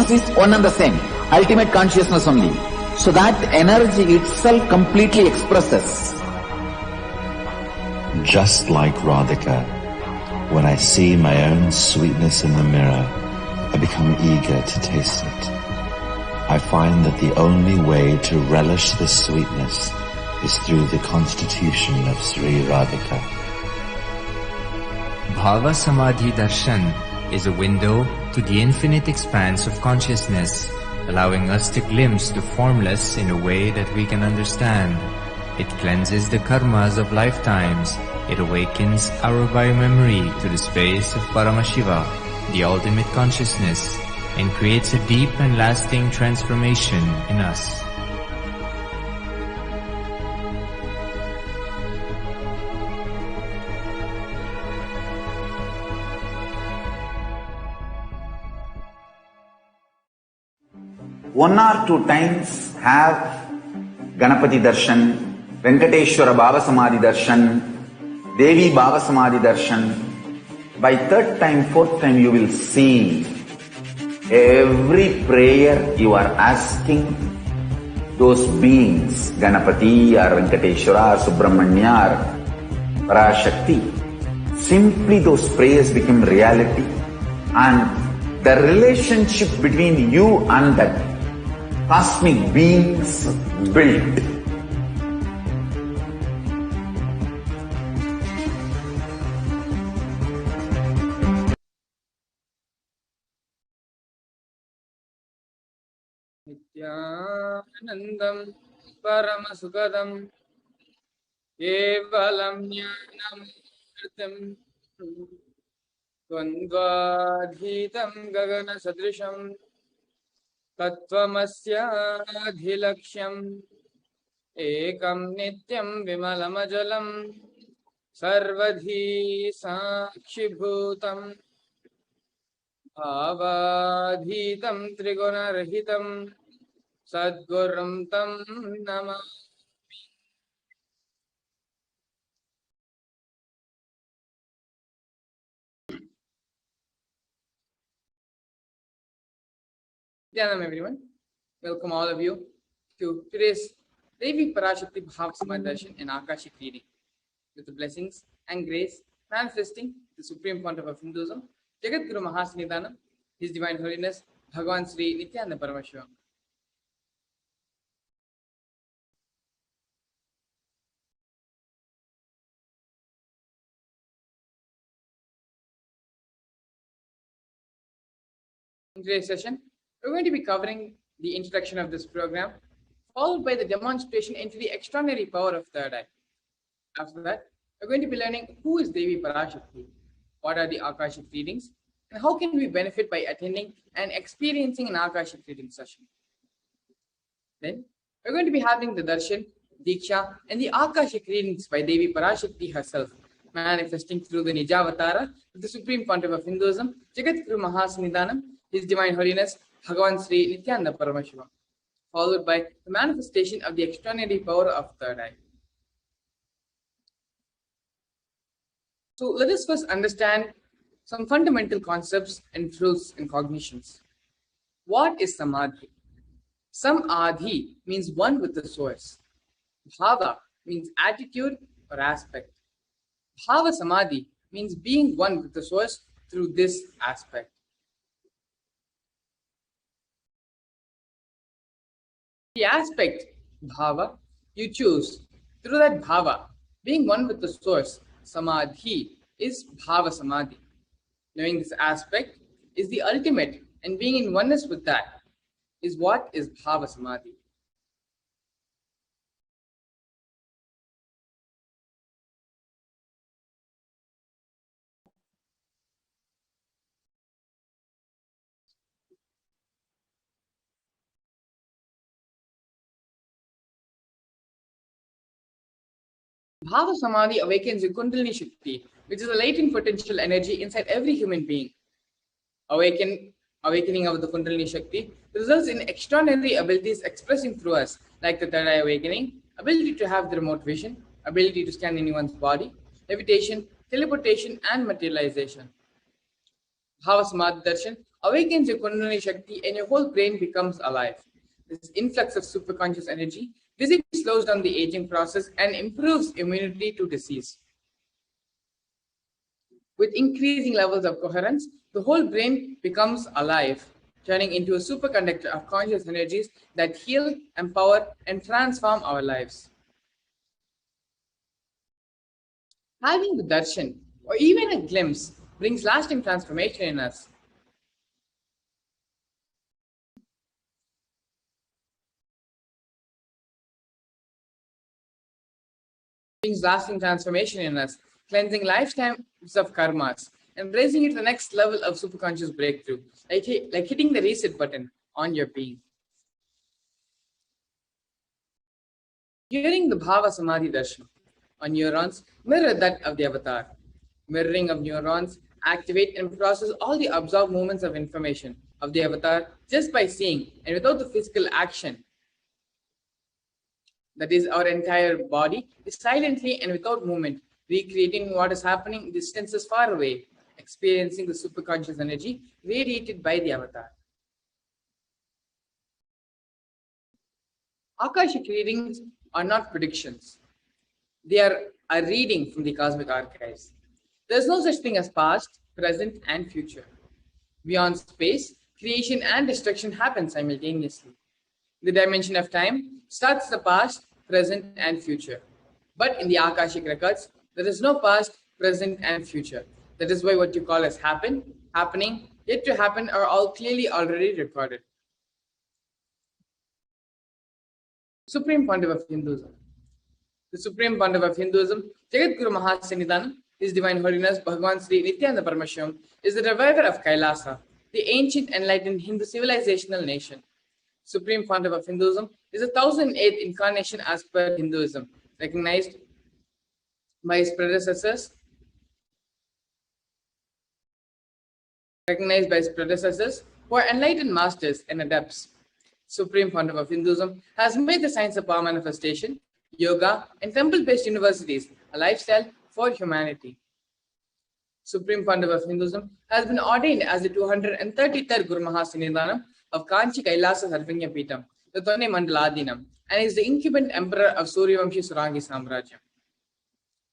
source is one and the same, ultimate consciousness only. So that energy itself completely expresses. Just like Radhika, when I see my own sweetness in the mirror, I become eager to taste it. I find that the only way to relish this sweetness is through the constitution of Sri Radhika. Bhava Samadhi Darshan is a window to the infinite expanse of consciousness, allowing us to glimpse the formless in a way that we can understand. It cleanses the karmas of lifetimes. It awakens our biomemory to the space of Paramashiva, the ultimate consciousness, and creates a deep and lasting transformation in us. One or two times have Ganapati Darshan, Venkateshwara Bhava Samadhi Darshan, Devi Bhava Samadhi Darshan. By third time, fourth time you will see every prayer you are asking those beings, Ganapati or Venkateshwara or Subramanya or ParaShakti. Simply those prayers become reality, and the relationship between you and that cosmic beings built. Nithyanandam Paramasukadam Kevalam Jnanam Kritam Dvandvadhitam Gagana Sadrisham Tattvamasya-adhilaksham Ekam Nityam Vimalamajalam Sarvadhi Sakshibhutam Bhavadhitam Trigunarahitam Sadgurum Tam Namah. Namaskar everyone. Welcome all of you to today's Devi ParaShakti Bhava Samadhi Darshan and Akashic reading with the blessings and grace manifesting the Supreme Pontiff of Hinduism, Jagat Guru Mahasnidhanam, His Divine Holiness, Bhagavan Sri Nithyananda Paramashivamam. In today's session, we're going to be covering the introduction of this program, followed by the demonstration into the extraordinary power of third eye. After that, we're going to be learning who is Devi ParaShakti, what are the Akashic readings, and how can we benefit by attending and experiencing an Akashic reading session. Then, we're going to be having the Darshan, Diksha, and the Akashic readings by Devi ParaShakti herself, manifesting through the NIJA Avatara of the Supreme Pontiff of Hinduism, Jagat Guru Mahasnidhanam, His Divine Holiness, Bhagavan Sri Nithyananda Paramashivamam, followed by the manifestation of the extraordinary power of third eye. So let us first understand some fundamental concepts and truths and cognitions. What is Samadhi? Samadhi means one with the source. Bhava means attitude or aspect. Bhava Samadhi means being one with the source through this aspect. The aspect, bhava, you choose. Through that bhava, being one with the source, samadhi is bhava samadhi. Knowing this aspect is the ultimate, and being in oneness with that is what is bhava samadhi. Bhava Samadhi awakens your Kundalini Shakti, which is a latent potential energy inside every human being. Awakening of the Kundalini Shakti results in extraordinary abilities expressing through us, like the third eye awakening, ability to have the remote vision, ability to scan anyone's body, levitation, teleportation, and materialization. Bhava Samadhi Darshan awakens your Kundalini Shakti and your whole brain becomes alive. This influx of superconscious energy visibly slows down the aging process and improves immunity to disease. With increasing levels of coherence, the whole brain becomes alive, turning into a superconductor of conscious energies that heal, empower, and transform our lives. Having the darshan, or even a glimpse, brings lasting transformation in us. Cleansing lifetimes of karmas and raising it to the next level of superconscious breakthrough, like hitting the reset button on your being. Hearing the Bhava Samadhi Darshan on neurons mirror that of the avatar. Mirroring of neurons activate and process all the absorbed movements of information of the avatar just by seeing and without the physical action. That is, our entire body is silently and without movement, recreating what is happening distances far away, experiencing the superconscious energy radiated by the avatar. Akashic readings are not predictions. They are a reading from the cosmic archives. There is no such thing as past, present, and future. Beyond space, creation and destruction happen simultaneously. The dimension of time starts the past, present, and future. But in the Akashic records, there is no past, present, and future. That is why what you call as happening, yet to happen are all clearly already recorded. Supreme Pontiff of Hinduism. The Supreme Pontiff of Hinduism, Jagat Guru Mahasannidhanam, His Divine Holiness Bhagavan Sri Nithyananda Paramashivam, is the reviver of Kailasa, the ancient enlightened Hindu civilizational nation. Supreme Pontiff of Hinduism is the 1008th incarnation as per Hinduism, recognized by his predecessors who are enlightened masters and adepts. Supreme Pontiff of Hinduism has made the science of power manifestation, yoga, and temple-based universities a lifestyle for humanity. Supreme Pontiff of Hinduism has been ordained as the 233rd Guru Mahasannidhanam of Kanchi Kailasa Sarvanya Peetham, the Tonne Mandaladinam, and is the incumbent emperor of Suryavamshi Surangi Samrajyam.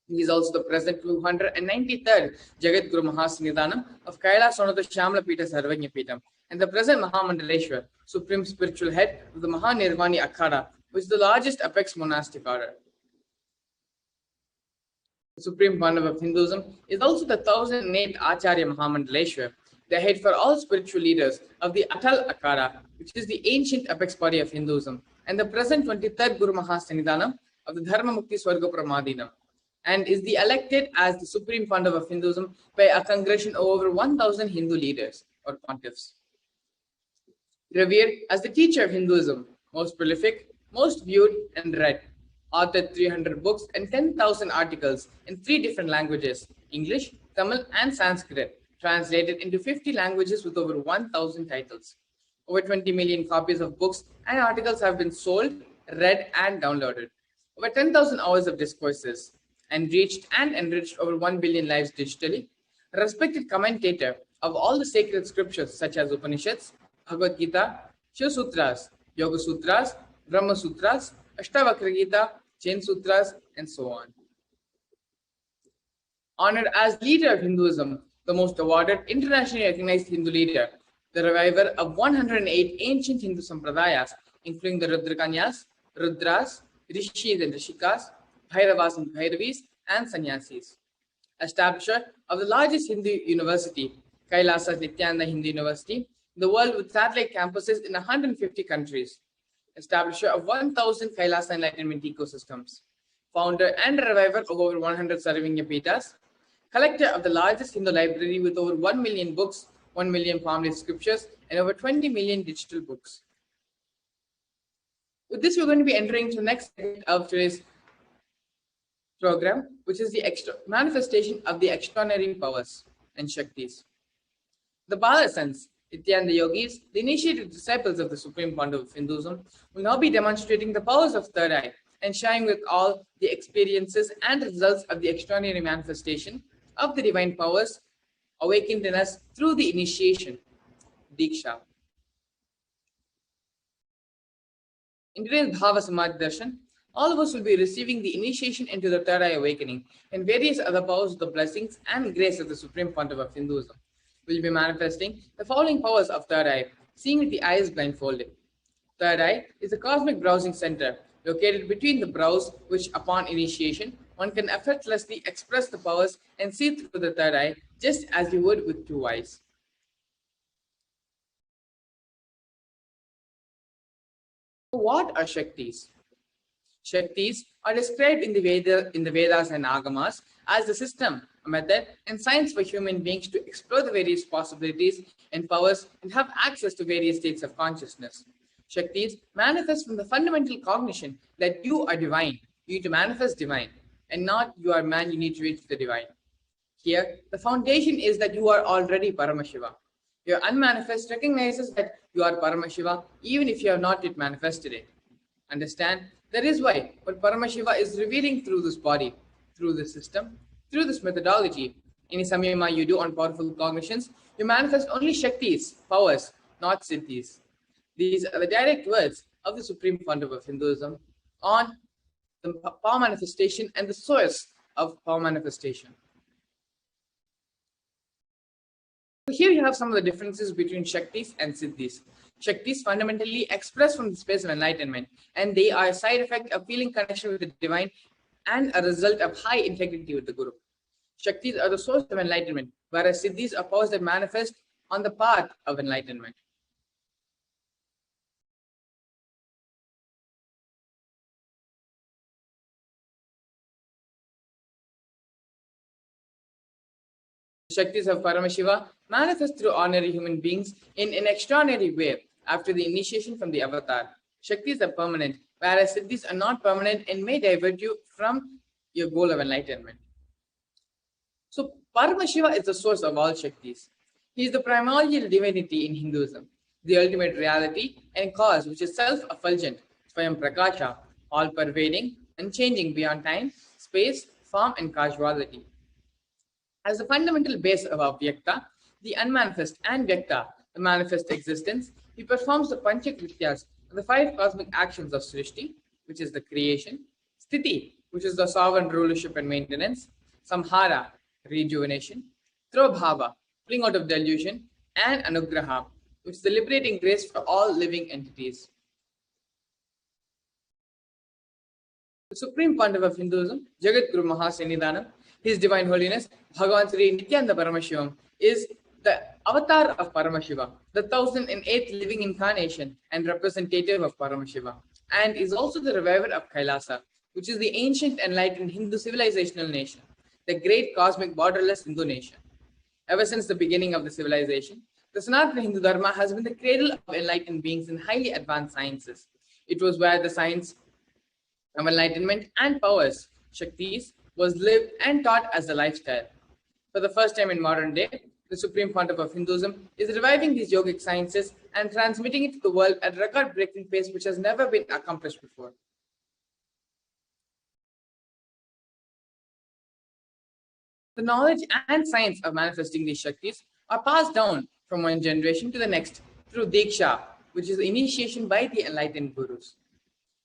He is also the present 293rd Jagat Guru Mahasannidhanam of Kailasa Shamla Peetha Sarvanya Peetham, and the present Mahamandaleshwar, Supreme Spiritual Head of the Mahanirvani Akhada, which is the largest apex monastic order. The Supreme Pontiff of Hinduism is also the 1008th Acharya Mahamandaleshwar, the head for all spiritual leaders of the Atal Akhada, which is the ancient apex body of Hinduism, and the present 23rd Guru Mahasannidhanam of the Dharma Mukti Swarga Pramadinam, and is the elected as the Supreme Pontiff of Hinduism by a congregation of over 1,000 Hindu leaders or pontiffs. Revered as the teacher of Hinduism, most prolific, most viewed and read, authored 300 books and 10,000 articles in 3 different languages, English, Tamil, and Sanskrit, translated into 50 languages with over 1,000 titles. Over 20 million copies of books and articles have been sold, read, and downloaded. Over 10,000 hours of discourses, and reached and enriched over 1 billion lives digitally. A respected commentator of all the sacred scriptures such as Upanishads, Bhagavad Gita, Shiva Sutras, Yoga Sutras, Brahma Sutras, Ashtavakra Gita, Jain Sutras, and so on. Honored as leader of Hinduism, the most awarded, internationally recognized Hindu leader, the reviver of 108 ancient Hindu sampradayas, including the Rudrakanyas, Rudras, Rishis and Rishikas, Bhairavas and Bhairavis, and Sannyasis. Establisher of the largest Hindu university, Kailasa Nithyananda Hindu University, the world with satellite campuses in 150 countries. Establisher of 1,000 Kailasa enlightenment ecosystems. Founder and reviver of over 100 Sarvanya Peethas. Collector of the largest Hindu library with over 1 million books, 1 million palm-leaf scriptures, and over 20 million digital books. With this, we're going to be entering to the next segment of today's program, which is the manifestation of the extraordinary powers and Shaktis. The Bala Sons, Nithyananda Yogis, the initiated disciples of the Supreme Pontiff of Hinduism, will now be demonstrating the powers of third eye and sharing with all the experiences and results of the extraordinary manifestation of the divine powers awakened in us through the initiation. Diksha. In today's Bhava Samadhi Darshan, all of us will be receiving the initiation into the third eye awakening and various other powers of the blessings and grace of the Supreme Pontiff of Hinduism. We'll be manifesting the following powers of third eye, seeing with the eyes blindfolded. Third eye is a cosmic browsing center located between the brows, which upon initiation, one can effortlessly express the powers and see through the third eye just as you would with two eyes. What are Shaktis? Shaktis are described in the Vedas and Agamas as the system, a method, and science for human beings to explore the various possibilities and powers and have access to various states of consciousness. Shaktis manifest from the fundamental cognition that you are divine, you need to manifest divine, and not you are man, you need to reach the divine. Here, the foundation is that you are already Paramashiva. Your unmanifest recognizes that you are Paramashiva even if you have not yet manifested it. Understand? That is why what Paramashiva is revealing through this body, through this system, through this methodology. Any samyama you do on powerful cognitions, you manifest only Shaktis, powers, not Siddhis. These are the direct words of the Supreme Pontiff of Hinduism on the power manifestation and the source of power manifestation. So here you have some of the differences between Shaktis and Siddhis. Shaktis fundamentally express from the space of enlightenment, and they are a side effect of feeling connection with the divine and a result of high integrity with the Guru. Shaktis are the source of enlightenment, whereas Siddhis are powers that manifest on the path of enlightenment. The Shaktis of Paramashiva manifest through ordinary human beings in an extraordinary way after the initiation from the avatar. Shaktis are permanent, whereas Siddhis are not permanent and may divert you from your goal of enlightenment. So Paramashiva is the source of all Shaktis. He is the primordial divinity in Hinduism, the ultimate reality and cause which is self-effulgent, Swayam Prakasha, all-pervading, unchanging beyond time, space, form and causality. As the fundamental base of our Vyakta, the unmanifest, and Vyakta, the manifest existence, he performs the Panchakrityas, the five cosmic actions of Srishti, which is the creation, Sthiti, which is the sovereign rulership and maintenance, Samhara, rejuvenation, Trobhava, pulling out of delusion, and Anugraha, which is the liberating grace for all living entities. The Supreme Pontiff of Hinduism, Jagat Guru Mahasannidhanam, His Divine Holiness, Bhagavan Sri Nithyananda Paramashivam, is the avatar of Paramashiva, the 1008th living incarnation and representative of Paramashiva, and is also the reviver of Kailasa, which is the ancient enlightened Hindu civilizational nation, the great cosmic borderless Hindu nation. Ever since the beginning of the civilization, the Sanatana Hindu Dharma has been the cradle of enlightened beings in highly advanced sciences. It was where the science of enlightenment and powers, Shaktis, was lived and taught as a lifestyle. For the first time in modern day, the Supreme Pontiff of Hinduism is reviving these yogic sciences and transmitting it to the world at a record-breaking pace which has never been accomplished before. The knowledge and science of manifesting these Shaktis are passed down from one generation to the next through Diksha, which is the initiation by the enlightened Gurus.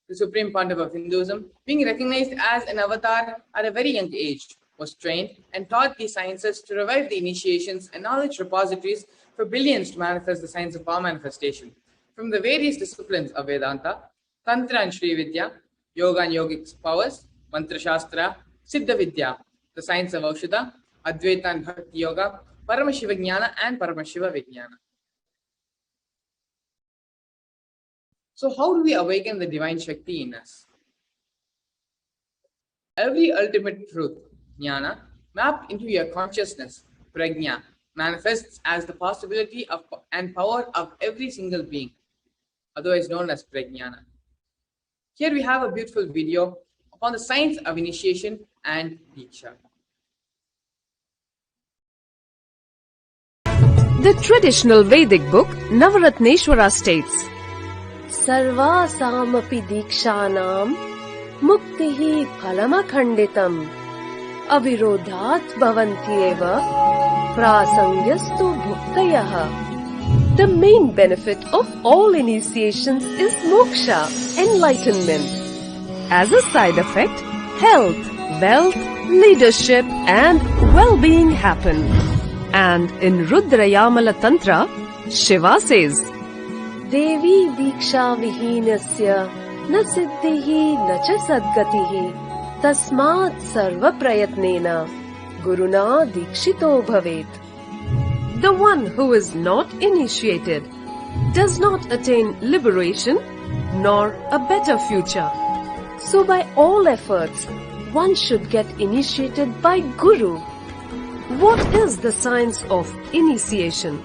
The Supreme Pontiff of Hinduism, being recognized as an avatar at a very young age, was trained and taught these sciences to revive the initiations and knowledge repositories for billions to manifest the science of power manifestation from the various disciplines of Vedanta, Tantra and Shri Vidya, Yoga and Yogic powers, Mantra Shastra, Siddha Vidya, the science of Aushadha, Advaita and Bhakti Yoga, Paramashiva Jnana and Paramashiva Vijnana. So how do we awaken the divine Shakti in us? Every ultimate truth, Jnana, mapped into your consciousness, Prajna, manifests as the possibility of and power of every single being, otherwise known as Prajnana. Here we have a beautiful video upon the science of initiation and Diksha. The traditional Vedic book Navaratneshwara states, Sarvasamapi dikshanam muktihi phalamakhanditam avirodhat bhavanti eva prasangyastu bhuktayah. The main benefit of all initiations is moksha, enlightenment. As a side effect, health, wealth, leadership and well-being happen. And in Rudrayamala Tantra, Shiva says, Devi Diksha Vihinasya Na Siddhihi Na Cha Sadgatihi Tasmat Sarva Prayatnena Guruna Dikshito Bhavet. The one who is not initiated does not attain liberation nor a better future. So by all efforts, one should get initiated by Guru. What is the science of initiation?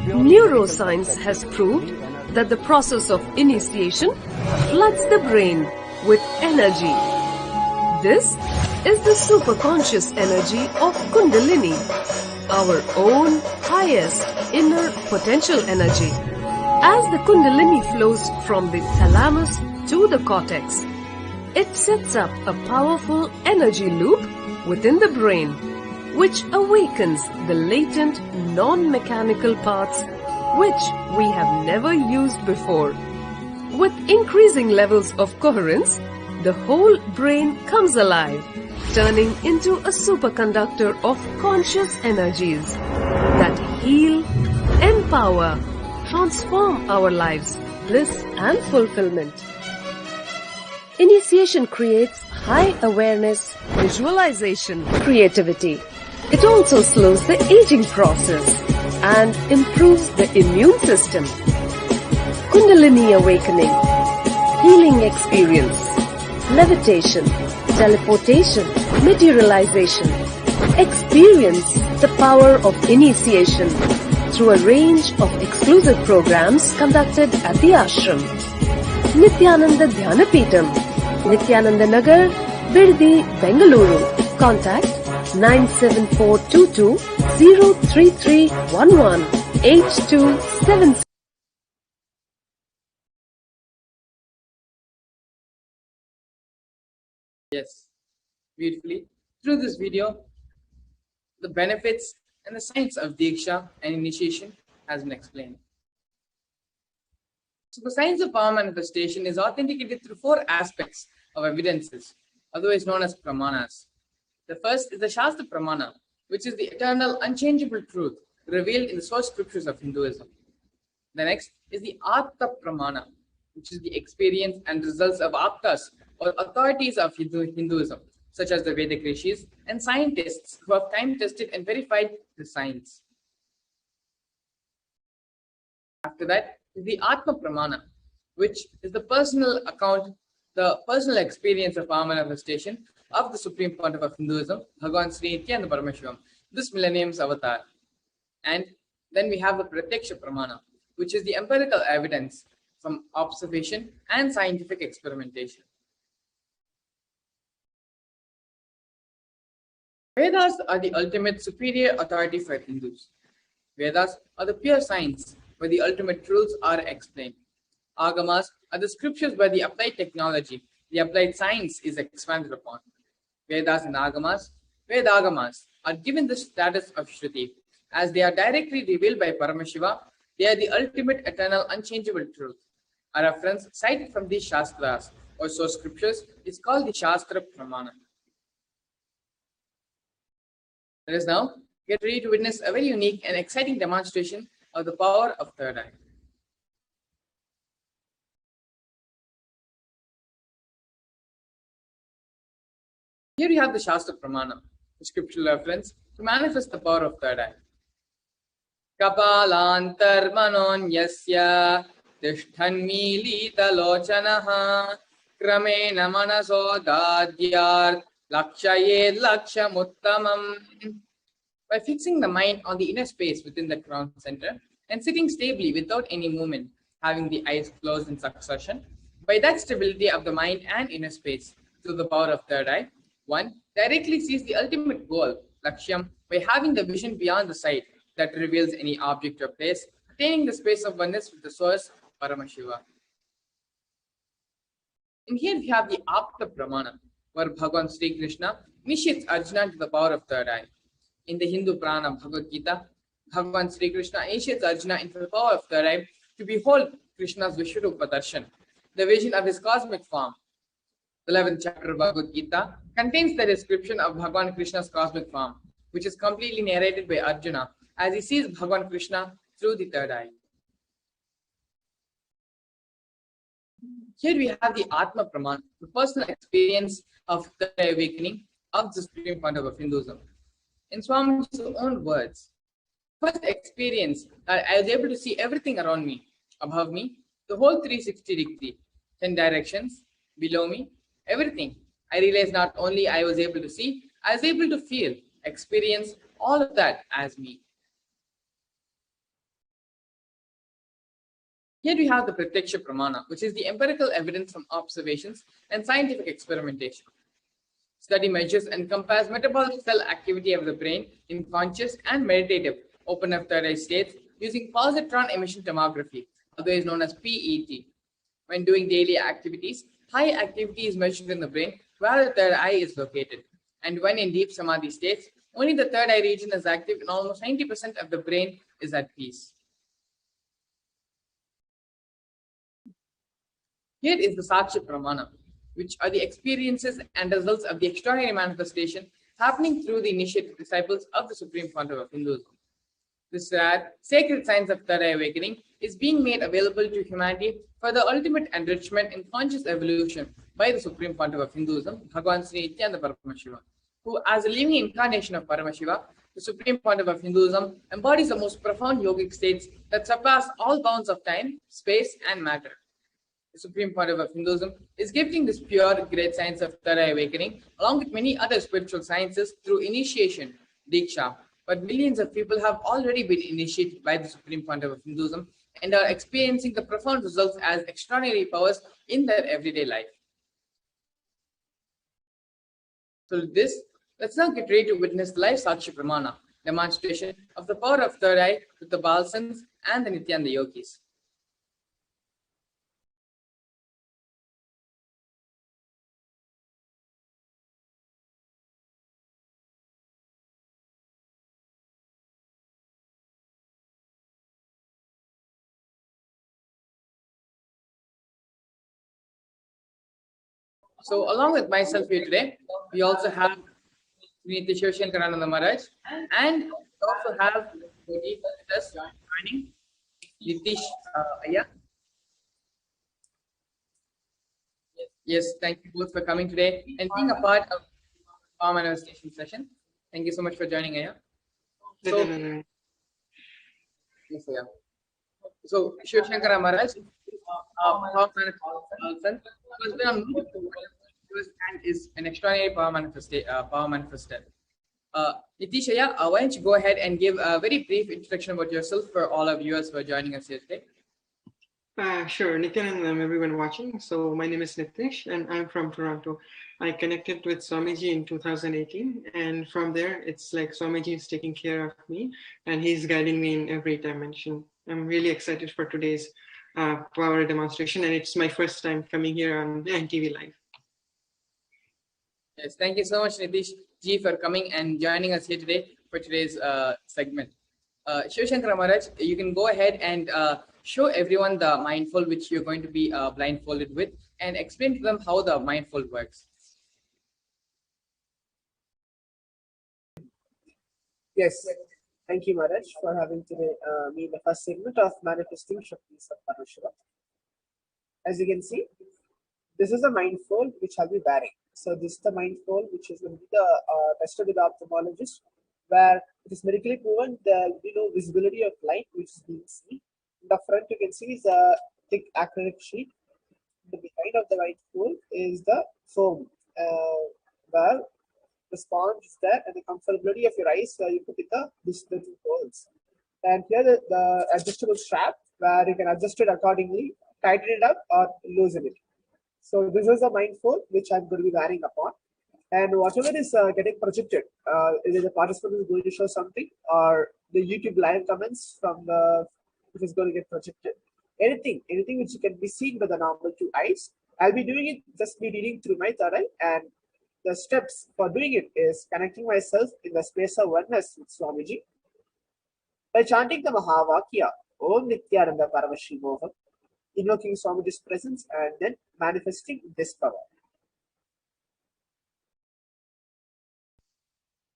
Neuroscience has proved that the process of initiation floods the brain with energy. This is the superconscious energy of Kundalini, our own highest inner potential energy. As the Kundalini flows from the thalamus to the cortex, it sets up a powerful energy loop within the brain, which awakens the latent non-mechanical parts which we have never used before. With increasing levels of coherence, the whole brain comes alive, turning into a superconductor of conscious energies that heal, empower, transform our lives, bliss and fulfillment. Initiation creates high awareness, Visualization, creativity. It also slows the aging process and improves the immune system. Kundalini awakening, healing experience, levitation, teleportation, materialization. Experience the power of initiation through a range of exclusive programs conducted at the ashram. Nithyananda Dhyanapitham, Nithyananda Nagar, Birdi, Bengaluru. Contact 97422-03311 H276. Yes, beautifully. Through this video, the benefits and the science of Diksha and initiation has been explained. So the science of power manifestation is authenticated through 4 aspects of evidences, otherwise known as pramanas. The first is the Shastra Pramana, which is the eternal, unchangeable truth revealed in the source scriptures of Hinduism. The next is the Atma Pramana, which is the experience and results of Aptas or authorities of Hinduism, such as the Vedic rishis and scientists who have time tested and verified the science. After that is the Atma Pramana, which is the personal account, the personal experience of power manifestation of the Supreme Pontiff of Hinduism, Bhagavan Sri Nithyananda Paramashivamam, this millennium's avatar. And then we have the Pratyaksha Pramana, which is the empirical evidence from observation and scientific experimentation. Vedas are the ultimate superior authority for Hindus. Vedas are the pure science where the ultimate truths are explained. Agamas are the scriptures where the applied technology, the applied science is expanded upon. Vedas and Agamas, Vedagamas are given the status of Shruti. As they are directly revealed by Paramashiva, they are the ultimate, eternal, unchangeable truth. A reference cited from these Shastras or source scriptures is called the Shastra Pramana. Let us now get ready to witness a very unique and exciting demonstration of the power of third eye. Here we have the Shastra Pramana, the scriptural reference to manifest the power of third eye. Kapalantar manonyasya tishthanmilita lochanaha kramena manaso dadyart lakshayed lakshamuttamam. By fixing the mind on the inner space within the crown center and sitting stably without any movement, having the eyes closed in succession, by that stability of the mind and inner space through the power of third eye, one directly sees the ultimate goal, Lakshyam, by having the vision beyond the sight that reveals any object or place, attaining the space of oneness with the source, Paramashiva. And here we have the Apta Pramana, where Bhagavan Sri Krishna initiates Arjuna to the power of third eye. In the Hindu Purana Bhagavad Gita, Bhagavan Sri Krishna initiates Arjuna into the power of third eye to behold Krishna's Vishwarupa Darshan, the vision of his cosmic form. The 11th chapter of Bhagavad Gita contains the description of Bhagavan Krishna's cosmic form, which is completely narrated by Arjuna as he sees Bhagavan Krishna through the third eye. Here we have the Atma Praman, the personal experience of the awakening of the Supreme Concept of Hinduism. In Swamiji's own words, first experience that I was able to see everything around me, above me, the whole 360-degree, 10 directions, below me, everything. I realized not only I was able to see, I was able to feel, experience all of that as me. Here we have the Pratyaksha Pramana, which is the empirical evidence from observations and scientific experimentation. Study measures and compares metabolic cell activity of the brain in conscious and meditative open F third eye states using positron emission tomography, otherwise known as PET. When doing daily activities, high activity is measured in the brain where the third eye is located. And when in deep samadhi states, only the third eye region is active and almost 90% of the brain is at peace. Here is the Sakshi Pramana, which are the experiences and results of the extraordinary manifestation happening through the initiated disciples of the Supreme Concept of Hinduism. This rare, sacred science of third eye awakening is being made available to humanity for the ultimate enrichment in conscious evolution by the Supreme Concept of Hinduism, Bhagavan Sri Nithyananda Paramashiva, who, as a living incarnation of Paramashiva, the Supreme Concept of Hinduism, embodies the most profound yogic states that surpass all bounds of time, space, and matter. The Supreme Concept of Hinduism is gifting this pure, great science of third eye awakening, along with many other spiritual sciences, through initiation, Diksha. But millions of people have already been initiated by the Supreme Concept of Hinduism and are experiencing the profound results as extraordinary powers in their everyday life. So with this, let's now get ready to witness the live Sakshi Pramana, demonstration of the power of third eye with the Balsans and the Nithyananda yogis. So along with myself here today, we also have Nitish Shivshankarananda Maharaj, and we also have with us joining Nitish Aya. Yes, thank you both for coming today and being a part of the power manifestation session. Thank you so much for joining, Aya. So, yes, Aya. So Shivshankara Maharaj, power manifestation, has been on and is an extraordinary power manifester. Nitish, why don't you go ahead and give a very brief introduction about yourself for all our viewers who are joining us here today? Sure, Nithyananda and everyone watching. So my name is Nitish and I'm from Toronto. I connected with Swamiji in 2018, and from there it's like Swamiji is taking care of me and he's guiding me in every dimension. I'm really excited for today's power demonstration, and it's my first time coming here on NTV Live. Yes, thank you so much, Nitish Ji, for coming and joining us here today for today's segment. Shivshankara Maharaj, you can go ahead and show everyone the mindfold which you're going to be blindfolded with, and explain to them how the mindfold works. Yes, thank you, Maharaj, for having today me in the first segment of Manifesting Shaktis of PARASHAKTI. As you can see, this is a mindfold which I'll be wearing. So this is the mindfold which is going to be the tested with the ophthalmologist, where it is medically proven there will be no visibility of light which is being seen. In the front you can see is a thick acrylic sheet. The behind of the mindfold is the foam, where the sponge is there, and the comfortability of your eyes where you put in the two holes. And here the adjustable strap where you can adjust it accordingly, tighten it up or loosen it. So this is a mindfold which I'm going to be wearing upon, and whatever is getting projected, either the participant is going to show something or the YouTube live comments from the which is going to get projected. Anything which can be seen by the normal two eyes, I'll be doing it, just be reading through my third eye, and the steps for doing it is connecting myself in the space of oneness with Swamiji, By chanting the Mahavakya, Om Nithyananda Paramashivam, invoking Swamiji's presence and then manifesting this power.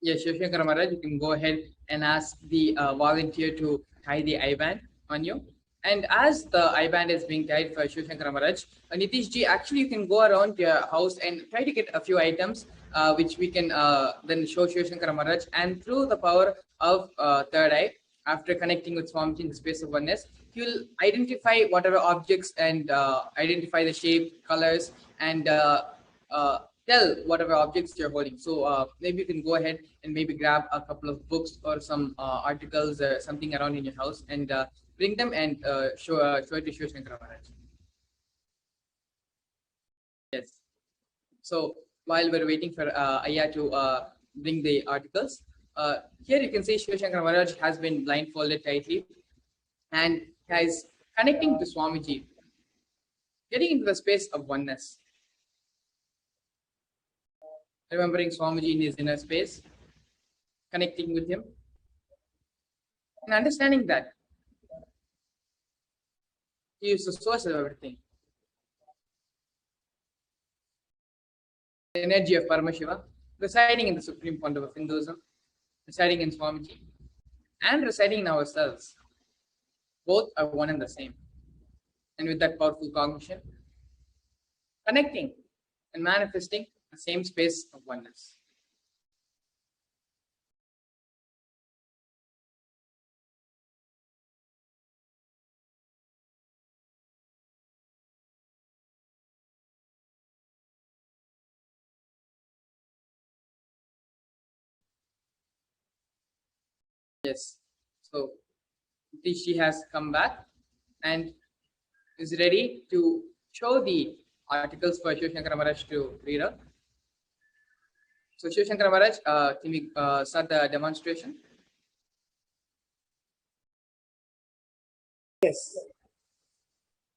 Yes, Shivashankar Maharaj, you can go ahead and ask the volunteer to tie the I-band on you. And as the I-band is being tied for Shivashankar Maharaj, Nitish ji, actually you can go around your house and try to get a few items which we can then show Shivashankar Maharaj. And through the power of third eye, after connecting with Swamiji in the space of oneness, he will identify whatever objects and identify the shape, colors, and tell whatever objects you're holding. So maybe you can go ahead and maybe grab a couple of books or some articles or something around in your house and bring them and show it to Shivashankar Maharaj. Yes. So while we're waiting for Ayya to bring the articles, here you can see Shivashankar Maharaj has been blindfolded tightly and is connecting to Swamiji, getting into the space of oneness. Remembering Swamiji in his inner space, connecting with him, and understanding that he is the source of everything. The energy of Paramashiva residing in the supreme founder of Hinduism, residing in Swamiji, and residing in ourselves. Both are one and the same. And with that powerful cognition, connecting and manifesting the same space of oneness. Yes. So she has come back and is ready to show the articles for Shivashankar Maharaj to read out. So Shivashankar Maharaj, can we start the demonstration? Yes.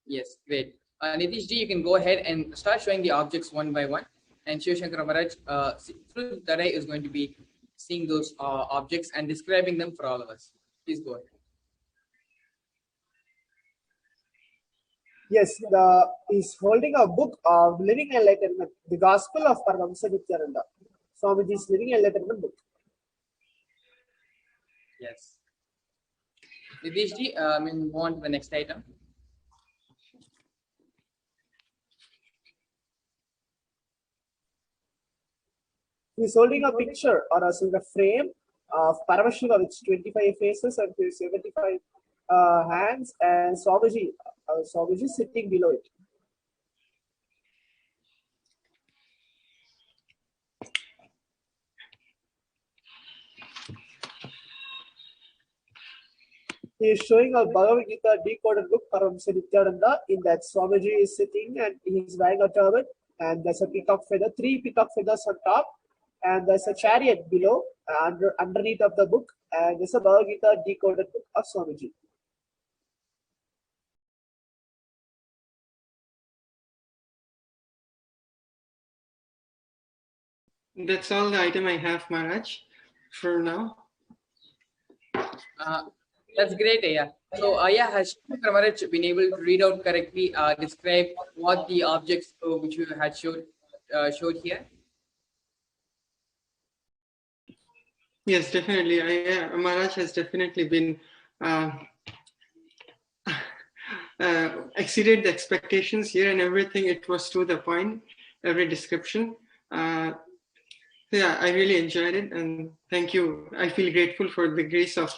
Yes, great. Nitish ji, you can go ahead and start showing the objects one by one. And Shivashankar Maharaj, through the day, is going to be seeing those objects and describing them for all of us. Please go ahead. Yes, he's holding a book of Living Enlightenment, the Gospel of Paramahamsa Nithyananda. Swamiji's Living Enlightenment book. Yes. Nitish ji, move on to the next item. He's holding a picture or a frame of Paramashiva with 25 faces and 75 hands, and Swamiji sitting below it. He is showing a Bhagavad Gita decoded book, Paramahamsa Nithyananda. In that, Swamiji is sitting and he is wearing a turban, and there's a peacock feather, 3 peacock feathers on top, and there's a chariot below, underneath of the book, and there's a Bhagavad Gita decoded book of Swamiji. That's all the item I have, Maharaj, for now. That's great, Ayya. So, Ayya, has Shivashankar Maharaj been able to read out correctly, describe what the objects which you had showed here? Yes, definitely. Maharaj has definitely been exceeded the expectations here, and everything, it was to the point, every description. Yeah, I really enjoyed it, and thank you. I feel grateful for the grace of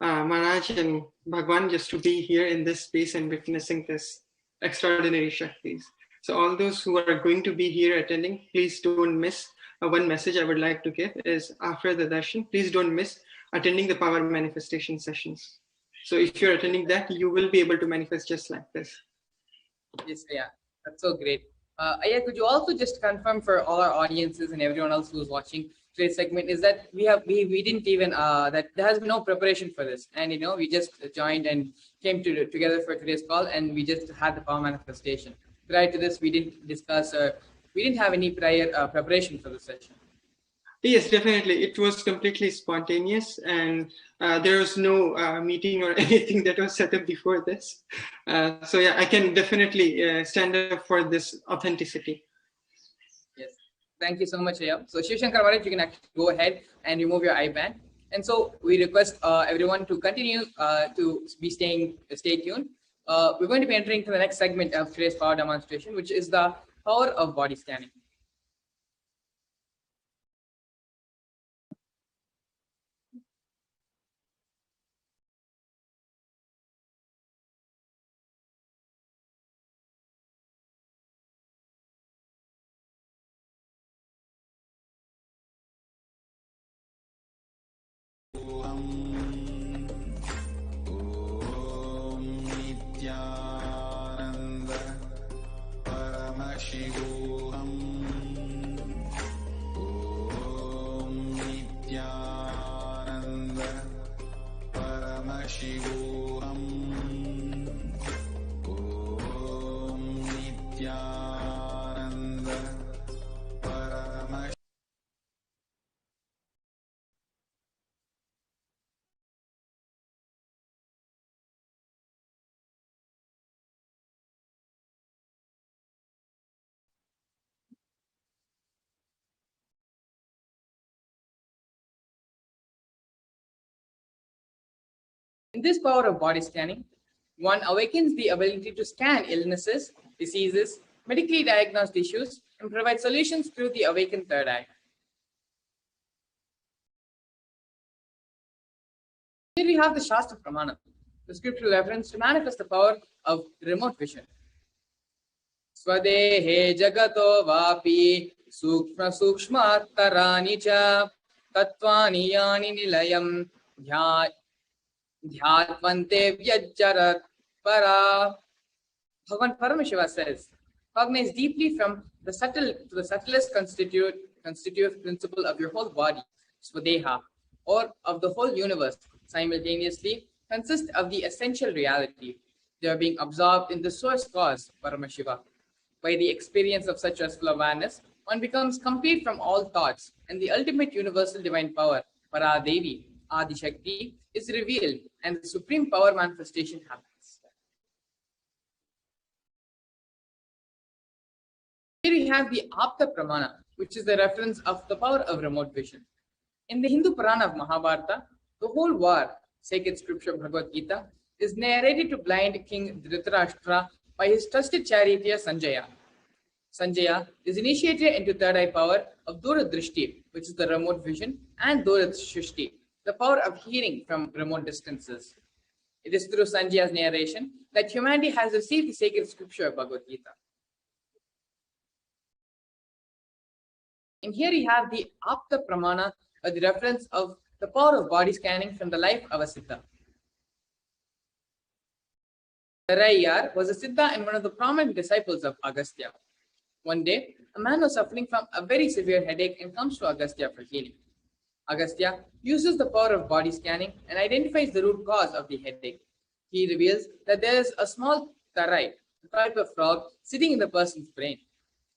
Maharaj and Bhagwan just to be here in this space and witnessing this extraordinary Shaktis. So all those who are going to be here attending, please don't miss. One message I would like to give is after the darshan, please don't miss attending the power manifestation sessions. So if you're attending that, you will be able to manifest just like this. Yes, yeah, that's so great. Ayya, could you also just confirm for all our audiences and everyone else who's watching today's segment is that we didn't even that there has been no preparation for this, and we just joined and came together for today's call, and we just had the power manifestation. Prior to this, we didn't discuss we didn't have any prior preparation for the session. Yes, definitely. It was completely spontaneous, and there was no meeting or anything that was set up before this. So yeah, I can definitely stand up for this authenticity. Yes, thank you so much, Ria. So Shivshankar Maharaj, you can actually go ahead and remove your IBAN. And so we request everyone to continue to stay tuned. We're going to be entering to the next segment of today's power demonstration, which is the power of body scanning. Nithyananda Paramashivam Om Nithyananda Paramashivam Om Nithyananda Paramashivam. In this power of body scanning, one awakens the ability to scan illnesses, diseases, medically diagnosed issues, and provide solutions through the awakened third eye. Here we have the Shastra Pramana, the scriptural reference to manifest the power of remote vision. Swadehe jagato vapi sukshma sukshmatarani cha tattvani yani nilayam dhyatmante vyajjarat para. Bhagavan Paramashiva says, cognize deeply from the subtle to the subtlest constitutive principle of your whole body, Swadeha, or of the whole universe, simultaneously consist of the essential reality. They are being absorbed in the source cause, Paramashiva. By the experience of such restful awareness, one becomes complete from all thoughts, and the ultimate universal divine power, Paradevi, Adi-Shakti, is revealed, and the supreme power manifestation happens. Here we have the Apta Pramana, which is the reference of the power of remote vision. In the Hindu Purana of Mahabharata, the whole war, sacred scripture Bhagavad Gita, is narrated to blind King Dhritarashtra by his trusted charioteer Sanjaya. Sanjaya is initiated into third eye power of Duradrishti, which is the remote vision, and Duradshishti, the power of hearing from remote distances. It is through Sanjaya's narration that humanity has received the sacred scripture of Bhagavad Gita. And here we have the Apta Pramana, or the reference of the power of body scanning from the life of a Siddha. Tarayar was a Siddha and one of the prominent disciples of Agastya. One day, a man was suffering from a very severe headache and comes to Agastya for healing. Agastya uses the power of body scanning and identifies the root cause of the headache. He reveals that there is a small tarai, a type of frog, sitting in the person's brain.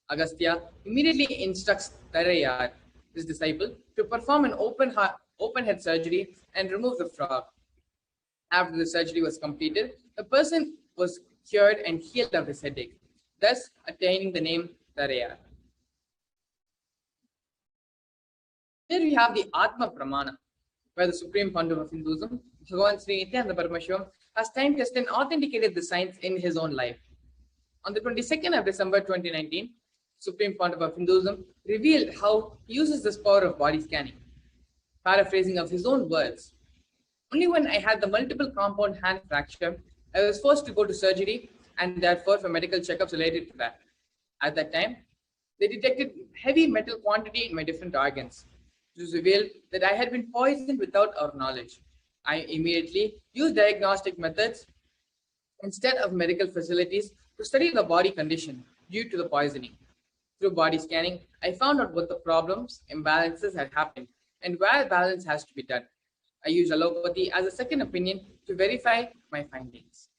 Agastya immediately instructs Tarayar, his disciple, to perform an open head surgery and remove the frog. After the surgery was completed, the person was cured and healed of his headache, thus attaining the name Tarayar. Here we have the Atma Pramana, where the Supreme Pontiff of Hinduism, Bhagavan Sri Nithyananda Paramashivam, has time-tested and authenticated the science in his own life. On the 22nd of December 2019, Supreme Pontiff of Hinduism revealed how he uses this power of body scanning. Paraphrasing of his own words, only when I had the multiple compound hand fracture, I was forced to go to surgery and therefore for medical checkups related to that. At that time, they detected heavy metal quantity in my different organs. It was revealed that I had been poisoned without our knowledge. I immediately used diagnostic methods instead of medical facilities to study the body condition due to the poisoning. Through body scanning, I found out what the problems, imbalances had happened and where balance has to be done. I use allopathy as a second opinion to verify my findings.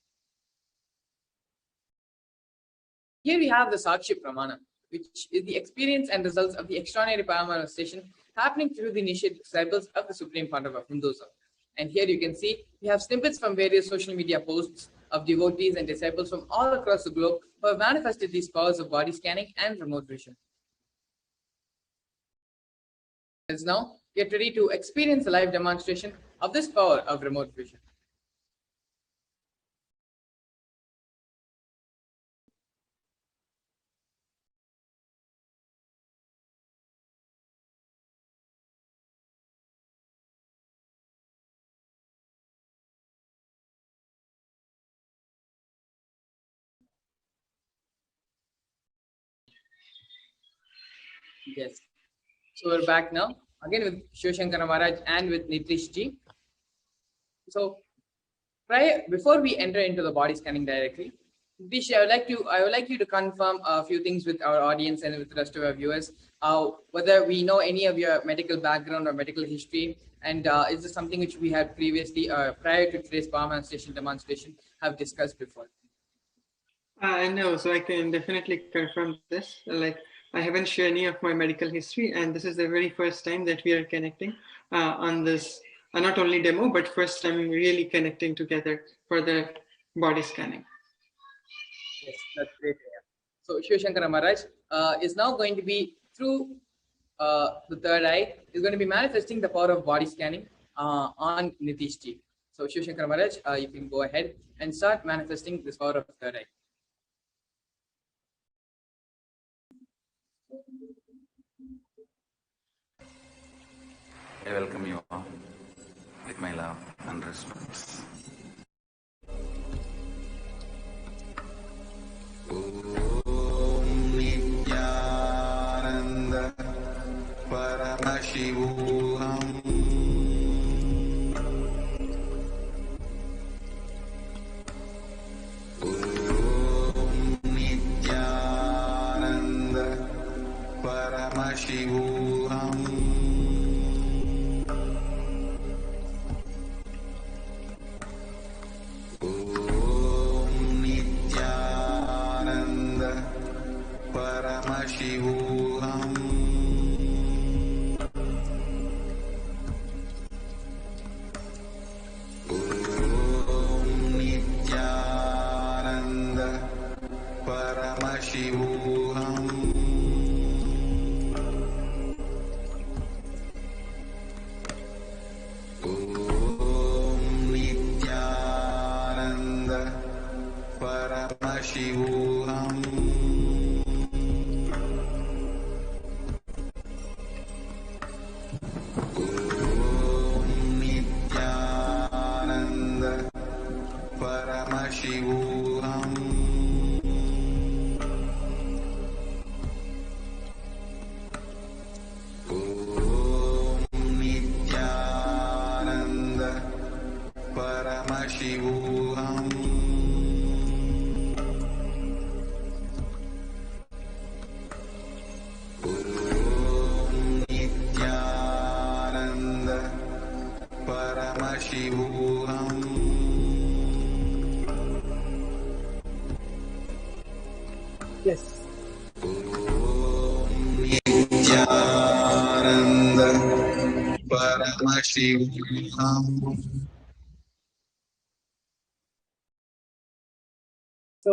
Here we have the Sakshi Pramana, which is the experience and results of the extraordinary power manifestation happening through the initiative disciples of the Supreme Founder of Hinduism. And here you can see we have snippets from various social media posts of devotees and disciples from all across the globe who have manifested these powers of body scanning and remote vision. Let's now get ready to experience a live demonstration of this power of remote vision. Yes. So we're back now again with Shiv Shankara Maharaj and with Nitish ji. So before we enter into the body scanning directly, Nitish, I would like you to confirm a few things with our audience and with the rest of our viewers. Whether we know any of your medical background or medical history, and is this something which we had previously, prior to today's power manifestation demonstration, have discussed before? No, so I can definitely confirm this. Like, I haven't shared any of my medical history, and this is the very first time that we are connecting on this, not only demo, but first time really connecting together for the body scanning. Yes, that's great. So Shiv Shankara Maharaj is now going to be through the third eye, is going to be manifesting the power of body scanning on Nitish ji. So Shiv Shankara Maharaj, you can go ahead and start manifesting this power of third eye. I welcome you all with my love and respect. Om Nithyananda PARAMASHIVAM. Om Nithyananda PARAMASHIVAM. PARAMASHIVAM. Om Nithyananda PARAMASHIVAM. Om Nithyananda PARAMASHIVAM. PARAMASHIVAM. Om Nithyananda PARAMASHIVAM. Om Nithyananda PARAMASHIVAM. Yes. Om Nithyananda PARAMASHIVAM. So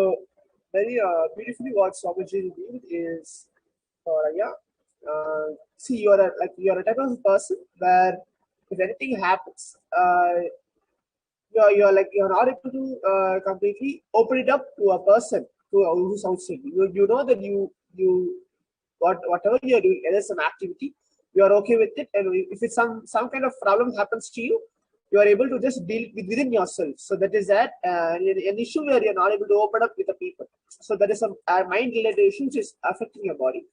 very beautifully what Swamiji revealed is, see, you're a type of person where if anything happens, you're not able to completely open it up to a person who's outside. You know that you whatever you're doing, either some activity, you are okay with it, and if it's some kind of problem happens to you, you are able to just deal within yourself. So that is that an issue where you're not able to open up with the people. So that is some mind related issue which is affecting your body.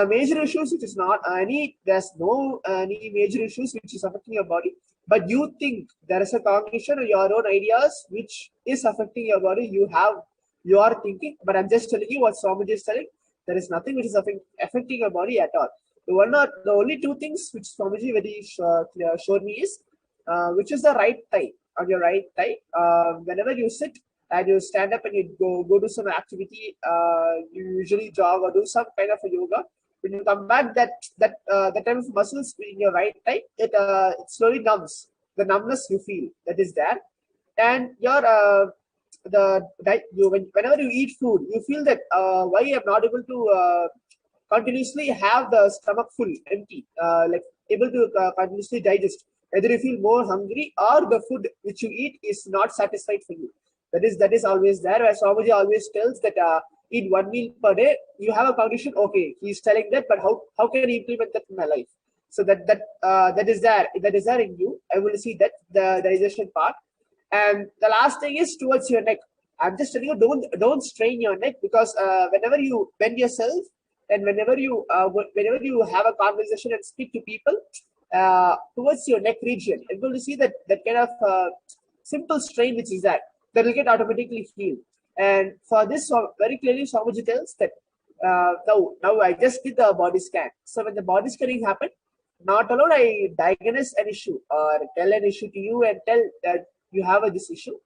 Major issues which is not there's no any major issues which is affecting your body, but you think there is a cognition or your own ideas which is affecting your body. You are thinking, but I'm just telling you what Swamiji is telling. There is nothing which is affecting your body at all. The only two things which Swamiji very showed me is which is the right thigh. On your right thigh, whenever you sit and you stand up and you go do some activity, you usually jog or do some kind of a yoga, When you come back, that time of muscles in your right eye, it slowly numbs. The numbness you feel, that is there, and your whenever you eat food, you feel that why I'm not able to continuously have the stomach full, empty, like able to continuously digest. Either you feel more hungry or the food which you eat is not satisfied for you. That is always there. Where Swamiji always tells that eat 1 meal per day. You have a condition. Okay, he's telling that, but how can I implement that in my life? So that is there. That is there in you. I will see that the digestion part. And the last thing is towards your neck. I'm just telling you, don't strain your neck, because whenever you bend yourself and whenever you have a conversation and speak to people towards your neck region, you're going to see that kind of simple strain which is there, that will get automatically healed. And for this, very clearly, Swamiji tells that now I just did the body scan. So when the body scanning happened, not alone I diagnose an issue or tell an issue to you and tell that you have this issue.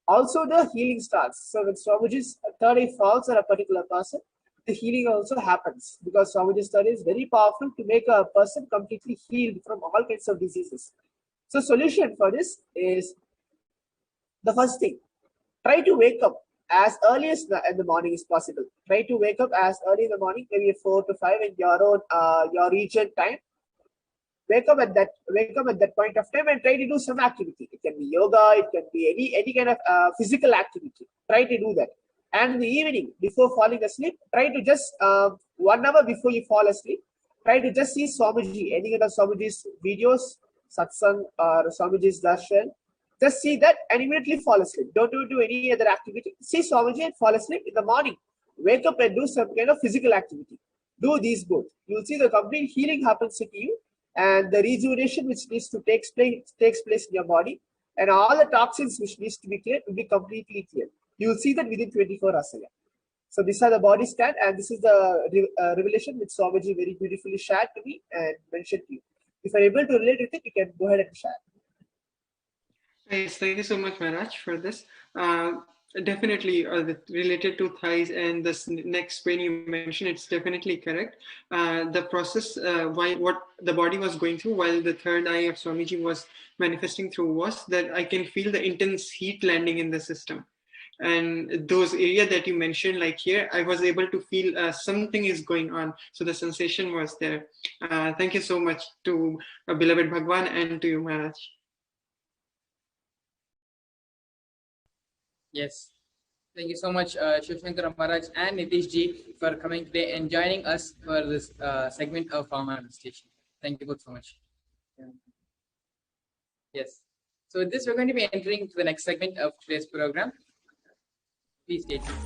Also, the healing starts. So when Swamiji's third eye falls on a particular person, the healing also happens, because Swamiji's third eye is very powerful to make a person completely healed from all kinds of diseases. So solution for this is the first thing. Try to wake up as early as in the morning is possible. Try to wake up as early in the morning, maybe 4 to 5 in your own your region time. Wake up at that point of time and try to do some activity. It can be yoga, it can be any kind of physical activity. Try to do that. And in the evening, before falling asleep, try to just 1 hour before you fall asleep, try to just see Swamiji, any kind of Swamiji's videos, satsang or Swamiji's darshan. Just see that and immediately fall asleep. Don't do any other activity. See Swamiji and fall asleep in the morning. Wake up and do some kind of physical activity. Do these both. You'll see the complete healing happens to you, and the rejuvenation which needs to takes place in your body, and all the toxins which needs to be cleared will be completely cleared. You will see that within 24 hours again. So these are the body scan, and this is the revelation which Swamiji very beautifully shared to me and mentioned to you. If you're able to relate with it, you can go ahead and share. Yes, thank you so much, Maharaj, for this. Definitely related to thighs and this next pain you mentioned, it's definitely correct. The process, what the body was going through while the third eye of Swamiji was manifesting through was that I can feel the intense heat landing in the system. And those areas that you mentioned, like here, I was able to feel something is going on. So the sensation was there. Thank you so much to beloved Bhagwan and to you, Maharaj. Yes. Thank you so much, Shivshankar Maharaj and Nitish Ji, for coming today and joining us for this segment of Power Manifestation. Thank you both so much. Yes. So with this, we're going to be entering to the next segment of today's program. Please stay tuned.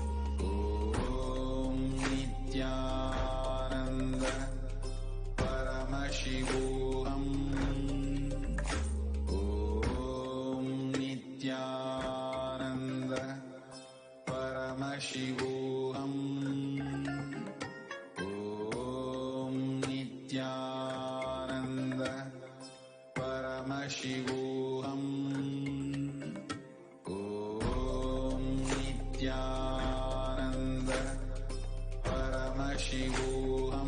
PARAMASHIVAM Om Nithyananda PARAMASHIVAM Om Nithyananda PARAMASHIVAM Om Nithyananda PARAMASHIVAM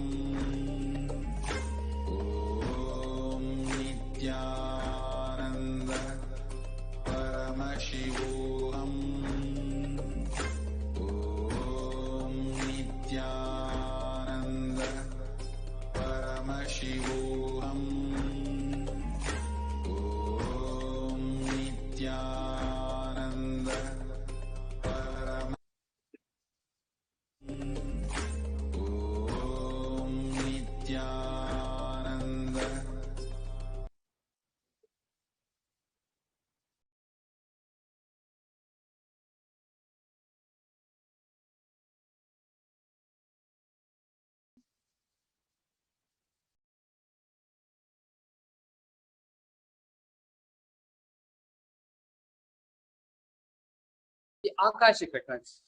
Nithyananda PARAMASHIVAM Om Nithyananda Om Nithyananda. The Akashic records.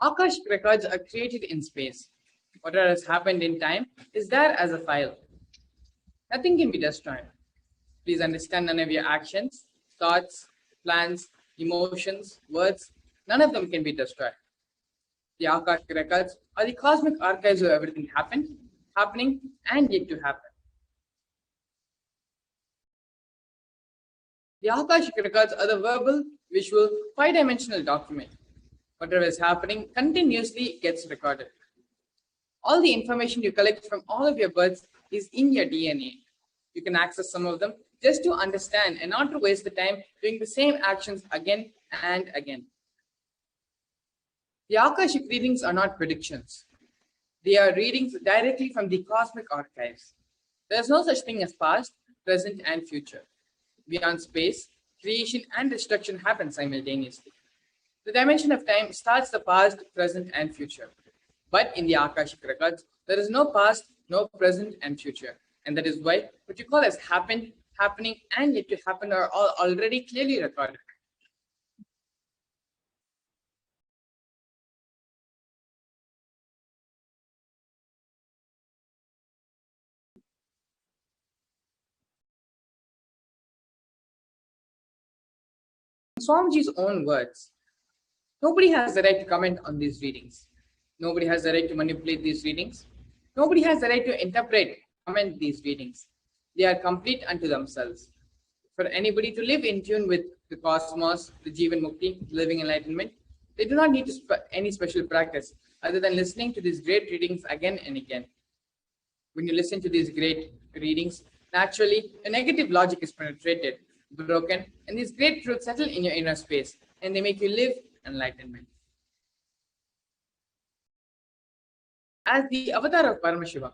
Akashic records are created in space. Whatever has happened in time is there as a file. Nothing can be destroyed. Please understand, none of your actions, thoughts, plans, emotions, words, none of them can be destroyed. The Akashic records are the cosmic archives of everything happening, and yet to happen. The Akashic records are the verbal, visual, 5-dimensional document. Whatever is happening continuously gets recorded. All the information you collect from all of your births is in your DNA. You can access some of them just to understand and not to waste the time doing the same actions again and again. The Akashic readings are not predictions. They are readings directly from the cosmic archives. There is no such thing as past, present, and future. Beyond space, creation and destruction happen simultaneously. The dimension of time starts the past, present, and future. But in the Akashic records, there is no past, no present, and future. And that is why what you call as happened, happening, and yet to happen are all already clearly recorded. In Swamiji's own words, nobody has the right to comment on these readings. Nobody has the right to manipulate these readings. Nobody has the right to interpret, comment these readings. They are complete unto themselves. For anybody to live in tune with the cosmos, the Jivan Mukti, living enlightenment, they do not need any special practice other than listening to these great readings again and again. When you listen to these great readings, naturally, the negative logic is penetrated, broken, and these great truths settle in your inner space, and they make you live enlightenment. As the avatar of Paramashivam,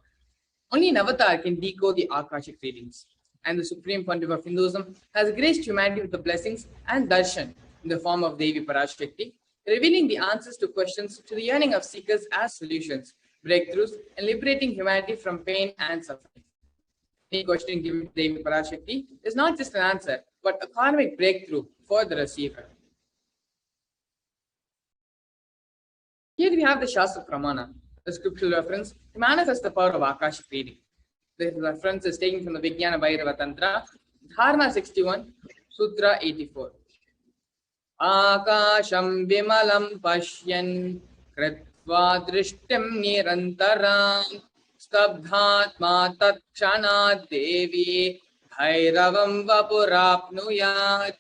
only an avatar can decode the Akashic readings, and the Supreme Pontiff of Hinduism has graced humanity with the blessings and darshan in the form of Devi ParaShakti, revealing the answers to questions to the yearning of seekers as solutions, breakthroughs, and liberating humanity from pain and suffering. Any question given to Devi ParaShakti is not just an answer, but a karmic breakthrough for the receiver. Here we have the Shastra Pramana, the scriptural reference to manifest the power of Akashic reading. The reference is taken from the Vijnana Bhairava Tantra, Dharana 61, Sutra 84. Akasham vimalam pashyan kritva drishtim nirantaram stabdhatma tatkshanat devi bhairavam vapurapnuyat.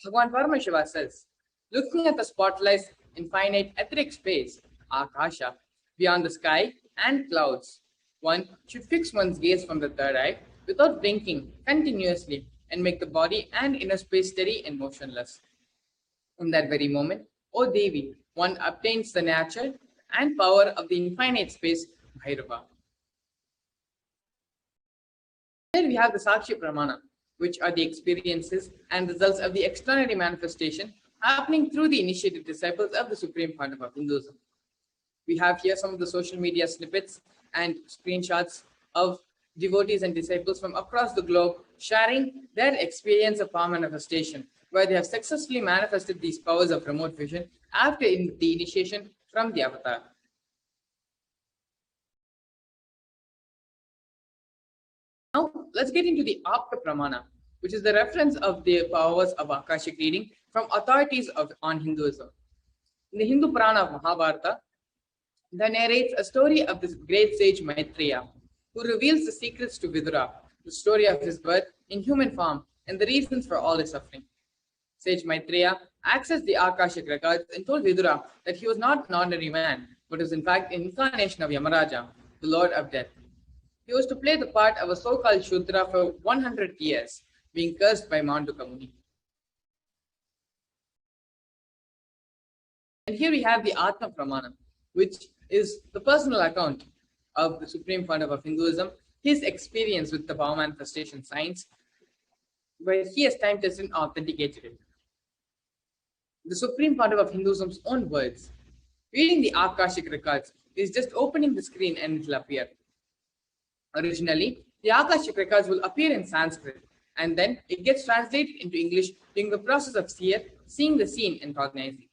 Bhagavan Paramashiva says, looking at the spotlights in finite etheric space, Akasha, beyond the sky and clouds, one should fix one's gaze from the third eye without blinking continuously and make the body and inner space steady and motionless. In that very moment, O Devi, one obtains the nature and power of the infinite space, Bhairava. Here we have the Sakshi Pramana, which are the experiences and results of the extraordinary manifestation happening through the initiated disciples of the Supreme Pontiff of Hinduism. We have here some of the social media snippets and screenshots of devotees and disciples from across the globe sharing their experience of power manifestation, where they have successfully manifested these powers of remote vision after the initiation from the avatar. Now, let's get into the Apta Pramana, which is the reference of the powers of Akashic reading from authorities on Hinduism. In the Hindu Purana of Mahabharata, that narrates a story of this great sage Maitreya, who reveals the secrets to Vidura, the story of his birth in human form and the reasons for all his suffering. Sage Maitreya accessed the Akashic records and told Vidura that he was not an ordinary man, but was in fact an incarnation of Yamaraja, the Lord of Death. He was to play the part of a so-called Shudra for 100 years, being cursed by Manduka Muni. And here we have the Atma Pramana, which is the personal account of the Supreme Pontiff of Hinduism, his experience with the power manifestation science, where he has time tested and authenticated it. The Supreme Pontiff of Hinduism's own words, reading the Akashic records is just opening the screen and it will appear. Originally, the Akashic records will appear in Sanskrit, and then it gets translated into English during the process of seeing the scene and cognizing.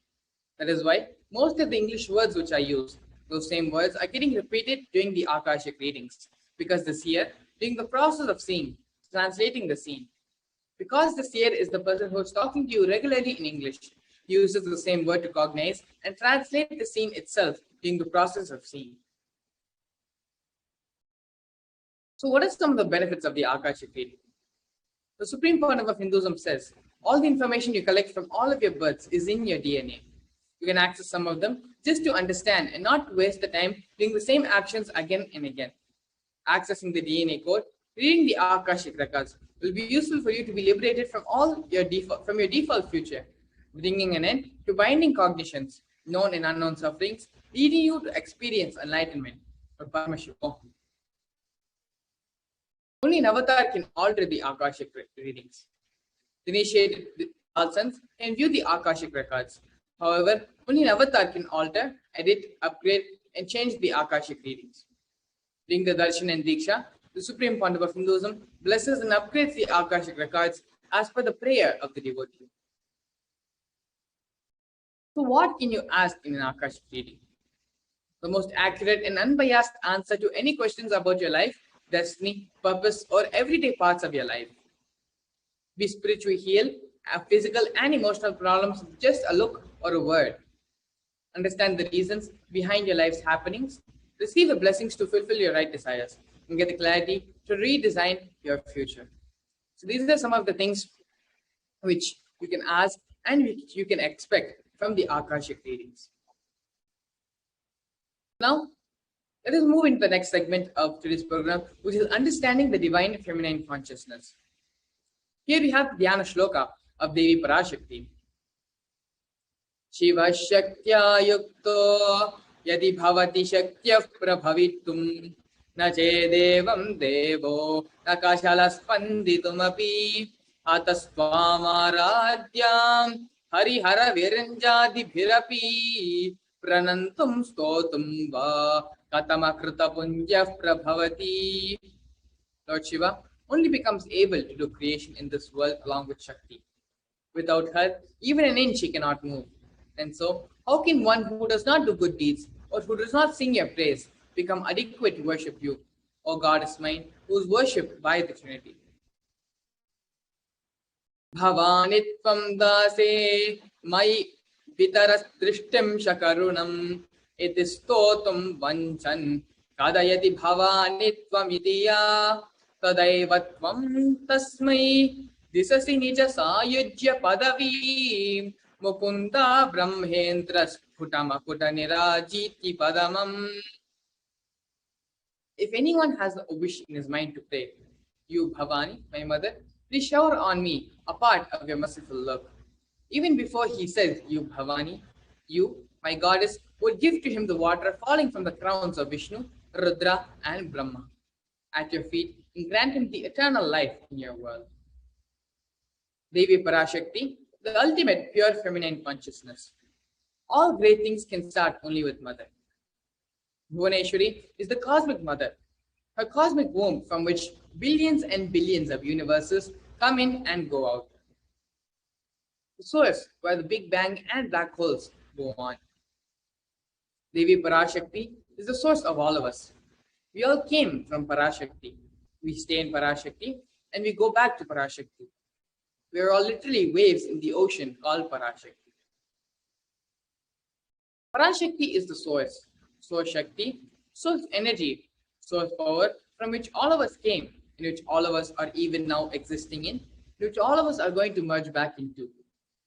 That is why most of the English words which are used, those same words are getting repeated during the Akashic readings, because the seer, during the process of seeing, translating the scene. Because the seer is the person who is talking to you regularly in English, uses the same word to cognize and translate the scene itself during the process of seeing. So what are some of the benefits of the Akashic reading? The Supreme Point of Hinduism says, all the information you collect from all of your births is in your DNA. You can access some of them just to understand and not waste the time doing the same actions again and again. Accessing the DNA code, reading the Akashic records will be useful for you to be liberated from your default future, bringing an end to binding cognitions, known and unknown sufferings, leading you to experience enlightenment or PARAMASHIVAM. Only an avatar can alter the Akashic readings. The initiated sons can view the Akashic records. However, only an avatar can alter, edit, upgrade, and change the Akashic readings. During the Darshan and Diksha, the Supreme Pontiff of Hinduism blesses and upgrades the Akashic records as per the prayer of the devotee. So what can you ask in an Akashic reading? The most accurate and unbiased answer to any questions about your life, destiny, purpose, or everyday parts of your life. Be spiritually healed, have physical and emotional problems with just a look or a word. Understand the reasons behind your life's happenings, receive the blessings to fulfill your right desires, and get the clarity to redesign your future. So these are some of the things which you can ask and which you can expect from the Akashic readings. Now, let us move into the next segment of today's program, which is understanding the divine feminine consciousness. Here we have the Dhyana Shloka of Devi PARASHAKTI. Shiva Shaktya Yukto Yadi Bhavati Shaktya Prabhavitum Na Chedevam Devo Nakashala Spanditum Api Atasvamaradyam Harihara Viranjadi Bhirapi Pranantum Stotum Va Katamakrita Punja Prabhavati. Lord Shiva only becomes able to do creation in this world along with Shakti. Without her, even an inch he cannot move. And so, how can one who does not do good deeds or who does not sing your praise become adequate to worship you, O Goddess mine, who is worshipped by the Trinity? Bhavanitvam dase mai pitaras drishtim shakarunam itistotum vanchan kadayati bhavanitvam itiya tadaivatvam tasmai disasi nija sayujya padavi mukunda brahmendra sputamakuta nirajiti padamam. If anyone has a wish in his mind to pray, you Bhavani, my mother, please shower on me a part of your merciful love. Even before he says, you Bhavani, you, my goddess, would give to him the water falling from the crowns of Vishnu, Rudra and Brahma at your feet and grant him the eternal life in your world. Devi PARASHAKTI, the ultimate pure feminine consciousness. All great things can start only with mother. Bhuvaneshwari is the cosmic mother, her cosmic womb from which billions and billions of universes come in and go out. The source where the Big Bang and black holes go on. Devi PARASHAKTI is the source of all of us. We all came from PARASHAKTI. We stay in PARASHAKTI and we go back to PARASHAKTI. We are all literally waves in the ocean called PARASHAKTI. PARASHAKTI is the source Shakti, source energy, source power from which all of us came, in which all of us are even now existing in which all of us are going to merge back into.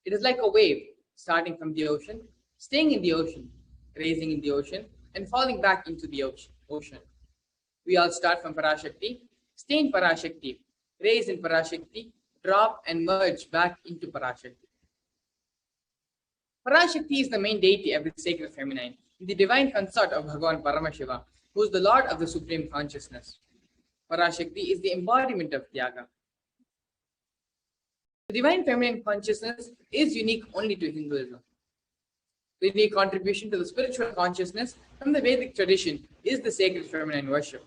It is like a wave starting from the ocean, staying in the ocean, raising in the ocean, and falling back into the ocean. We all start from PARASHAKTI, stay in PARASHAKTI, raise in PARASHAKTI, drop and merge back into PARASHAKTI. PARASHAKTI is the main deity of the sacred feminine, the divine consort of Bhagavan Paramashiva, who is the Lord of the Supreme Consciousness. PARASHAKTI is the embodiment of Tyaga. The divine feminine consciousness is unique only to Hinduism. The unique contribution to the spiritual consciousness from the Vedic tradition is the sacred feminine worship.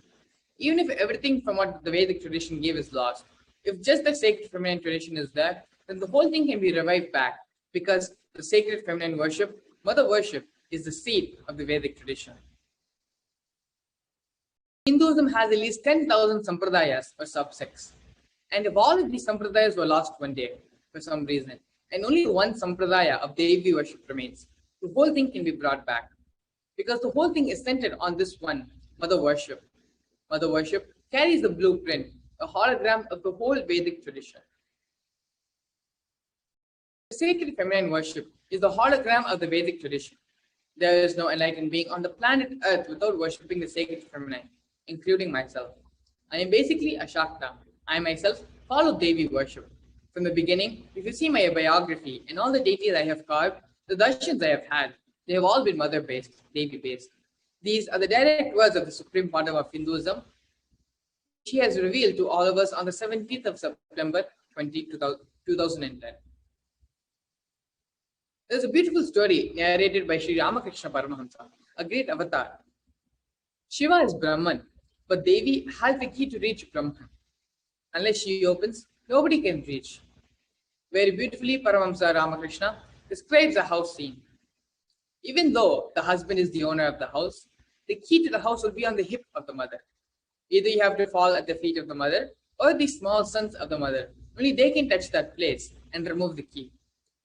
Even if everything from what the Vedic tradition gave is lost, if just the sacred feminine tradition is there, then the whole thing can be revived back, because the sacred feminine worship, mother worship, is the seed of the Vedic tradition. Hinduism has at least 10,000 sampradayas or subsects. And if all of these sampradayas were lost one day for some reason, and only one sampradaya of Devi worship remains, the whole thing can be brought back. Because the whole thing is centered on this one, mother worship. Mother worship carries the blueprint, a hologram of the whole Vedic tradition. The sacred feminine worship is the hologram of the Vedic tradition. There is no enlightened being on the planet Earth without worshipping the sacred feminine, including myself. I am basically a Shakta. I myself follow Devi worship. From the beginning, if you see my biography and all the deities I have carved, the darshans I have had, they have all been mother-based, Devi-based. These are the direct words of the Supreme Father of Hinduism. She has revealed to all of us on the 17th of September 2010. There's a beautiful story narrated by Sri Ramakrishna Paramahamsa, a great avatar. Shiva is Brahman, but Devi has the key to reach Brahman. Unless she opens, nobody can reach. Very beautifully, Paramahamsa Ramakrishna describes a house scene. Even though the husband is the owner of the house, the key to the house will be on the hip of the mother. Either you have to fall at the feet of the mother or the small sons of the mother. Only they can touch that place and remove the key.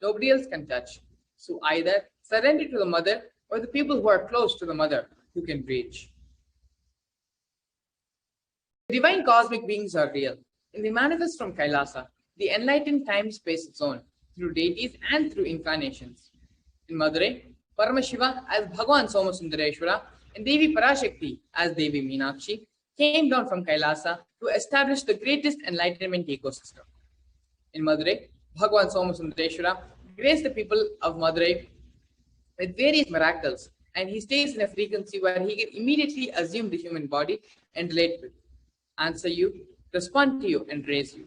Nobody else can touch. So either surrender to the mother or the people who are close to the mother who can reach. The divine cosmic beings are real, and they manifest from Kailasa, the enlightened time-space zone, through deities and through incarnations. In Madurai, Paramashiva as Bhagavan Somasundareshwara and Devi ParaShakthi as Devi Meenakshi came down from Kailasa to establish the greatest enlightenment ecosystem. In Madurai, Bhagavan Somasundareshwara graced the people of Madurai with various miracles, and he stays in a frequency where he can immediately assume the human body and relate with, answer you, respond to you, and raise you.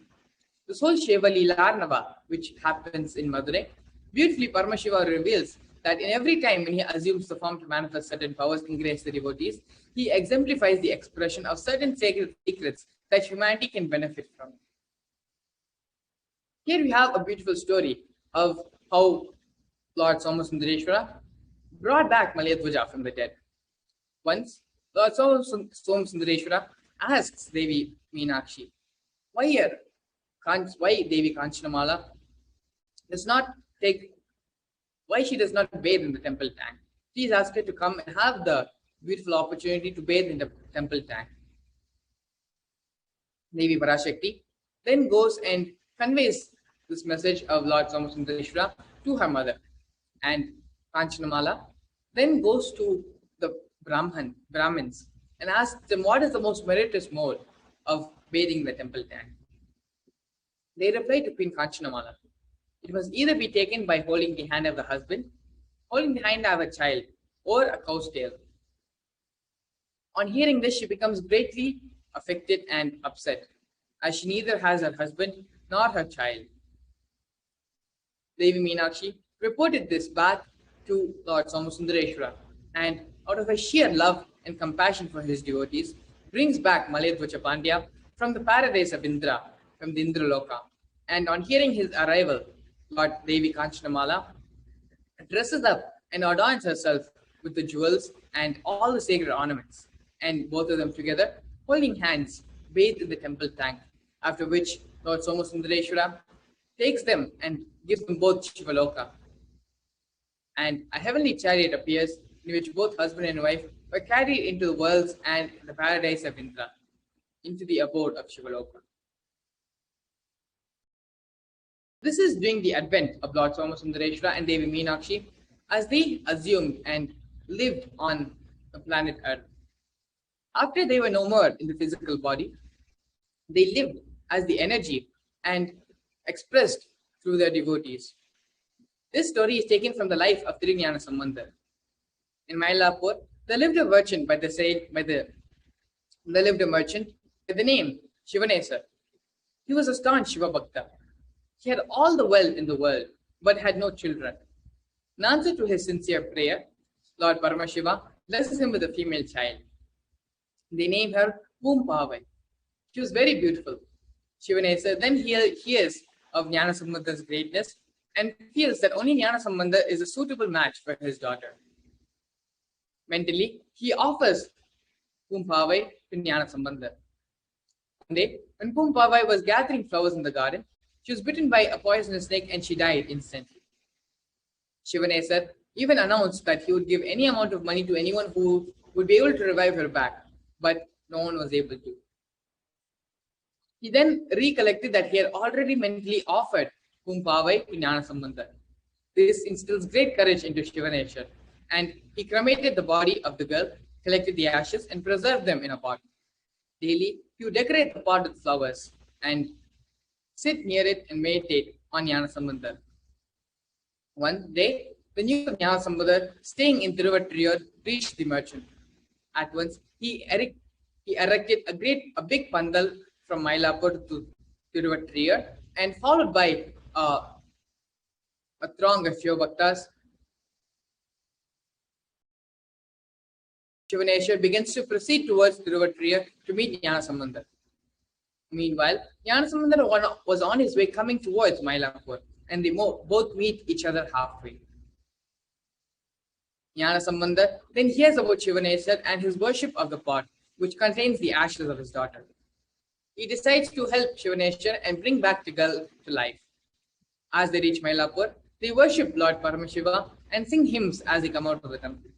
This whole Sheva Leelarnava, which happens in Madurai, beautifully Paramashiva reveals that in every time when he assumes the form to manifest certain powers and grace the devotees, he exemplifies the expression of certain sacred secrets that humanity can benefit from. Here we have a beautiful story of how Lord Somasundareshwara brought back Malayadvaja from the dead. Once, Lord Somasundareshwara asks Devi Meenakshi, why Devi Kanchanamala why she does not bathe in the temple tank. Please ask her to come and have the beautiful opportunity to bathe in the temple tank. Devi ParaShakthi then goes and conveys this message of Lord Somasundareshwara to her mother. And Kanchanamala then goes to the Brahmins and asks them what is the most meritorious mode of bathing in the temple tank. They reply to Queen Kanchanamala. It must either be taken by holding the hand of the husband, holding the hand of a child, or a cow's tail. On hearing this, she becomes greatly affected and upset, as she neither has her husband nor her child. Devi Meenakshi reported this back to Lord Somasundareshwara, and out of her sheer love and compassion for his devotees, brings back Malayadvaja Pandya from the paradise of Indra, from the Indraloka. And on hearing his arrival, Lord Devi Kanchanamala dresses up and adorns herself with the jewels and all the sacred ornaments, and both of them together, holding hands, bathe in the temple tank, after which Lord Somasundareshwara takes them and gives them both Shivaloka. And a heavenly chariot appears in which both husband and wife were carried into the worlds and the paradise of Indra, into the abode of Shivaloka. This is during the advent of Lord Somasundareshwara and Devi Meenakshi as they assumed and lived on the planet Earth. After they were no more in the physical body, they lived as the energy and expressed through their devotees. This story is taken from the life of Trinyana Sambandar. In Mylapore, there lived a merchant by the name Shivanesa. He was a staunch Shiva Bhakta. He had all the wealth in the world, but had no children. In answer to his sincere prayer, Lord Paramashiva blesses him with a female child. They named her Pavai. She was very beautiful. Shivanesa then hears of Jnana Sambandar's greatness and feels that only Jnana Sambandar is a suitable match for his daughter. Mentally, he offers Pavai to Jnana Sambandar. One day, when Pavai was gathering flowers in the garden, She was bitten by a poisonous snake and she died instantly. Shivanesar even announced that he would give any amount of money to anyone who would be able to revive her back, but no one was able to. He then recollected that he had already mentally offered Pumpavai to Jnanasambandha. This instills great courage into Shivanesar, and he cremated the body of the girl, collected the ashes, and preserved them in a pot. Daily, he would decorate the pot with flowers and sit near it and meditate on Jnanasambandha. One day, the news of Jnanasambandha staying in Tiruvattriyur reached the merchant. At once, he erected a big pandal from Mylapore to Tiruvattriyur, and followed by a throng of Shivabhaktas, Shivanesar begins to proceed towards Tiruvattriyur to meet Jnanasambandha. Meanwhile, Jnanasambandha was on his way coming towards Mylapore, and they both meet each other halfway. Jnanasambandha then hears about Shivanesar and his worship of the pot, which contains the ashes of his daughter. He decides to help Shivanesar and bring back the girl to life. As they reach Mylapore, they worship Lord Paramashiva and sing hymns as they come out of the temple.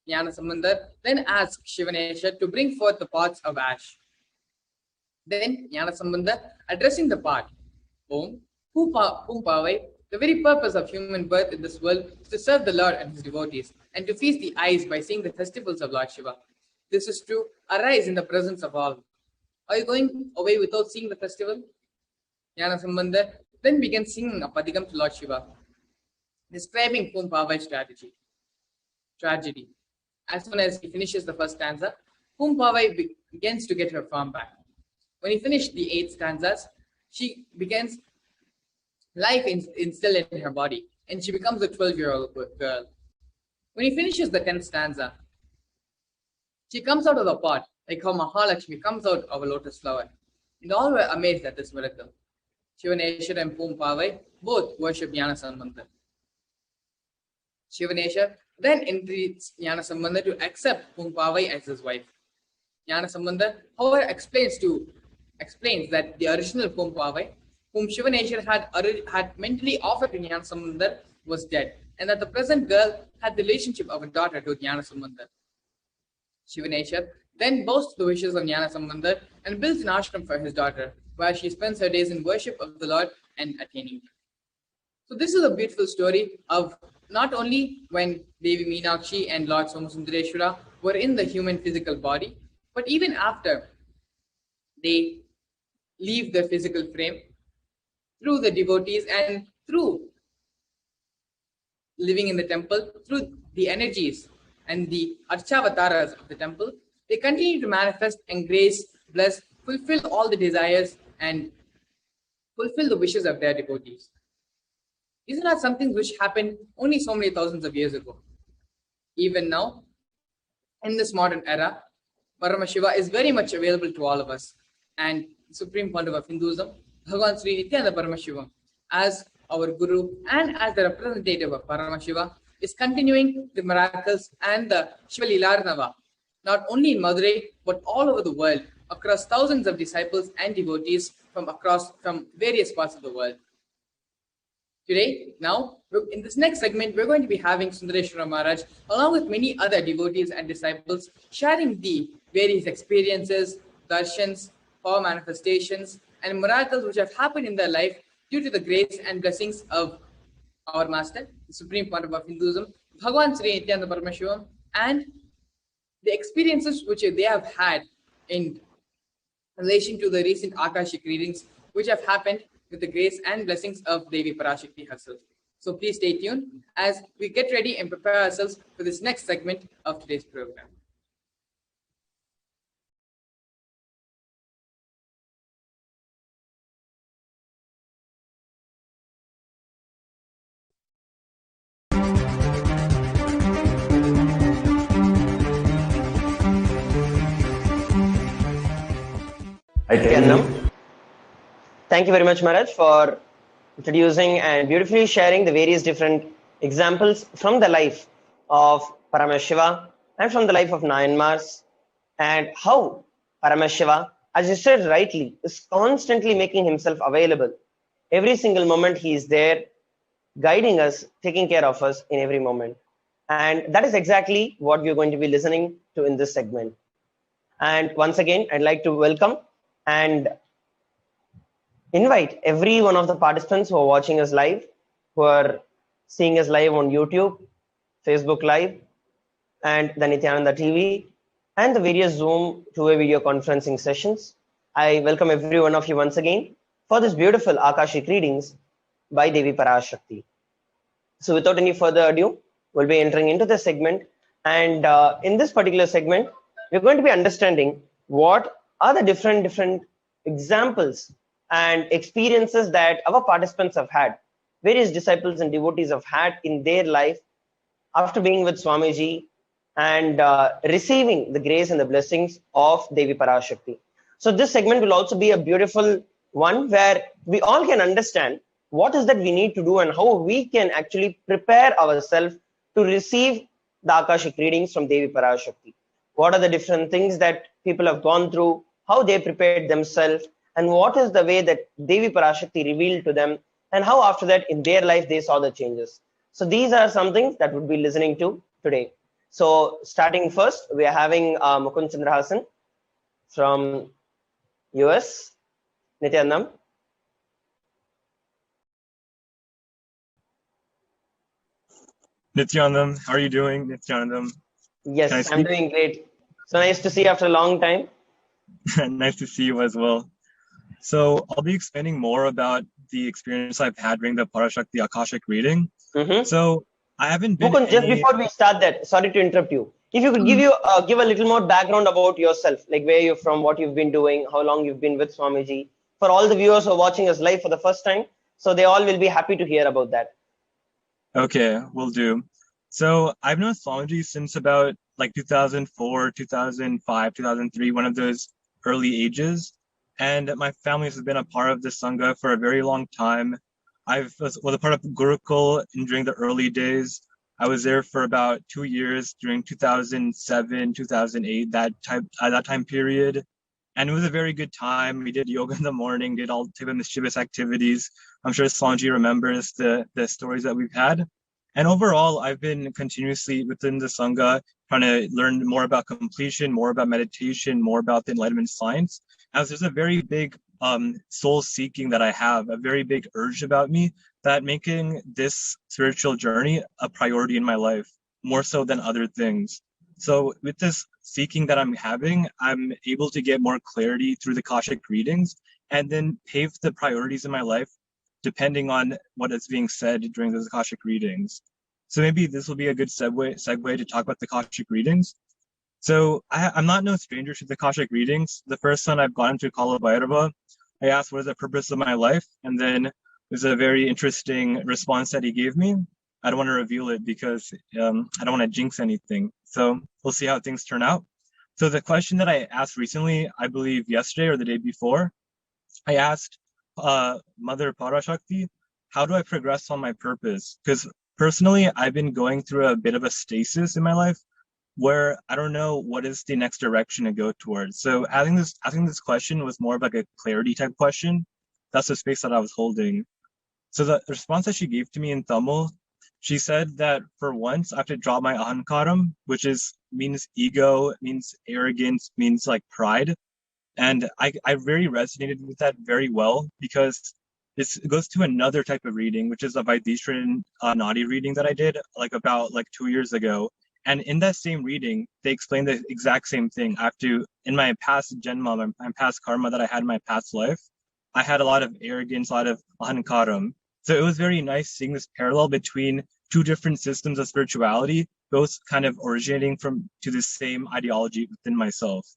Jnanasambandha then asks Shivanesar to bring forth the pots of ash. Then Jnanasambandha, addressing the pot, Om Pumpavai, the very purpose of human birth in this world is to serve the Lord and his devotees, and to feast the eyes by seeing the festivals of Lord Shiva. This is to arise in the presence of all. Are you going away without seeing the festival? Jnanasambandha then begins singing a padigam to Lord Shiva, describing Pumpavai's tragedy. As soon as he finishes the first stanza, Pumpavai begins to get her form back. When he finished the 8 stanzas, she begins life instilled in her body, and she becomes a 12-year-old girl. When he finishes the 10th stanza, she comes out of the pot like how Mahalakshmi comes out of a lotus flower, and all were amazed at this miracle. Shivanesar and Pumpavai both worship Jnanasambandha. Shivanesar then entreats Jnanasambandha to accept Pumpavai as his wife. Jnanasambandha, however, explains that the original Pumpavai, whom Shivanesar had mentally offered to Jnanasambandha, was dead, and that the present girl had the relationship of a daughter to Jnanasambandha. Shivanesar then bows to the wishes of Jnanasambandha and builds an ashram for his daughter, where she spends her days in worship of the Lord and attaining Him. So this is a beautiful story of not only when Devi Meenakshi and Lord Somasundareshwara were in the human physical body, but even after they leave their physical frame, through the devotees and through living in the temple, through the energies and the Archavataras of the temple, they continue to manifest and grace, bless, fulfill all the desires and fulfill the wishes of their devotees. These are not some things which happened only so many thousands of years ago. Even now, in this modern era, Paramashiva is very much available to all of us, and the Supreme Pontiff of Hinduism, Bhagavan Sri Nithyananda Paramashivam, as our Guru and as the representative of Paramashiva, is continuing the miracles and the Shiva Lilarnava, not only in Madurai, but all over the world, across thousands of disciples and devotees from various parts of the world. Today, now, in this next segment, we're going to be having Sundareshwara Maharaj, along with many other devotees and disciples, sharing the various experiences, darshans, power manifestations, and miracles which have happened in their life due to the grace and blessings of our Master, the Supreme Pontiff of Hinduism, Bhagavan Sri Nithyananda Paramashivam, and the experiences which they have had in relation to the recent Akashic readings which have happened with the grace and blessings of Devi ParaShakti herself. So please stay tuned as we get ready and prepare ourselves for this next segment of today's program. Thank you very much, Maharaj, for introducing and beautifully sharing the various different examples from the life of Paramashiva and from the life of Nayanmars, and how Paramashiva, as you said rightly, is constantly making himself available Every single moment he is there, guiding us, taking care of us in every moment. And that is exactly what we're going to be listening to in this segment. And once again, I'd like to welcome and invite every one of the participants who are watching us live, who are seeing us live on YouTube, Facebook Live, and the Nithyananda TV, and the various Zoom two-way video conferencing sessions. I welcome every one of you once again for this beautiful Akashic readings by Devi ParaShakthi. So without any further ado, we'll be entering into this segment. And in this particular segment, we're going to be understanding what are the different examples and experiences that our participants have had, various disciples and devotees have had in their life after being with Swamiji and receiving the grace and the blessings of Devi ParaShakthi. So this segment will also be a beautiful one where we all can understand what is that we need to do and how we can actually prepare ourselves to receive the Akashic readings from Devi ParaShakthi. What are the different things that people have gone through, how they prepared themselves, and what is the way that Devi ParaShakthi revealed to them, and how after that in their life they saw the changes. So these are some things that we'll be listening to today. So starting first, we are having Mukund Chandrahasan from US. Nithyananda. Nithyananda, how are you doing? Nithyananda. Yes, I'm doing great. So nice to see you after a long time. Nice to see you as well. So I'll be explaining more about the experience I've had during the ParaShakti Akashic reading. So I haven't been. Mukund, just before we start that, sorry to interrupt you. If you could give a little more background about yourself, like where you're from, what you've been doing, how long you've been with Swamiji, for all the viewers who are watching us live for the first time, so they all will be happy to hear about that. Okay, will do. So I've known Swamiji since about like 2004, 2005, 2003, one of those early ages. And my family has been a part of the Sangha for a very long time. I was a part of Gurukul during the early days. I was there for about 2 years during 2007, 2008, that time period. And it was a very good time. We did yoga in the morning, did all type of mischievous activities. I'm sure Swamiji remembers the stories that we've had. And overall, I've been continuously within the Sangha trying to learn more about completion, more about meditation, more about the enlightenment science. As there's a very big soul seeking that I have, a very big urge about me that making this spiritual journey a priority in my life, more so than other things. So with this seeking that I'm having, I'm able to get more clarity through the Akashic readings and then pave the priorities in my life depending on what is being said during those Akashic readings. So maybe this will be a good segue to talk about the Akashic readings. So I'm not no stranger to the Akashic readings. The first time I've gone to Kala Bhairava, I asked what is the purpose of my life, and then there's a very interesting response that he gave me. I don't want to reveal it because I don't want to jinx anything. So we'll see how things turn out. So the question that I asked recently, I believe yesterday or the day before, I asked Mother ParaShakthi, how do I progress on my purpose? Because personally, I've been going through a bit of a stasis in my life where I don't know what is the next direction to go towards. So asking this question was more of like a clarity type question. That's the space that I was holding. So the response that she gave to me in Tamil, she said that for once I have to drop my ahankaram, which means ego, means arrogance, means like pride. And I very resonated with that very well because it goes to another type of reading, which is a Vaidishran Nadi reading that I did about 2 years ago. And in that same reading, they explain the exact same thing. I have to, in my past janma, my past karma that I had in my past life, I had a lot of arrogance, a lot of ahankaram. So it was very nice seeing this parallel between two different systems of spirituality, both kind of originating to the same ideology within myself.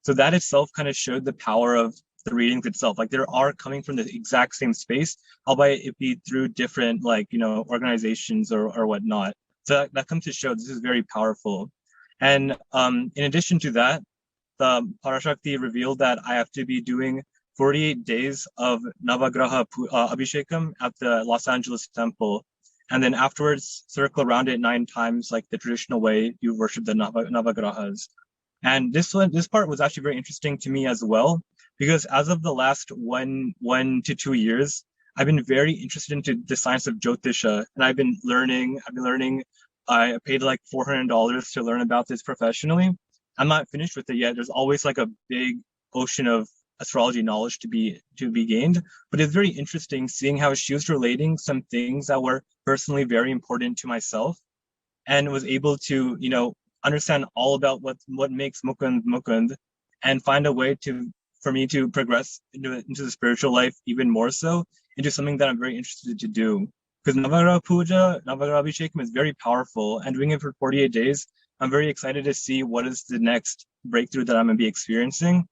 So that itself kind of showed the power of the readings itself. Like they are coming from the exact same space, albeit it be through different organizations or whatnot. So that comes to show this is very powerful. And in addition to that, the ParaShakthi revealed that I have to be doing 48 days of Navagraha Abhishekam at the Los Angeles temple. And then afterwards, circle around it 9 times, like the traditional way you worship the Navagrahas. And this part was actually very interesting to me as well, because as of the last 1 to 2 years, I've been very interested into the science of Jyotisha, and I've been learning. I paid like $400 to learn about this professionally. I'm not finished with it yet. There's always like a big ocean of astrology knowledge to be gained, but it's very interesting seeing how she was relating some things that were personally very important to myself, and was able to, you know, understand all about what makes Mukund, and find a way for me to progress into the spiritual life even more so, into something that I'm very interested to do. Because Navagraha Puja, Navagraha Abhishekam is very powerful, and doing it for 48 days, I'm very excited to see what is the next breakthrough that I'm going to be experiencing.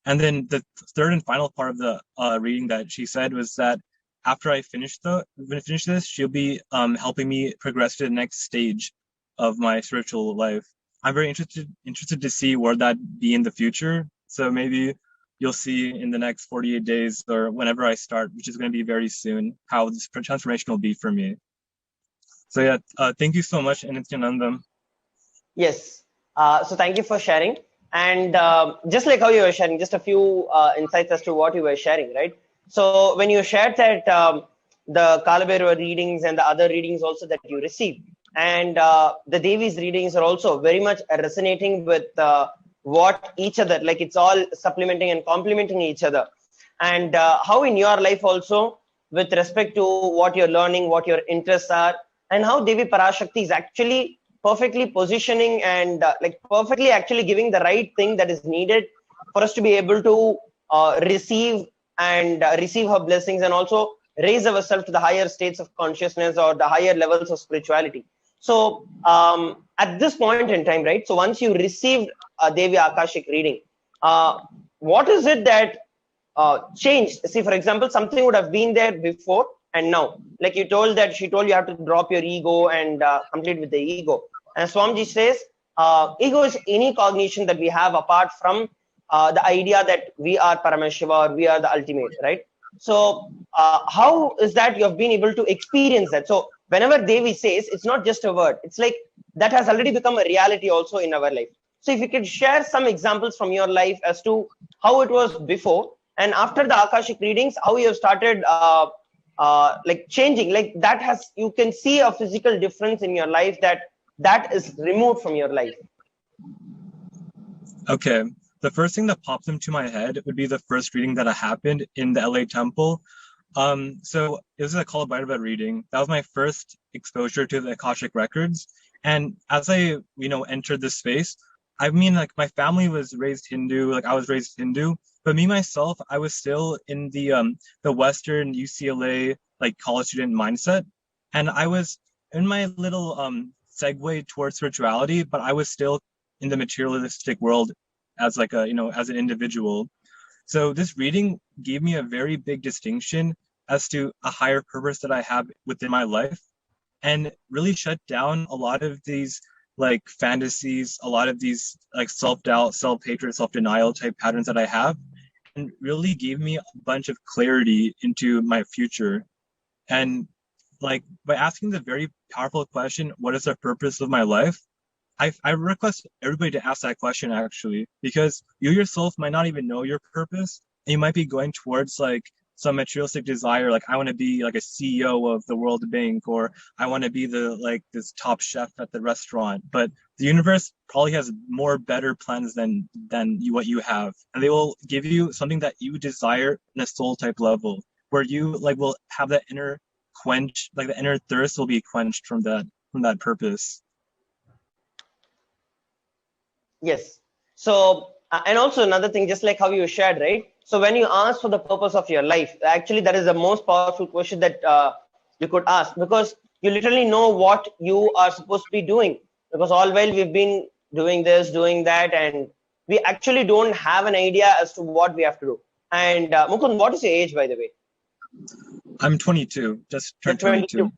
And then the third and final part of the reading that she said was that after I finish this, she'll be helping me progress to the next stage of my spiritual life. I'm very interested to see where that be in the future. So maybe you'll see in the next 48 days or whenever I start, which is going to be very soon, how this transformation will be for me. So yeah, thank you so much, Nithyananda. Yes. So thank you for sharing. And just like how you were sharing, just a few insights as to what you were sharing, right? So when you shared that the Kalabhairava readings and the other readings also that you received, and the Devi's readings are also very much resonating with what each other, like it's all supplementing and complementing each other. And how in your life also, with respect to what you're learning, what your interests are, and how Devi Parashakti is actually perfectly positioning and like perfectly actually giving the right thing that is needed for us to be able to receive her blessings, and also raise ourselves to the higher states of consciousness or the higher levels of spirituality. So at this point in time, right, so once you received a Devi Akashic reading, what is it that changed? See, for example, something would have been there before and now. Like you told that she told you have to drop your ego and complete with the ego. And Swamiji says, ego is any cognition that we have apart from the idea that we are Paramashiva or we are the ultimate, right? So how is that you have been able to experience that? So whenever Devi says, it's not just a word, it's like that has already become a reality also in our life. So if you could share some examples from your life as to how it was before and after the Akashic readings, how you have started like changing, like that has, you can see a physical difference in your life that is removed from your life. Okay. The first thing that pops into my head would be the first reading that happened in the LA temple. So it was a Kalabhairava reading. That was my first exposure to the Akashic records. And as I, entered this space, I mean, like my family was raised Hindu, like I was raised Hindu, but me, myself, I was still in the Western UCLA, like college student mindset. And I was in my little segue towards spirituality, but I was still in the materialistic world as like a, as an individual. So this reading gave me a very big distinction as to a higher purpose that I have within my life, and really shut down a lot of these like fantasies, a lot of these like self-doubt, self-hatred, self-denial type patterns that I have, and really gave me a bunch of clarity into my future. And like by asking the very powerful question, what is the purpose of my life? I request everybody to ask that question actually, because you yourself might not even know your purpose, and you might be going towards like some materialistic desire, like I want to be like a CEO of the World Bank, or I want to be this top chef at the restaurant. But the universe probably has more better plans than what you have, and they will give you something that you desire in a soul type level, where you like will have that inner quench, like the inner thirst will be quenched from that purpose. Yes. So, and also another thing, just like how you shared, right? So when you ask for the purpose of your life, actually that is the most powerful question that you could ask, because you literally know what you are supposed to be doing. Because all while we've been doing this, doing that, and we actually don't have an idea as to what we have to do. And Mukund, what is your age, by the way? I'm 22, just turned 22.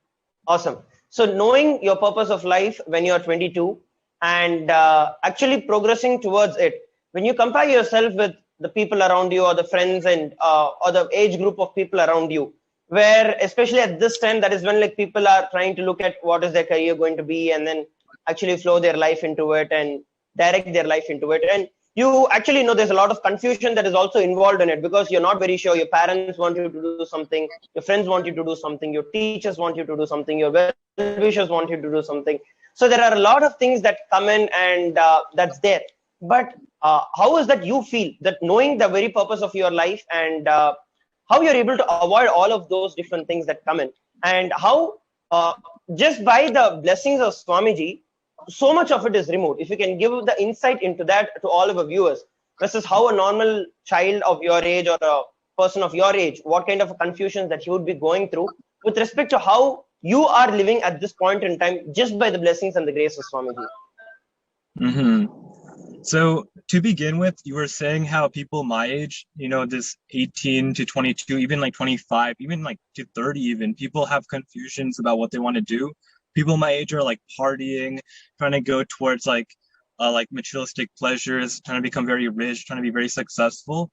Awesome. So knowing your purpose of life when you're 22 and actually progressing towards it, when you compare yourself with the people around you or the friends and or the age group of people around you, where especially at this time, that is when like people are trying to look at what is their career going to be, and then actually flow their life into it and direct their life into it. And you actually know there's a lot of confusion that is also involved in it, because you're not very sure. Your parents want you to do something, your friends want you to do something, your teachers want you to do something, your well-wishers want you to do something. So there are a lot of things that come in, and that's there. But how is that you feel that knowing the very purpose of your life, and how you're able to avoid all of those different things that come in, and how just by the blessings of Swamiji, so much of it is removed. If you can give the insight into that to all of our viewers, versus how a normal child of your age or a person of your age, what kind of confusion that you would be going through with respect to how you are living at this point in time, just by the blessings and the grace of Swamiji. So to begin with, you were saying how people my age, you know, this 18 to 22, even like 25, even like to 30 even, people have confusions about what they want to do. People my age are like partying, trying to go towards like materialistic pleasures, trying to become very rich, trying to be very successful.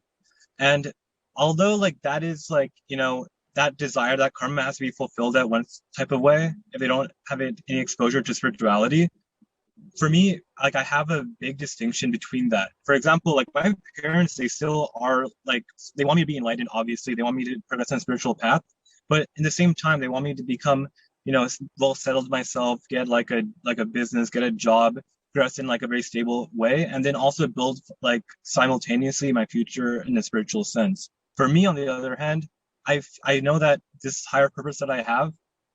And although like that is like, you know, that desire, that karma has to be fulfilled that one type of way, if they don't have any exposure to spirituality. For me, like I have a big distinction between that. For example, like my parents, they still are like, they want me to be enlightened, obviously. They want me to progress on a spiritual path. But in the same time, they want me to become, you know, well settled myself, get like a business, get a job, progress in like a very stable way, and then also build like simultaneously my future in a spiritual sense. For me, on the other hand, I know that this higher purpose that I have,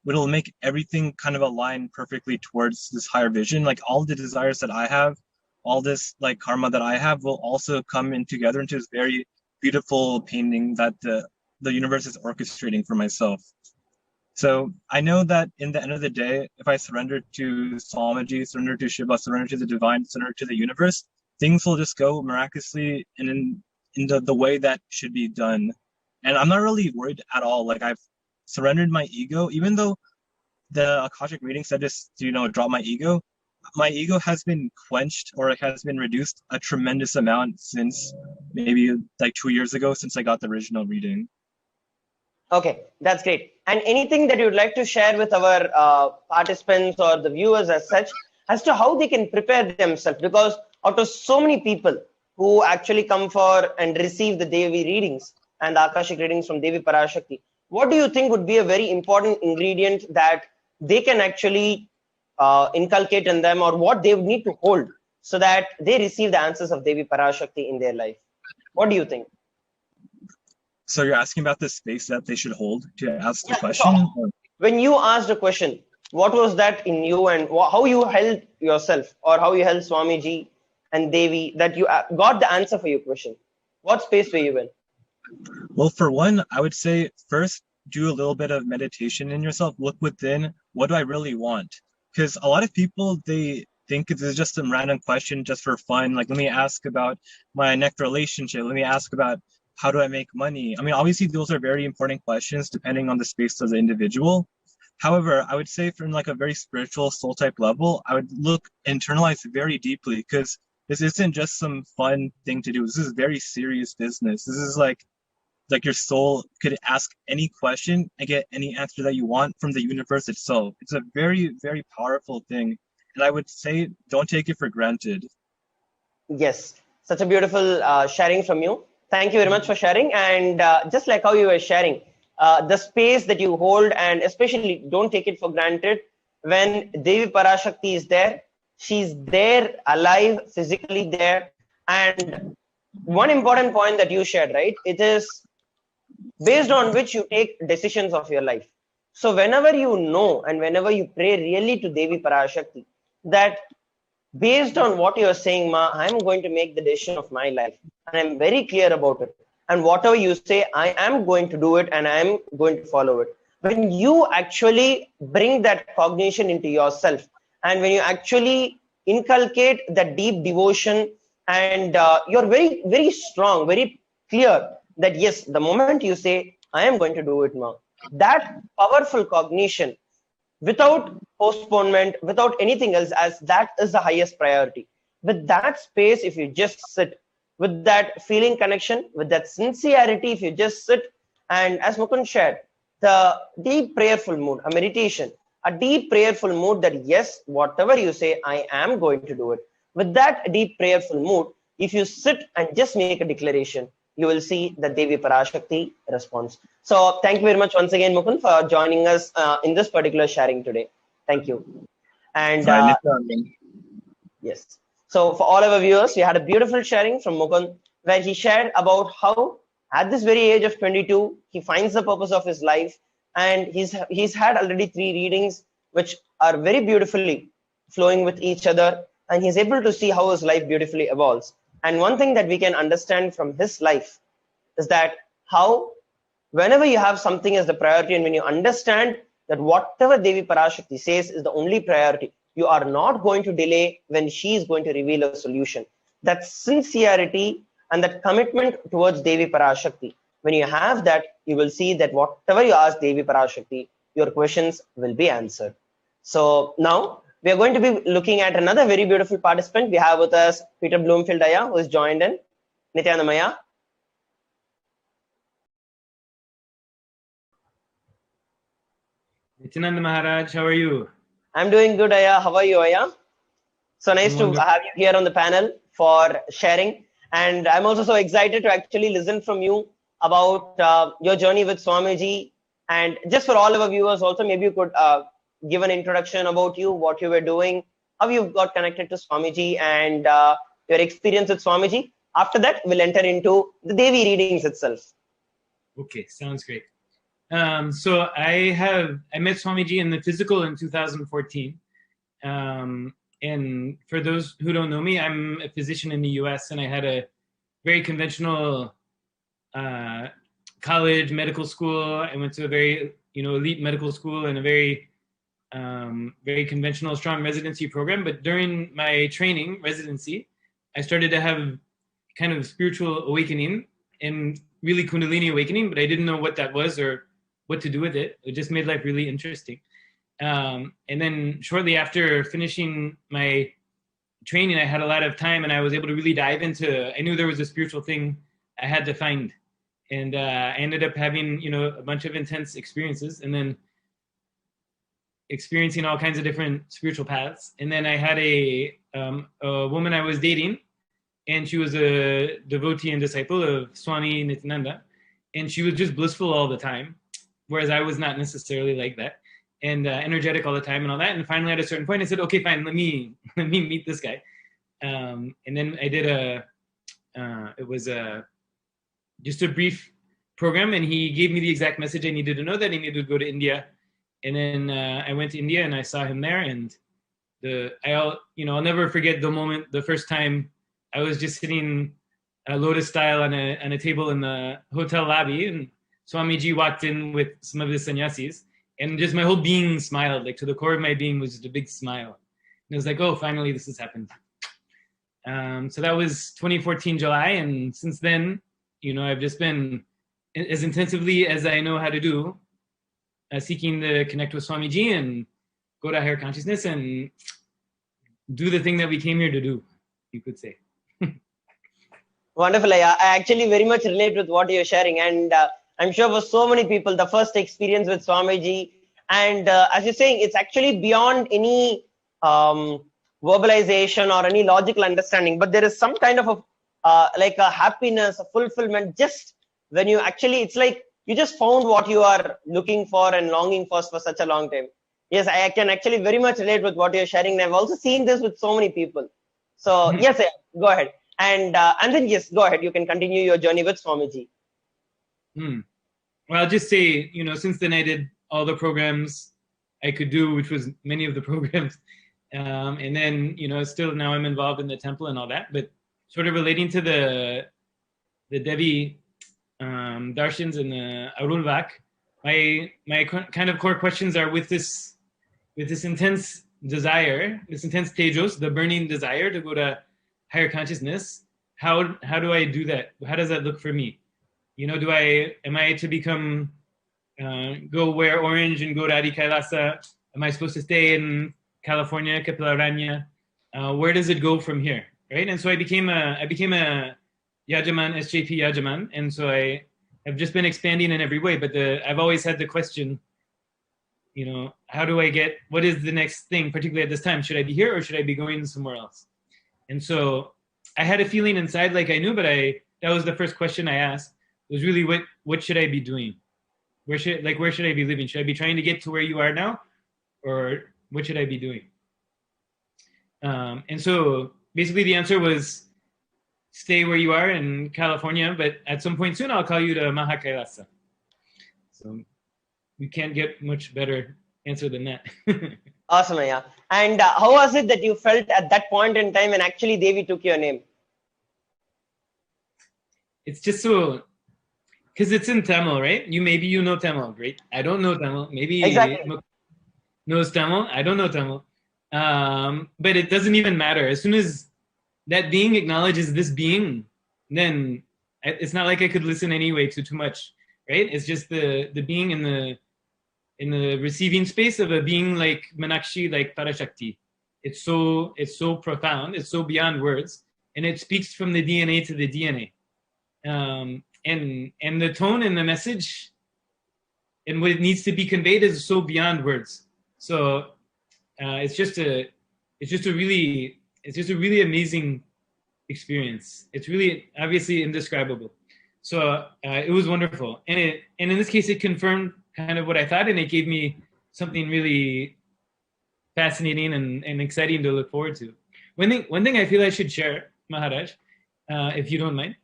it'll make everything kind of align perfectly towards this higher vision. Like all the desires that I have, all this like karma that I have will also come in together into this very beautiful painting that the universe is orchestrating for myself. So I know that in the end of the day, if I surrender to Swamiji, surrender to Shiva, surrender to the divine, surrender to the universe, things will just go miraculously and in the way that should be done. And I'm not really worried at all. Like I've surrendered my ego, even though the Akashic reading said just to, you know, drop my ego has been quenched, or it has been reduced a tremendous amount since maybe like 2 years ago, since I got the original reading. Okay, that's great. And anything that you would like to share with our participants or the viewers as such, as to how they can prepare themselves? Because out of so many people who actually come for and receive the Devi readings and the Akashic readings from Devi PARASHAKTHI, what do you think would be a very important ingredient that they can actually inculcate in them, or what they would need to hold so that they receive the answers of Devi PARASHAKTHI in their life? What do you think? So you're asking about the space that they should hold to ask the question? So when you asked a question, what was that in you, and how you held yourself, or how you held Swamiji and Devi, that you got the answer for your question? What space were you in? Well, for one, I would say first do a little bit of meditation in yourself. Look within. What do I really want? Because a lot of people, they think this is just some random question just for fun. Like, let me ask about my next relationship. Let me ask about how do I make money? I mean, obviously, those are very important questions depending on the space of the individual. However, I would say from like a very spiritual soul type level, I would look internalize very deeply, because this isn't just some fun thing to do. This is very serious business. This is like your soul could ask any question and get any answer that you want from the universe itself. It's a very, very powerful thing. And I would say, don't take it for granted. Yes, such a beautiful sharing from you. Thank you very much for sharing. And just like how you were sharing, the space that you hold, and especially don't take it for granted. When Devi PARASHAKTHI is there, she's there, alive, physically there. And one important point that you shared, right? It is based on which you take decisions of your life. So whenever you know and whenever you pray really to Devi PARASHAKTHI, that based on what you're saying, Ma, I'm going to make the decision of my life, and I'm very clear about it. And whatever you say, I am going to do it, and I'm going to follow it. When you actually bring that cognition into yourself, and when you actually inculcate that deep devotion, and you're very, very strong, very clear that yes, the moment you say, I am going to do it, Ma, that powerful cognition, without postponement, without anything else, as that is the highest priority. With that space, if you just sit with that feeling connection, with that sincerity, if you just sit, and as Mukund shared, the deep prayerful mood, a meditation, a deep prayerful mood that yes, whatever you say, I am going to do it. With that deep prayerful mood, If you sit and just make a declaration, you will see the Devi Parashakti response. So thank you very much once again, Mukund, for joining us in this particular sharing today. Thank you. And yes, so for all our viewers, we had a beautiful sharing from Mukund, where he shared about how at this very age of 22, he finds the purpose of his life, and he's had already 3 readings, which are very beautifully flowing with each other, and he's able to see how his life beautifully evolves. And one thing that we can understand from his life is that how whenever you have something as the priority, and when you understand that whatever Devi Parashakti says is the only priority, you are not going to delay when she is going to reveal a solution. That sincerity and that commitment towards Devi Parashakti, when you have that, you will see that whatever you ask Devi Parashakti, your questions will be answered. So now we are going to be looking at another very beautiful participant. We have with us Peter Bloomfield Aya, who is joined in. Nithyananda Maya. Nithyananda Maharaj, how are you? I'm doing good, Aya. How are you, Aya? So nice to have you here on the panel for sharing. And I'm also so excited to actually listen from you about your journey with Swamiji. And just for all of our viewers also, maybe you could give an introduction about you, what you were doing, how you got connected to Swamiji, and your experience with Swamiji. After that, we'll enter into the Devi readings itself. Okay, sounds great. So I met Swamiji in the physical in 2014. And for those who don't know me, I'm a physician in the US, and I had a very conventional college, medical school. I went to a very, elite medical school and a very, very conventional, strong residency program. But during my training, residency, I started to have kind of spiritual awakening and really Kundalini awakening, but I didn't know what that was or what to do with it. It just made life really interesting. And then shortly after finishing my training, I had a lot of time, and I was able to really dive into, I knew there was a spiritual thing I had to find. And I ended up having, a bunch of intense experiences, and then experiencing all kinds of different spiritual paths. And then I had a woman I was dating, and she was a devotee and disciple of Swami Nithyananda, and she was just blissful all the time, whereas I was not necessarily like that, and energetic all the time and all that. And finally, at a certain point, I said, "Okay, fine, let me meet this guy." And then I did it was just a brief program, and he gave me the exact message I needed to know, that I needed to go to India. And then I went to India, and I saw him there, and I'll never forget the moment, the first time I was just sitting lotus style on a table in the hotel lobby, and Swamiji walked in with some of his sannyasis, and just my whole being smiled, like to the core of my being was just a big smile. And it was like, oh, finally this has happened. So that was 2014 July, and since then, I've just been, as intensively as I know how to do, seeking to connect with Swamiji and go to higher consciousness and do the thing that we came here to do, you could say. Wonderful. I actually very much relate with what you're sharing, and I'm sure for so many people, the first experience with Swamiji, and as you're saying, it's actually beyond any verbalization or any logical understanding, but there is some kind of like a happiness, a fulfillment, just when you actually, it's like you just found what you are looking for and longing for such a long time. Yes, I can actually very much relate with what you're sharing, and I've also seen this with so many people. So yes, go ahead. And then yes, go ahead. You can continue your journey with Swamiji. Well, I'll just say, since then I did all the programs I could do, which was many of the programs. And then, still now I'm involved in the temple and all that. But sort of relating to the Devi darshans and the Arulvak, my kind of core questions are with this intense desire, this intense tejos, the burning desire to go to higher consciousness. How do I do that? How does that look for me? Am I to become, go wear orange and go to Adi Kailasa? Am I supposed to stay in California, Kapilaranya? Where does it go from here, right? And so I became a Yajaman, SJP Yajaman, and so I have just been expanding in every way. But I've always had the question, how do I get, what is the next thing, particularly at this time? Should I be here or should I be going somewhere else? And so I had a feeling inside like I knew, but that was the first question I asked. It was really what should I be doing? Where should I be living? Should I be trying to get to where you are now, or what should I be doing? And so basically the answer was stay where you are in California, but at some point soon I'll call you to Maha Kailasa. So you can't get much better answer than that. Awesome, yeah. And how was it that you felt at that point in time when actually Devi took your name? It's just so, because it's in Tamil, right? Maybe you know Tamil, right? I don't know Tamil. Maybe exactly. Knows Tamil. I don't know Tamil. But it doesn't even matter. As soon as that being acknowledges this being, then it's not like I could listen anyway to too much, right? It's just the being in the receiving space of a being like Meenakshi, like ParaShakti. It's so profound. It's so beyond words, and it speaks from the DNA to the DNA. And the tone and the message and what it needs to be conveyed is so beyond words. So it's just a really amazing experience. It's really obviously indescribable. So it was wonderful, and in this case it confirmed kind of what I thought, and it gave me something really fascinating and exciting to look forward to. One thing I feel I should share, Maharaj, if you don't mind,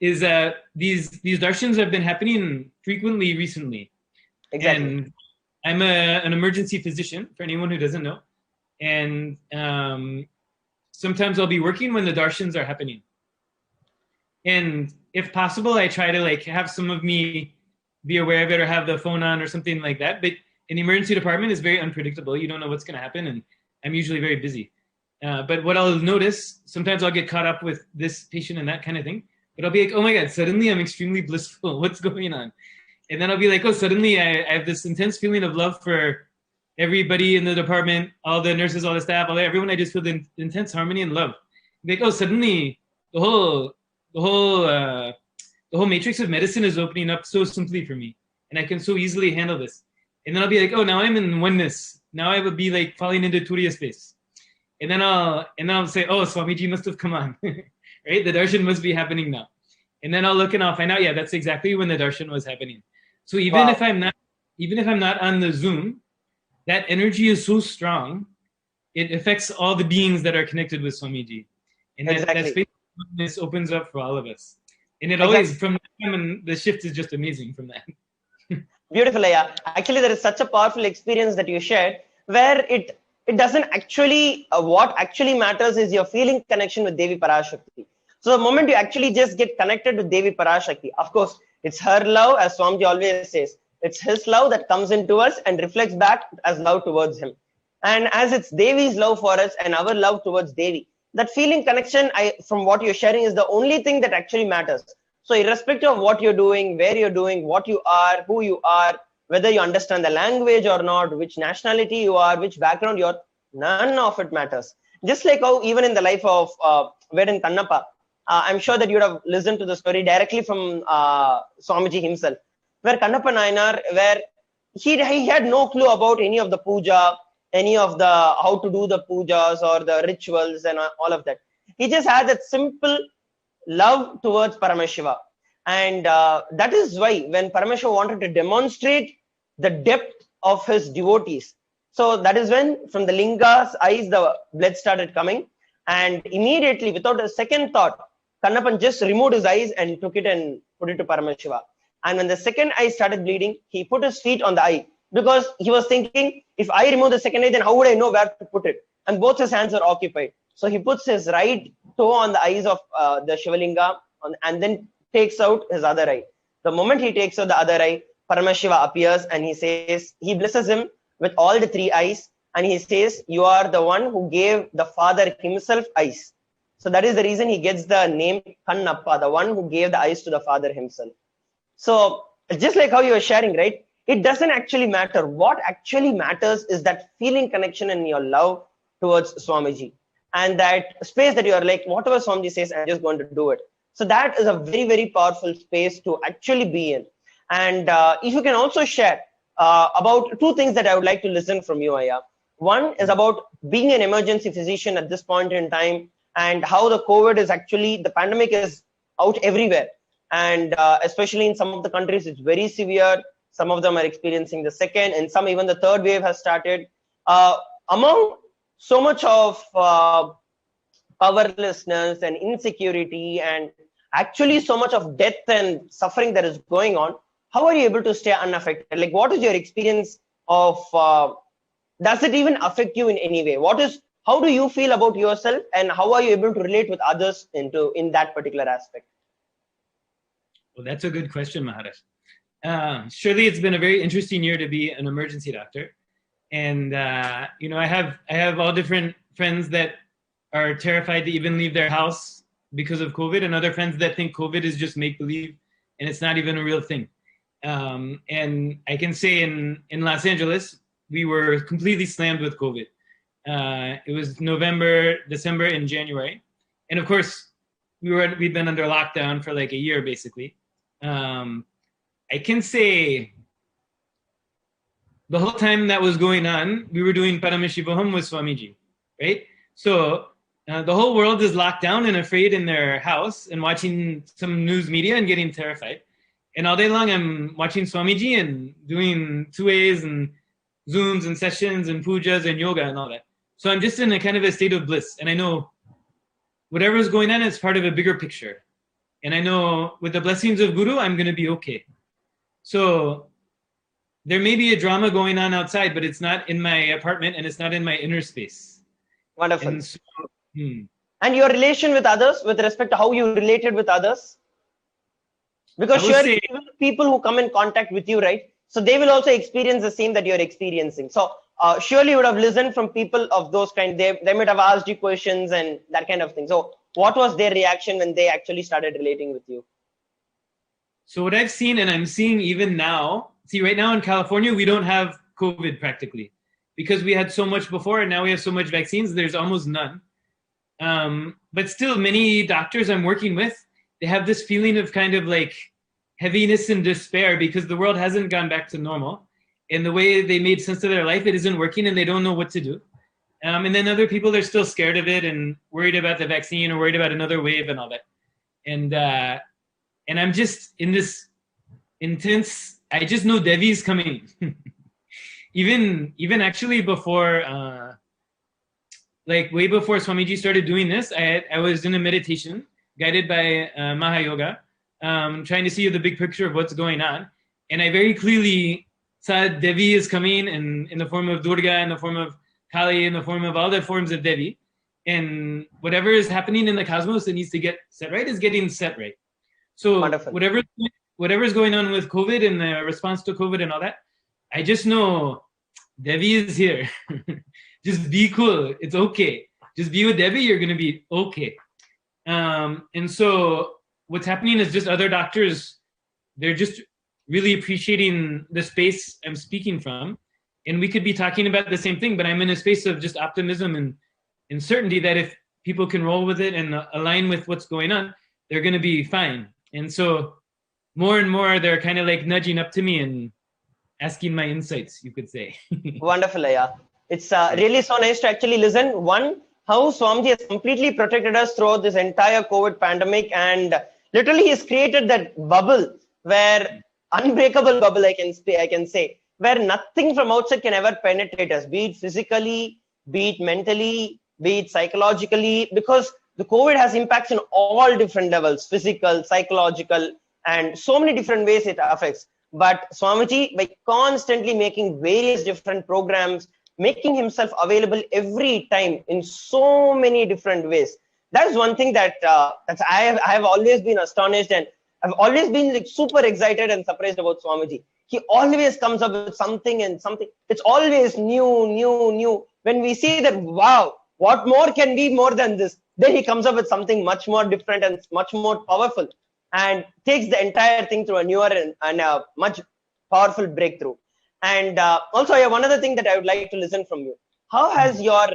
is that these darshans have been happening frequently recently. Exactly. And I'm an emergency physician, for anyone who doesn't know, and sometimes I'll be working when the darshans are happening. And if possible, I try to like have some of me be aware of it or have the phone on or something like that. But in the emergency department, it's very unpredictable. You don't know what's going to happen, and I'm usually very busy. But what I'll notice, sometimes I'll get caught up with this patient and that kind of thing. But I'll be like, oh my God, suddenly I'm extremely blissful. What's going on? And then I'll be like, oh, suddenly I have this intense feeling of love for everybody in the department, all the nurses, all the staff, everyone. I just feel the intense harmony and love. Like, oh, suddenly the whole matrix of medicine is opening up so simply for me, and I can so easily handle this. And then I'll be like, oh, now I'm in oneness. Now I would be like falling into Turiya space. And then I'll say, oh, Swamiji must have come on, right? The darshan must be happening now. And then I'll look and I'll find out, yeah, that's exactly when the darshan was happening. So even if I'm not on the Zoom, that energy is so strong, it affects all the beings that are connected with Swamiji. And that space of oneness opens up for all of us. And it always, from the time, and the shift is just amazing from that. Beautiful, yeah. Actually, there is such a powerful experience that you shared where it doesn't actually, what actually matters is your feeling connection with Devi Parashakti. So the moment you actually just get connected with Devi Parashakti, of course, it's her love, as Swamiji always says, it's his love that comes into us and reflects back as love towards him. And as it's Devi's love for us and our love towards Devi, that feeling connection, from what you're sharing, is the only thing that actually matters. So irrespective of what you're doing, where you're doing, what you are, who you are, whether you understand the language or not, which nationality you are, which background you are, none of it matters. Just like how even in the life of Vedan Kannappa, I'm sure that you would have listened to the story directly from Swamiji himself, where Kannappa Nayanar, where he had no clue about any of the puja, any of the how to do the pujas or the rituals and all of that. He just had that simple love towards Paramashiva. And that is why when Paramashiva wanted to demonstrate the depth of his devotees, so that is when from the linga's eyes the blood started coming, and immediately without a second thought, Kannappan just removed his eyes and took it and put it to Paramashiva. And when the second eye started bleeding, he put his feet on the eye, because he was thinking, if I remove the second eye, then how would I know where to put it? And both his hands are occupied. So he puts his right toe on the eyes of the Shivalinga and then takes out his other eye. The moment he takes out the other eye, Paramashiva appears and he says, he blesses him with all the three eyes. And he says, you are the one who gave the father himself eyes. So that is the reason he gets the name Kannappa, the one who gave the eyes to the father himself. So just like how you were sharing, right? It doesn't actually matter. What actually matters is that feeling connection and your love towards Swamiji. And that space that you are like, whatever Swamiji says, I'm just going to do it. So that is a very, very powerful space to actually be in. And if you can also share about two things that I would like to listen from you, Aya. One is about being an emergency physician at this point in time, and how the COVID is actually, the pandemic is out everywhere. And especially in some of the countries, it's very severe. Some of them are experiencing the second, and some even the third wave has started. Among so much of powerlessness and insecurity, and actually so much of death and suffering that is going on, how are you able to stay unaffected? Like, what is your experience of, does it even affect you in any way? How do you feel about yourself, and how are you able to relate with others in that particular aspect? Well, that's a good question, Maharaj. Surely it's been a very interesting year to be an emergency doctor. And, you know, I have all different friends that are terrified to even leave their house because of COVID, and other friends that think COVID is just make-believe and it's not even a real thing. And I can say in Los Angeles, we were completely slammed with COVID. It was November, December, and January. And of course, we've been under lockdown for like a year, basically. I can say the whole time that was going on, we were doing PARAMASHIVAM with Swamiji, right? So the whole world is locked down and afraid in their house and watching some news media and getting terrified. And all day long, I'm watching Swamiji and doing 2As and Zooms and sessions and pujas and yoga and all that. So I'm just in a kind of a state of bliss. And I know whatever is going on is part of a bigger picture. And I know with the blessings of Guru, I'm going to be okay. So there may be a drama going on outside, but it's not in my apartment and it's not in my inner space. Wonderful. And, so, and your relation with others, with respect to how you related with others? Because surely people who come in contact with you, right? So they will also experience the same that you're experiencing. So surely you would have listened from people of those kind. They might have asked you questions and that kind of thing. So what was their reaction when they actually started relating with you? So what I've seen, and I'm seeing even now, see right now in California, we don't have COVID practically because we had so much before and now we have so much vaccines, there's almost none. But still many doctors I'm working with, they have this feeling of kind of like heaviness and despair because the world hasn't gone back to normal. And the way they made sense of their life, it isn't working and they don't know what to do. And then other people, they're still scared of it and worried about the vaccine or worried about another wave and all that. And I'm just in this intense, I just know Devi is coming. even actually before, like way before Swamiji started doing this, I was in a meditation guided by Mahayoga, trying to see the big picture of what's going on. And I very clearly saw Devi is coming in the form of Durga, in the form of Kali, in the form of all the forms of Devi. And whatever is happening in the cosmos that needs to get set right is getting set right. So whatever's going on with COVID and the response to COVID and all that, I just know Devi is here. Just be cool. It's okay. Just be with Devi. You're going to be okay. And so what's happening is just other doctors, they're just really appreciating the space I'm speaking from. And we could be talking about the same thing, but I'm in a space of just optimism and certainty that if people can roll with it and align with what's going on, they're going to be fine. And so more and more, they're kind of like nudging up to me and asking my insights, you could say. Wonderful, Aya. It's really so nice to actually listen. One, how Swamiji has completely protected us throughout this entire COVID pandemic, and literally he's created that bubble where unbreakable bubble, I can say, where nothing from outside can ever penetrate us, be it physically, be it mentally, be it psychologically, because the COVID has impacts in all different levels, physical, psychological, and so many different ways it affects. But Swamiji, by constantly making various different programs, making himself available every time in so many different ways. That is one thing that I have always been astonished, and I've always been like super excited and surprised about Swamiji. He always comes up with something and something. It's always new. When we see that, wow, what more can be more than this? Then he comes up with something much more different and much more powerful, and takes the entire thing through a newer and a much powerful breakthrough. And also, one other thing that I would like to listen from you. How has your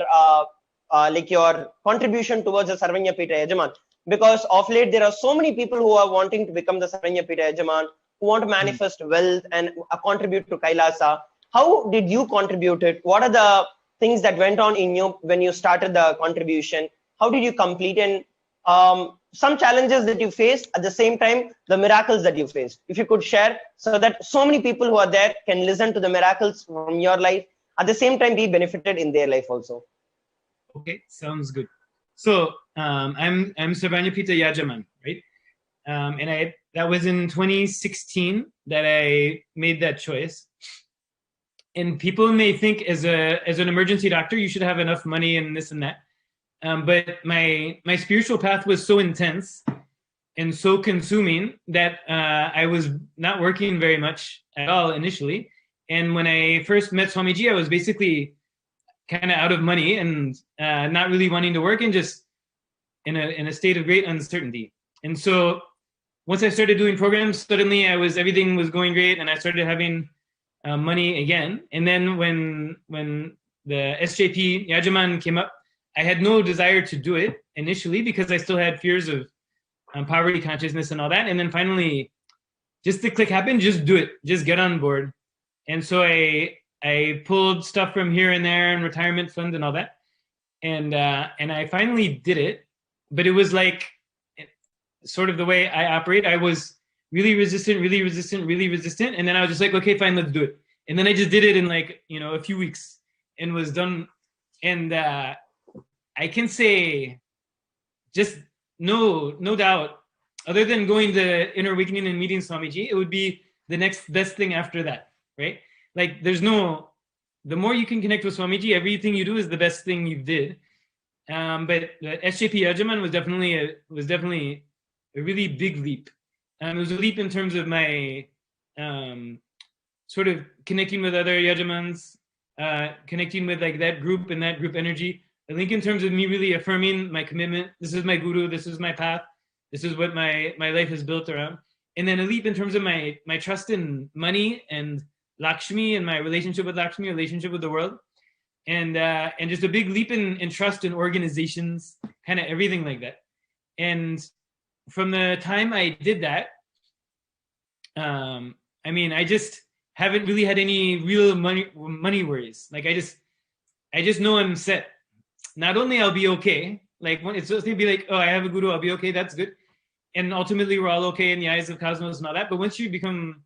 your contribution towards the Sarvanya Pita Yajaman? Because of late, there are so many people who are wanting to become the Sarvanya Pita Yajaman, who want to manifest wealth and contribute to Kailasa. How did you contribute it? What are the things that went on in you when you started the contribution? How did you complete, and some challenges that you faced, at the same time, the miracles that you faced? If you could share, so that so many people who are there can listen to the miracles from your life, at the same time be benefited in their life also. Okay, sounds good. So I'm Sarvanyapita Yajaman, right? And that was in 2016 that I made that choice. And people may think as an emergency doctor, you should have enough money and this and that. But my spiritual path was so intense and so consuming that I was not working very much at all initially. And when I first met Swamiji, I was basically kind of out of money and not really wanting to work and just in a state of great uncertainty. And so once I started doing programs, suddenly everything was going great, and I started having money again. And then when the SJP Yajaman came up, I had no desire to do it initially because I still had fears of poverty consciousness and all that. And then finally, just the click happened, just do it, just get on board. And so I pulled stuff from here and there and retirement fund and all that. And I finally did it, but it was like sort of the way I operate. I was really resistant. And then I was just like, okay, fine, let's do it. And then I just did it in like, a few weeks and was done. And I can say just no doubt, other than going to Inner Awakening and meeting Swamiji, it would be the next best thing after that, right? Like the more you can connect with Swamiji, everything you do is the best thing you did. But the SJP Yajaman was definitely a really big leap. It was a leap in terms of my sort of connecting with other Yajamans, connecting with like that group and that group energy. I think in terms of me really affirming my commitment, this is my guru, this is my path, this is what my life is built around. And then a leap in terms of my trust in money and Lakshmi and my relationship with Lakshmi, relationship with the world. And just a big leap in trust in organizations, kind of everything like that. And from the time I did that, I just haven't really had any real money worries. Like I just know I'm set. Not only I'll be okay, like when it's supposed to be like, oh, I have a guru, I'll be okay, that's good. And ultimately we're all okay in the eyes of cosmos and all that. But once you become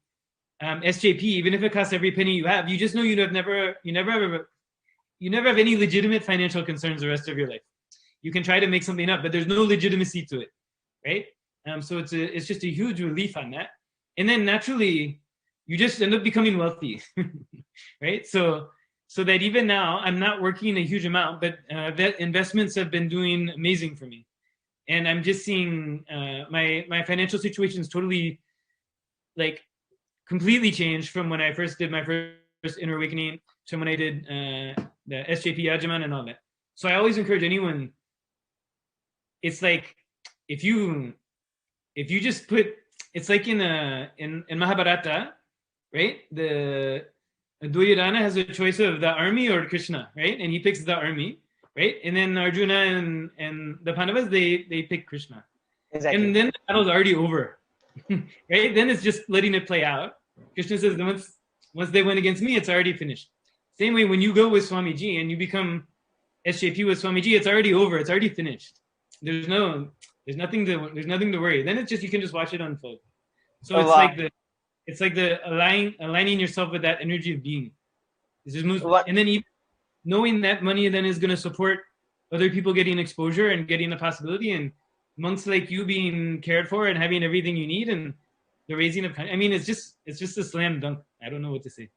SJP, even if it costs every penny you have, you just know you never have any legitimate financial concerns the rest of your life. You can try to make something up, but there's no legitimacy to it, right? So it's just a huge relief on that. And then naturally, you just end up becoming wealthy, right? So that even now, I'm not working a huge amount, but that investments have been doing amazing for me. And I'm just seeing my financial situation is totally, like, completely changed from when I first did my first Inner Awakening to when I did the SJP Yajaman and all that. So I always encourage anyone, it's like, if you just put, it's like in Mahabharata, right? The Duryodhana has a choice of the army or Krishna, right? And he picks the army, right? And then Arjuna and the Pandavas, they pick Krishna. Exactly. And then the battle's already over, right? Then it's just letting it play out. Krishna says, once they win against me, it's already finished. Same way, when you go with Swamiji and you become SJP with Swamiji, it's already over. It's already finished. There's nothing to worry. Then it's just, you can just watch it unfold. So it's like the aligning yourself with that energy of being. It's just moves. And then even knowing that money then is going to support other people getting exposure and getting the possibility, and monks like you being cared for and having everything you need, and the raising of, it's just a slam dunk. I don't know what to say.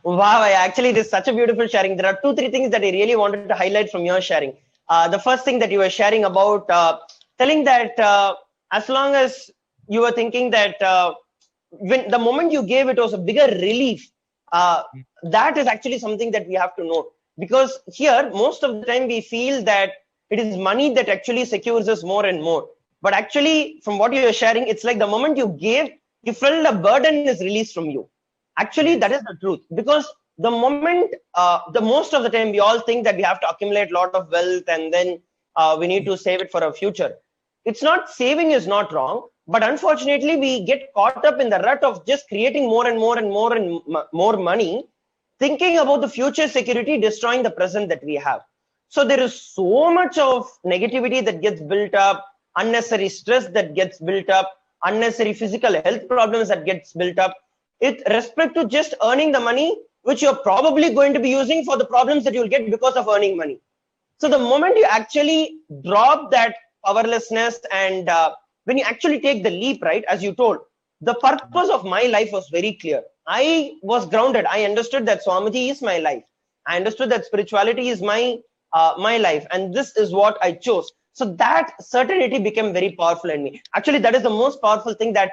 Wow, actually it is such a beautiful sharing. There are 2-3 things that I really wanted to highlight from your sharing. The first thing that you were sharing about telling that as long as you were thinking that when the moment you gave, it was a bigger relief. That is actually something that we have to know, because here most of the time we feel that it is money that actually secures us more and more. But actually, from what you are sharing, it's like the moment you gave, you felt a burden is released from you. Actually, that is the truth, because the moment, the most of the time we all think that we have to accumulate a lot of wealth and then we need to save it for a future. It's not, saving is not wrong, but unfortunately we get caught up in the rut of just creating more and more and more and more money, thinking about the future security, destroying the present that we have. So there is so much of negativity that gets built up, unnecessary stress that gets built up, unnecessary physical health problems that gets built up with respect to just earning the money, which you're probably going to be using for the problems that you'll get because of earning money. So the moment you actually drop that powerlessness and when you actually take the leap, right, as you told, the purpose of my life was very clear. I was grounded. I understood that Swamiji is my life. I understood that spirituality is my life, and this is what I chose. So that certainty became very powerful in me. Actually, that is the most powerful thing that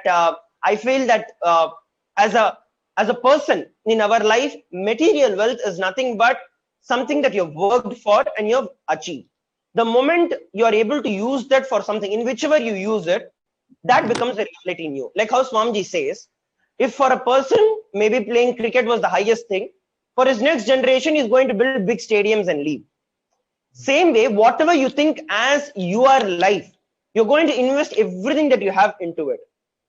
I feel that as a person in our life, material wealth is nothing but something that you've worked for and you've achieved. The moment you are able to use that for something, in whichever you use it, that becomes a reality in you. Like how Swamiji says, if for a person, maybe playing cricket was the highest thing, for his next generation, he's going to build big stadiums and leave. Same way, whatever you think as your life, you're going to invest everything that you have into it.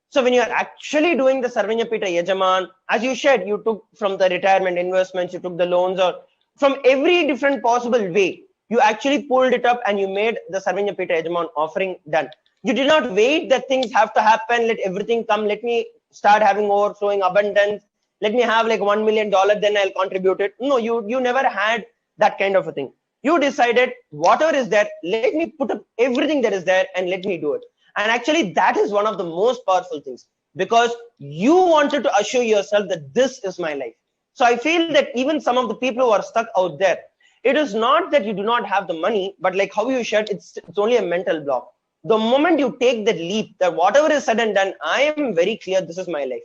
So when you're actually doing the Sarvanyapita Yajaman, as you shared, you took from the retirement investments, you took the loans, or from every different possible way, you actually pulled it up and you made the Sarvanyapita Yajaman offering done. You did not wait that things have to happen, let everything come, let me start having overflowing abundance, let me have like $1 million, then I'll contribute it. No, you never had that kind of a thing. You decided whatever is there, let me put up everything that is there and let me do it. And actually that is one of the most powerful things, because you wanted to assure yourself that this is my life. So I feel that even some of the people who are stuck out there, it is not that you do not have the money, but like how you shared, it's only a mental block. The moment you take that leap, that whatever is said and done, I am very clear this is my life.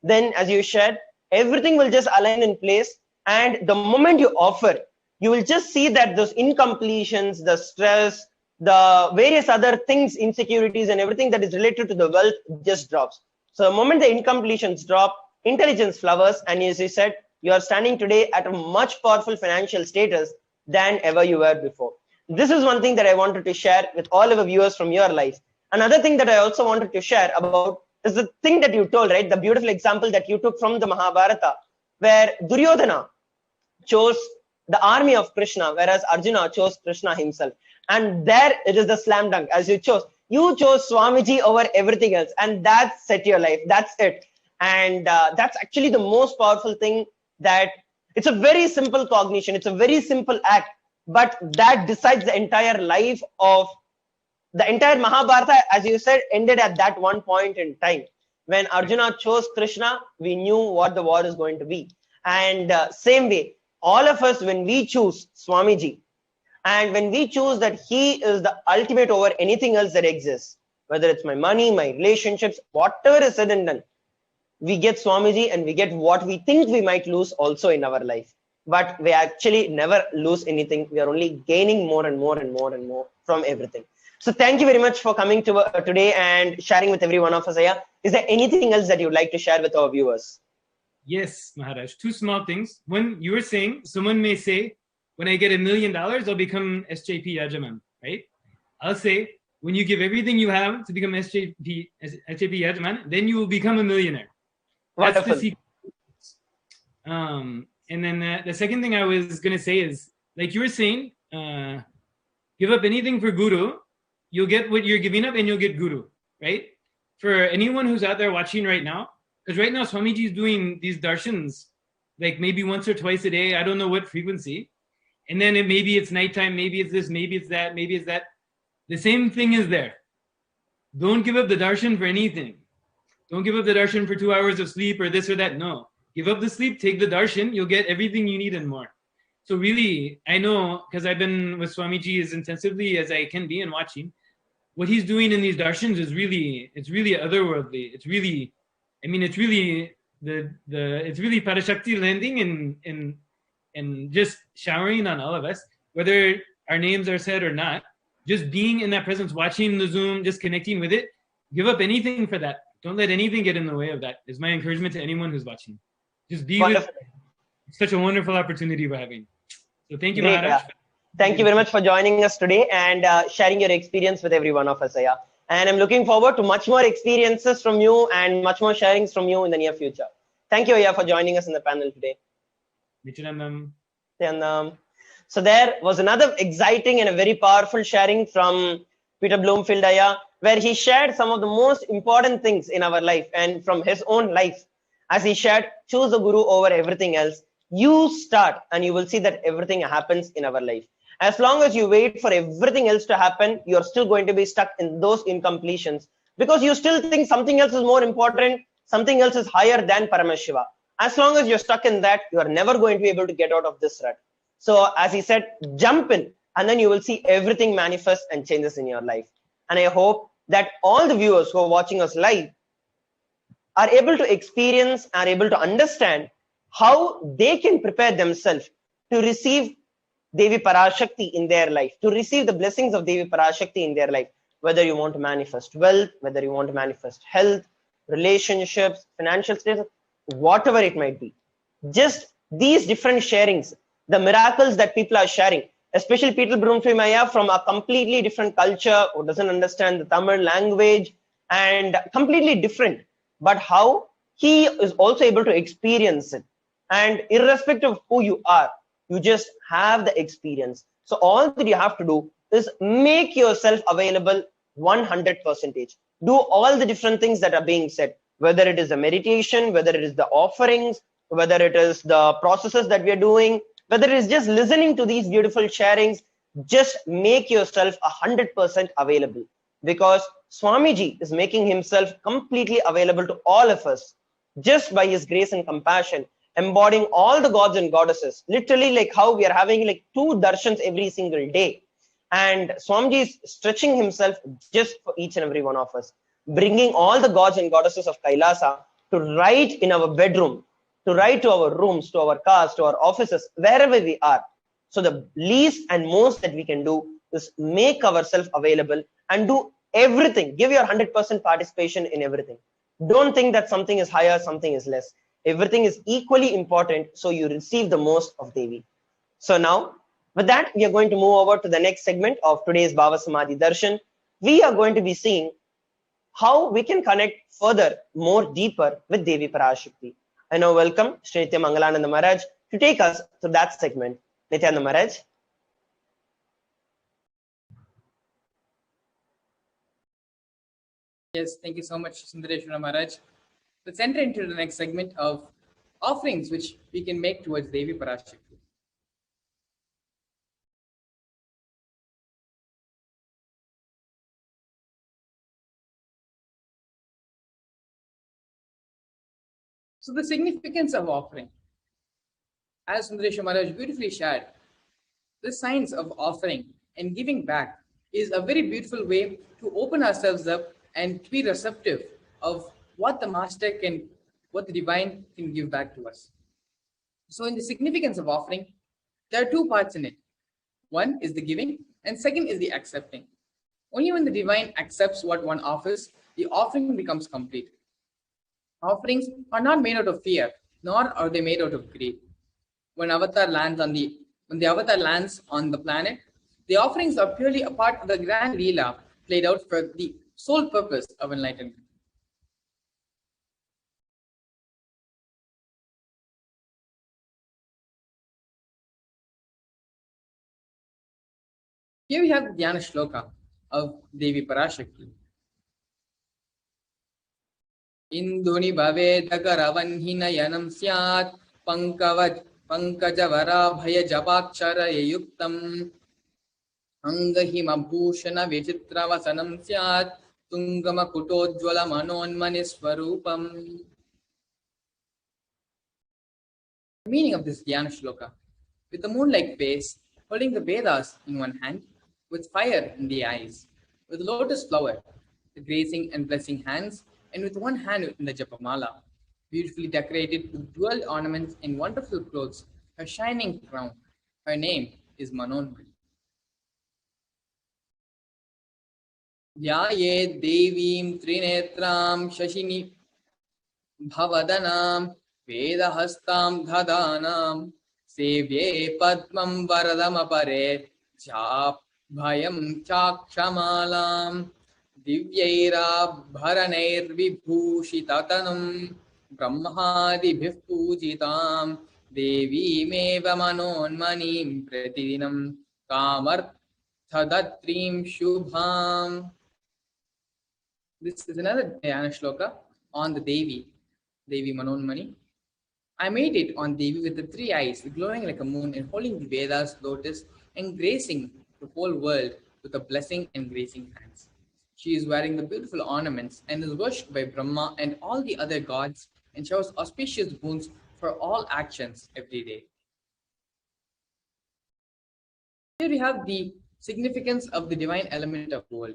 Then as you shared, everything will just align in place. And the moment you offer, you will just see that those incompletions, the stress, the various other things, insecurities and everything that is related to the wealth just drops. So the moment the incompletions drop, intelligence flowers, and as you said, you are standing today at a much powerful financial status than ever you were before. This is one thing that I wanted to share with all of our viewers from your life. Another thing that I also wanted to share about is the thing that you told, right? The beautiful example that you took from the Mahabharata, where Duryodhana chose the army of Krishna, whereas Arjuna chose Krishna himself. And there it is the slam dunk, as you chose Swamiji over everything else, and that set your life. That's it. And that's actually the most powerful thing, that it's a very simple cognition, it's a very simple act, but that decides the entire life of the entire Mahabharata. As you said, ended at that one point in time when Arjuna chose Krishna. We knew what the war is going to be. And same way, all of us, when we choose Swamiji, and when we choose that he is the ultimate over anything else that exists, whether it's my money, my relationships, whatever is said and done, we get Swamiji and we get what we think we might lose also in our life. But we actually never lose anything. We are only gaining more and more and more and more from everything. So thank you very much for coming to today and sharing with every one of us here. Is there anything else that you'd like to share with our viewers? Yes, Maharaj. Two small things. One, you were saying, someone may say, when I get $1 million, I'll become SJP Yajaman, right? I'll say, when you give everything you have to become SJP Yajaman, then you will become a millionaire. That's the secret. And then the second thing I was going to say is, like you were saying, give up anything for Guru, you'll get what you're giving up and you'll get Guru, right? For anyone who's out there watching right now, because right now Swamiji is doing these darshans, like maybe once or twice a day, I don't know what frequency. And then maybe it's nighttime, maybe it's this, maybe it's that, maybe it's that. The same thing is there. Don't give up the darshan for anything. Don't give up the darshan for 2 hours of sleep or this or that. No. Give up the sleep, take the darshan, you'll get everything you need and more. So really, I know, because I've been with Swamiji as intensively as I can be and watching, what he's doing in these darshans is really, it's really otherworldly. It's really, I mean, it's really it's really ParaShakti landing and just showering on all of us, whether our names are said or not. Just being in that presence, watching the Zoom, just connecting with it. Give up anything for that. Don't let anything get in the way of that, is my encouragement to anyone who's watching. Just be with such a wonderful opportunity we're having. So thank you, Maharaj. Thank you very much for joining us today and sharing your experience with every one of us here. And I'm looking forward to much more experiences from you and much more sharings from you in the near future. Thank you, Aya, for joining us in the panel today. Nithyanandam. So there was another exciting and a very powerful sharing from Peter Bloomfield Aya, where he shared some of the most important things in our life and from his own life. As he shared, choose the Guru over everything else. You start and you will see that everything happens in our life. As long as you wait for everything else to happen, you're still going to be stuck in those incompletions because you still think something else is more important, something else is higher than Paramashiva. As long as you're stuck in that, you are never going to be able to get out of this rut. So as he said, jump in and then you will see everything manifest and changes in your life. And I hope that all the viewers who are watching us live are able to experience, are able to understand how they can prepare themselves to receive Devi Parashakti in their life, to receive the blessings of Devi Parashakti in their life, whether you want to manifest wealth, whether you want to manifest health, relationships, financial status, whatever it might be. Just these different sharings, the miracles that people are sharing, especially Peter Bloomfield Aya from a completely different culture who doesn't understand the Tamil language and completely different, but how he is also able to experience it. And irrespective of who you are, you just have the experience. So all that you have to do is make yourself available 100%. Do all the different things that are being said, whether it is the meditation, whether it is the offerings, whether it is the processes that we are doing, whether it is just listening to these beautiful sharings, just make yourself 100% available, because Swamiji is making himself completely available to all of us just by his grace and compassion, embodying all the gods and goddesses, literally like how we are having like 2 darshans every single day. And Swamiji is stretching himself just for each and every one of us, bringing all the gods and goddesses of Kailasa to write in our bedroom, to write to our rooms, to our cars, to our offices, wherever we are. So the least and most that we can do is make ourselves available and do everything. Give your 100% participation in everything. Don't think that something is higher, something is less. Everything is equally important, so you receive the most of Devi. So now, with that, we are going to move over to the next segment of today's Bhava Samadhi Darshan. We are going to be seeing how we can connect further, more deeper with Devi Parashakti. I now welcome Sri Nitya Mangalananda Maharaj to take us to that segment. Nithyananda Maharaj. Yes, thank you so much, Sundareshwara Maharaj. Let's enter into the next segment of offerings which we can make towards Devi Parashakti. So the significance of offering, as Sundareshwara Maharaj beautifully shared, the science of offering and giving back is a very beautiful way to open ourselves up and to be receptive of what the master can, what the divine can give back to us. So in the significance of offering, there are 2 parts in it. One is the giving and second is the accepting. Only when the divine accepts what one offers, the offering becomes complete. Offerings are not made out of fear, nor are they made out of greed. When the avatar lands on the planet, the offerings are purely a part of the grand Leela played out for the sole purpose of enlightenment. Here we have the Dhyana Shloka of Devi Parashakti. Induni bhavedagaravanhina yanam syat pankajavara bhaya jabakshara yuktam angahima bhushana vichitravasanam syat tungama kutojjvala manonmaniswarupam. The meaning of this Dhyana Shloka: with the moon-like face, holding the Vedas in one hand, with fire in the eyes, with lotus flower, the grazing and blessing hands, and with one hand in the Japamala, beautifully decorated with jeweled ornaments and wonderful clothes, her shining crown. Her name is Manonmani. Dhyaye Devim Trinetram Shashini Bhavadanam Vedahastam Dhadanam Sevye Padmam Varadam Apare Jap Bhayam Chakshamalam Divyaira Bharanair Vibhushitatanam Brahmadibhif Pujitam Devi meva manonmanim pratidinam kamarthadatrim shubham. This is another Dhyana shloka on the Devi Manonmani. I made it on Devi with the three eyes, glowing like a moon and holding the Vedas lotus and gracing the whole world with a blessing and gracing hands. She is wearing the beautiful ornaments and is worshipped by Brahma and all the other gods and showers auspicious boons for all actions every day. Here we have the significance of the divine element of gold.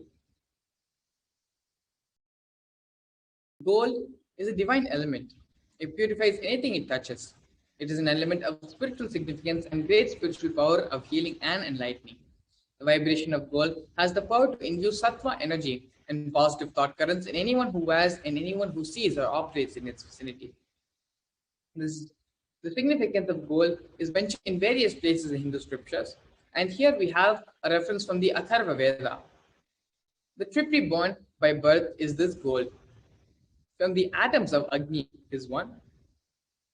Gold is a divine element. It purifies anything it touches. It is an element of spiritual significance and great spiritual power of healing and enlightening. The vibration of gold has the power to induce sattva energy and positive thought currents in anyone who wears and anyone who sees or operates in its vicinity. The significance of gold is mentioned in various places in Hindu scriptures, and here we have a reference from the Atharva Veda. The triply born by birth is this gold. From the atoms of Agni is one.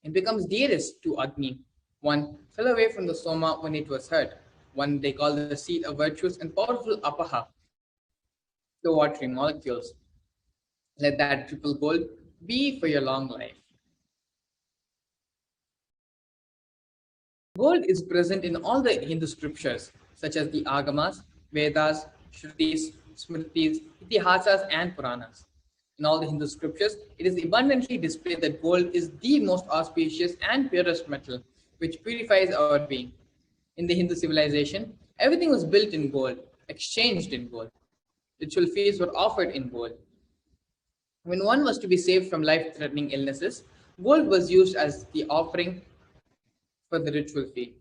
It becomes dearest to Agni. One fell away from the Soma when it was hurt. One they call the seed of virtues and powerful Apaha, the watery molecules. Let that triple gold be for your long life. Gold is present in all the Hindu scriptures, such as the Agamas, Vedas, Shrutis, Smritis, Itihasas, and Puranas. In all the Hindu scriptures, it is abundantly displayed that gold is the most auspicious and purest metal, which purifies our being. In the Hindu civilization, everything was built in gold, exchanged in gold. Ritual feasts were offered in gold. When one was to be saved from life-threatening illnesses, gold was used as the offering for the ritual fee.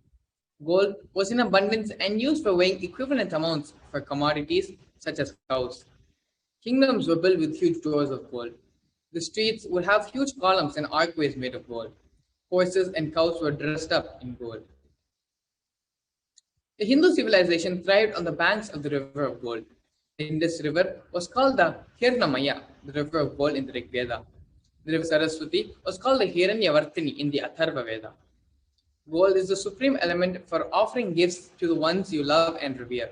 Gold was in abundance and used for weighing equivalent amounts for commodities such as cows. Kingdoms were built with huge doors of gold. The streets would have huge columns and archways made of gold. Horses and cows were dressed up in gold. The Hindu civilization thrived on the banks of the river of gold. The Indus River was called the Hirnamaya, the river of gold in the Rig Veda. The river Saraswati was called the Hiranyavartini in the Atharva Veda. Gold is the supreme element for offering gifts to the ones you love and revere.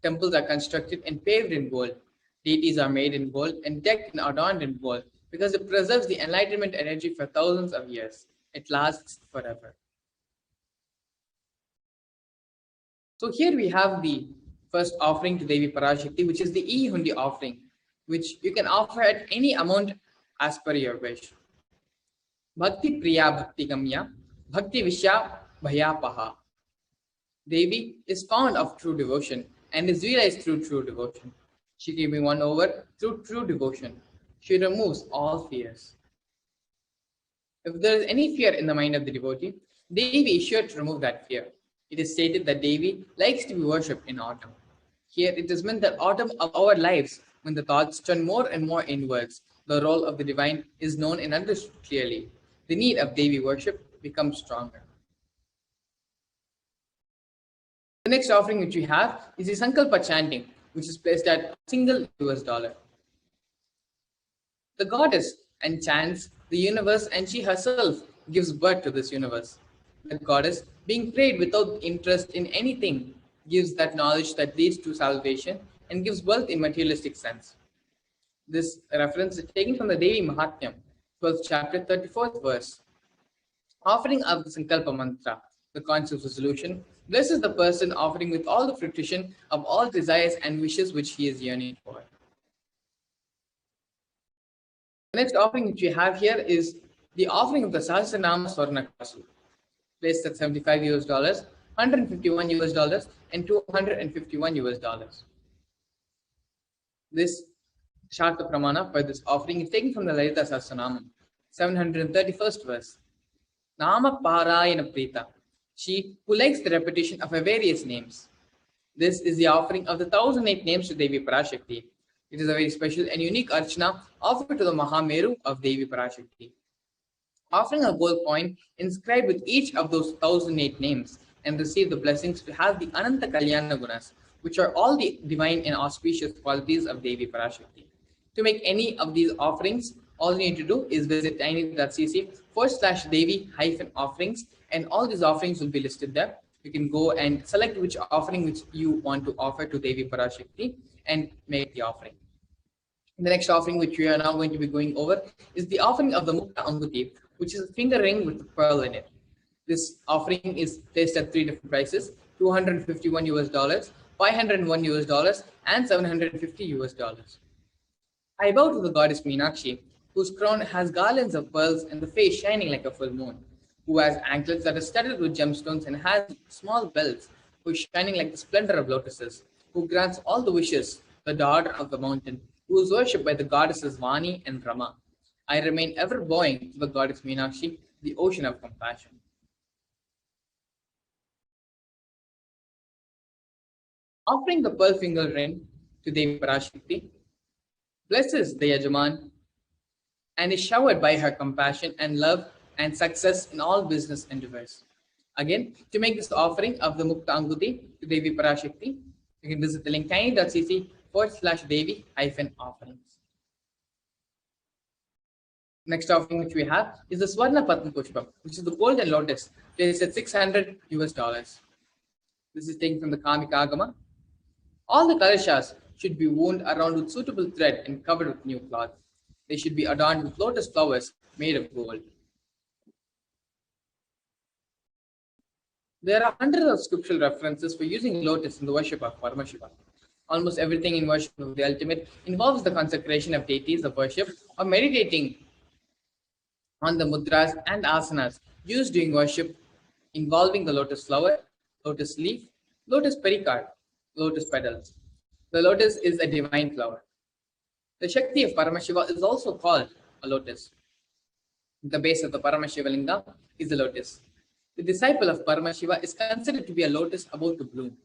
Temples are constructed and paved in gold. Deities are made in gold and decked and adorned in gold because it preserves the enlightenment energy for thousands of years. It lasts forever. So here we have the first offering to Devi Parashakti, which is the E-Hundi offering, which you can offer at any amount as per your wish. Bhakti Priya Bhakti Gamya, Bhakti Vishya Bhayapaha. Devi is fond of true devotion and is realized through true devotion. She can be won over through true devotion. She removes all fears. If there is any fear in the mind of the devotee, Devi is sure to remove that fear. It is stated that Devi likes to be worshipped in autumn. Here it is meant that autumn of our lives, when the thoughts turn more and more inwards, the role of the divine is known and understood clearly. The need of Devi worship becomes stronger. The next offering which we have is the Sankalpa chanting, which is placed at $1 US. The goddess enchants the universe and she herself gives birth to this universe. The goddess, being prayed without interest in anything, gives that knowledge that leads to salvation and gives birth in materialistic sense. This reference is taken from the Devi Mahatmyam, 12th chapter, 34th verse. Offering of the Sankalpa mantra, the conscious resolution, blesses the person offering with all the fruition of all desires and wishes which he is yearning for. The next offering which we have here is the offering of the Sahasranama Swarnakasu, placed at $75 US, $151 US, and $251 US. This Sharta Pramana for this offering is taken from the Lalita Sahasranama, 731st verse. Nama Parayana Prita, she who likes the repetition of her various names. This is the offering of the 1008 names to Devi Parashakti. It is a very special and unique archana offered to the Mahameru of Devi Parashakti. Offering a gold coin inscribed with each of those 1008 names and receive the blessings to have the Ananta Kalyana Gunas, which are all the divine and auspicious qualities of Devi Parashakti. To make any of these offerings, All you need to do is visit tiny.cc/Devi-offerings, and all these offerings will be listed there. You can go and select which offering which you want to offer to Devi Parashakti and make the offering. The next offering which we are now going to be going over is the offering of the Mukta Anguti, which is a finger ring with a pearl in it. This offering is placed at 3 different prices: $251 US, $501 US, and $750 US. I bow to the goddess Meenakshi, whose crown has garlands of pearls and the face shining like a full moon, who has anklets that are studded with gemstones and has small bells, who is shining like the splendor of lotuses, who grants all the wishes, the daughter of the mountain, who is worshipped by the goddesses Vani and Rama. I remain ever bowing to the goddess Meenakshi, the ocean of compassion. Offering the pearl finger ring to Devi Parashakti, blesses the Yajaman and is showered by her compassion and love and success in all business endeavors. Again, to make this offering of the Mukta Anguti to Devi Parashakti, you can visit the link tiny.cc/Devi-offerings. Next offering which we have is the Swarna Patna Pushpam, which is the golden lotus, placed at $600 US. This is taken from the Kamika Agama. All the kalashas should be wound around with suitable thread and covered with new cloth. They should be adorned with lotus flowers made of gold. There are hundreds of scriptural references for using lotus in the worship of Paramashiva. Almost everything in worship of the ultimate involves the consecration of deities of worship or meditating on the mudras and asanas used during worship, involving the lotus flower, lotus leaf, lotus pericard, lotus petals. The lotus is a divine flower. The Shakti of Paramashiva is also called a lotus. The base of the Paramashiva Linga is the lotus. The disciple of Paramashiva is considered to be a lotus about to bloom.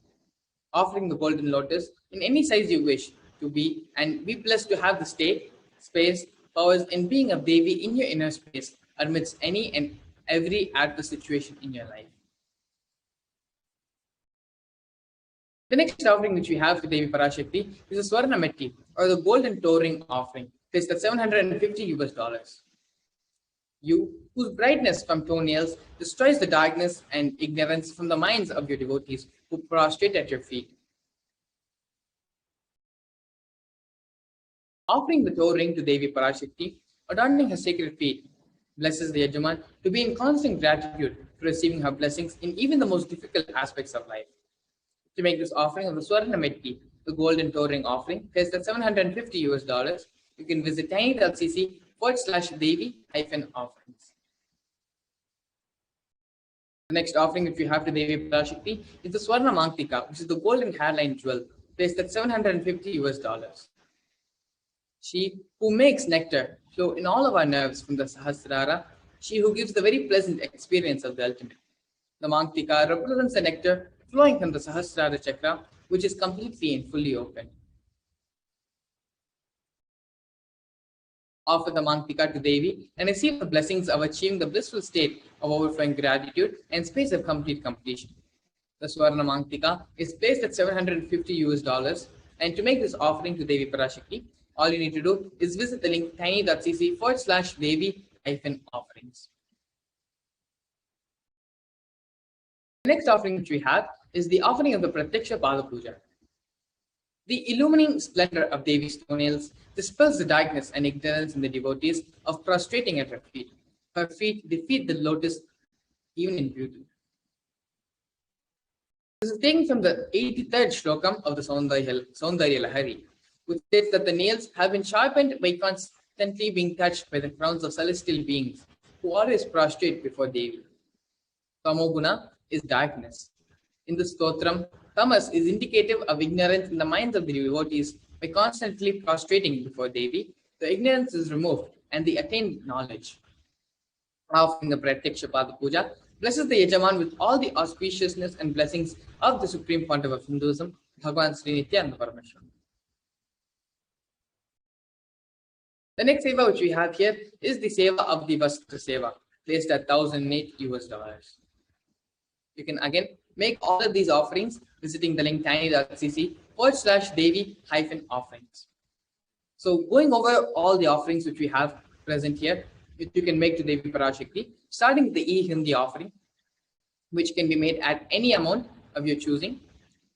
Offering the golden lotus in any size you wish to be, and be blessed to have the state, space, powers, and being of Devi in your inner space amidst any and every adverse situation in your life. The next offering which we have to Devi Parashakti is the Swarna Metti, or the golden toe ring offering, placed at $750 US. You, whose brightness from toenails destroys the darkness and ignorance from the minds of your devotees who prostrate at your feet. Offering the toe ring to Devi Parashakti, adorning her sacred feet, blesses the Yajaman to be in constant gratitude for receiving her blessings in even the most difficult aspects of life. To make this offering of the Swarna Metti, the golden toe ring offering, placed at $750 US, you can visit tiny.cc/Devi-offerings. The next offering which we have to Devi Parashakti is the Swarna Mangtika, which is the golden hairline jewel, placed at $750 US. She who makes nectar flow in all of our nerves from the Sahasrara, she who gives the very pleasant experience of the ultimate. The Mangtika represents the nectar flowing from the Sahasrara chakra, which is completely and fully open. Offer the Mangtika to Devi and receive the blessings of achieving the blissful state of overflowing gratitude and space of complete completion. The Swarna Mangtika is placed at $750 US, and to make this offering to Devi Parashakti, all you need to do is visit the link tiny.cc/Devi-offerings. The next offering which we have is the offering of the Pratyaksha Pada Puja. The illumining splendor of Devi's toenails dispels the darkness and ignorance in the devotees of prostrating at her feet. Her feet defeat the lotus even in beauty. This is taken from the 83rd shlokam of the Saundarya Lahari, which states that the nails have been sharpened by constantly being touched by the crowns of celestial beings who always prostrate before Devi. Tamoguna is darkness. In the stotram, tamas is indicative of ignorance in the minds of the devotees. By constantly prostrating before Devi, the ignorance is removed and they attain knowledge. Offering the Pratyaksha Pada Puja blesses the Yajaman with all the auspiciousness and blessings of the Supreme Pontiff of Hinduism, Bhagavan Sri Nithyananda Parameshwaram. The next seva which we have here is the seva of the Vastra Seva, placed at $1,008 US. You can again make all of these offerings visiting the link tiny.cc/Devi-offerings. So going over all the offerings which we have present here, which you can make to Devi ParaShakti, starting with the E-Hindi offering, which can be made at any amount of your choosing.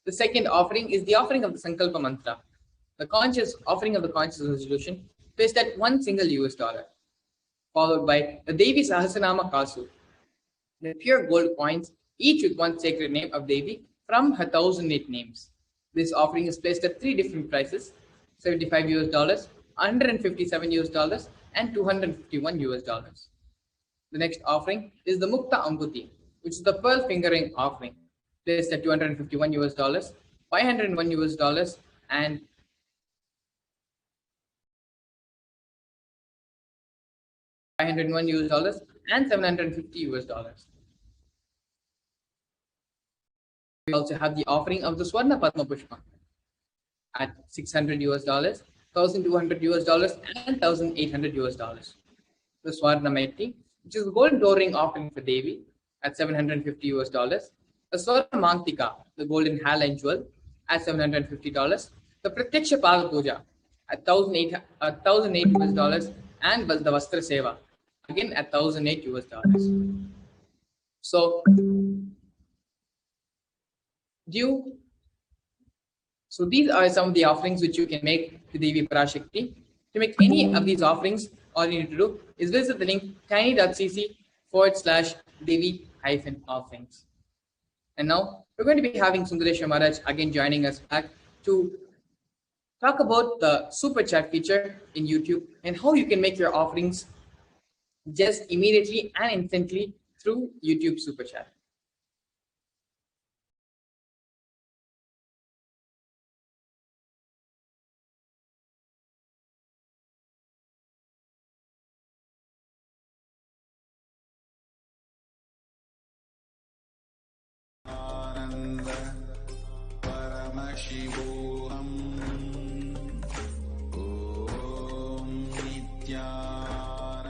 The second offering is the offering of the Sankalpa Mantra, the conscious offering of the conscious resolution, placed at $1 single US, followed by the Devi Sahasranama Kasu, the pure gold coins, each with one sacred name of Devi from her 1,008 names. This offering is placed at 3 different prices: $75 US, $157 US, and $251 US. The next offering is the Mukta Ambuti, which is the pearl fingering offering, placed at $251 US, $501 US, and $501 US and $750 US. We also have the offering of the Swarna Padma Pushpa at $600 US, $1,200 US, and $1,800 US. The Swarna Meti, which is the golden door ring offering for Devi, at $750 US. The Swarna Mangtika, the golden hairline jewel, at $750. The Pratyaksha Paga Puja at $1,008 US, and the Vastra Seva, again at $1,008 US. So these are some of the offerings which you can make to Devi ParaShakti. To make any of these offerings, all you need to do is visit the link tiny.cc/Devi-offerings. And now we're going to be having Sundaresha Maharaj again joining us back to talk about the super chat feature in YouTube and how you can make your offerings just immediately and instantly through YouTube super chat.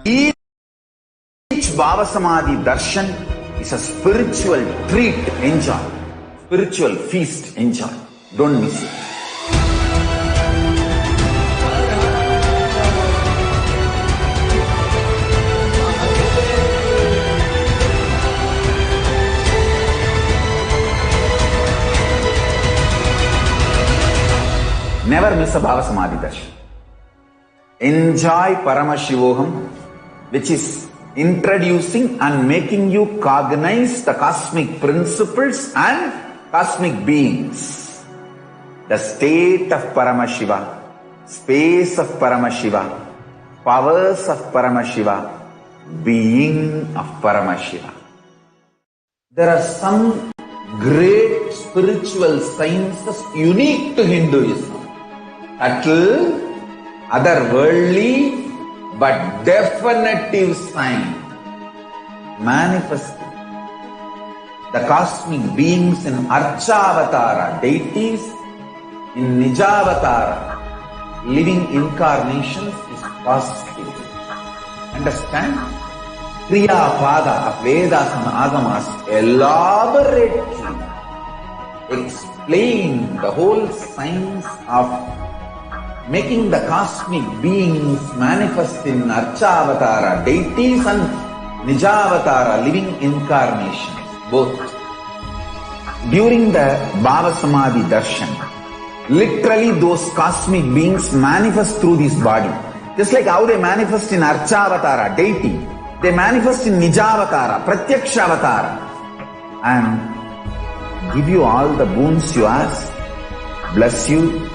Each Bhava Samadhi darshan is a spiritual treat. Enjoy. Spiritual feast. Enjoy. Don't miss it. Never miss a Bhava Samadhi darshan. Enjoy PARAMASHIVAM, which is introducing and making you cognize the cosmic principles and cosmic beings. The state of Paramashiva, space of Paramashiva, powers of Paramashiva, being of Paramashiva. There are some great spiritual sciences unique to Hinduism. Subtle, otherworldly, but definitive sign. Manifesting the cosmic beings in Archavatara, deities in Nijavatara, living incarnations is possible. Understand? Kriya Pada of Vedas and Agamas elaborately explain the whole science of making the cosmic beings manifest in Archavatara, deities and Nijavatara, living incarnations, both. During the Bhava Samadhi darshan, literally those cosmic beings manifest through this body. Just like how they manifest in Archavatara, deity, they manifest in Nijavatara, Pratyakshavatara, and give you all the boons you ask, bless you.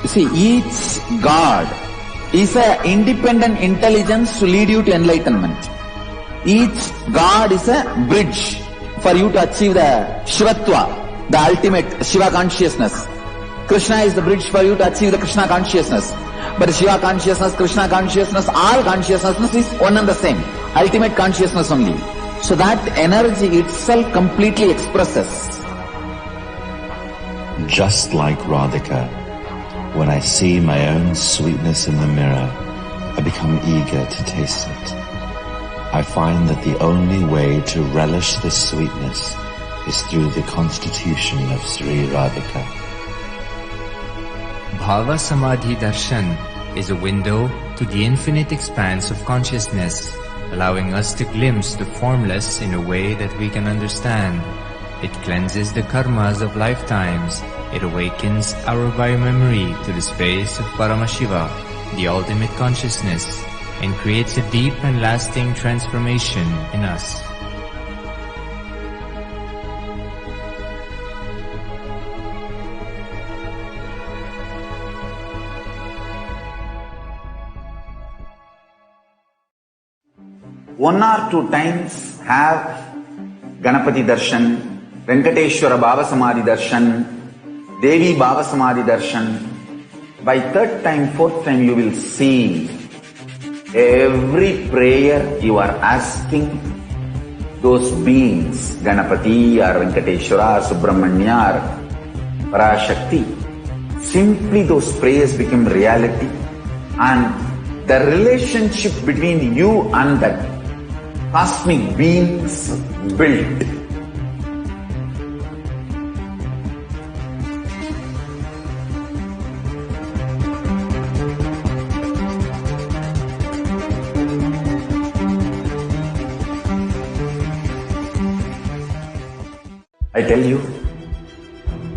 You see, each God is an independent intelligence to lead you to enlightenment. Each God is a bridge for you to achieve the Shivatva, the ultimate Shiva consciousness. Krishna is the bridge for you to achieve the Krishna consciousness. But Shiva consciousness, Krishna consciousness, all consciousness is one and the same. Ultimate consciousness only. So that energy itself completely expresses. Just like Radhika, when I see my own sweetness in the mirror, I become eager to taste it. I find that the only way to relish this sweetness is through the constitution of Sri Radhika. Bhava Samadhi Darshan is a window to the infinite expanse of consciousness, allowing us to glimpse the formless in a way that we can understand. It cleanses the karmas of lifetimes. It awakens our biomemory to the space of Paramashiva, the ultimate consciousness, and creates a deep and lasting transformation in us. One or two times have Ganapati Darshan, Venkateshwara Baba Samadhi Darshan, Devi Baba Samadhi Darshan. By third time, fourth time, you will see every prayer you are asking those beings, Ganapati or Venkateshwara or Subramanya or ParaShakti. Simply those prayers become reality, and the relationship between you and that cosmic beings built. I tell you,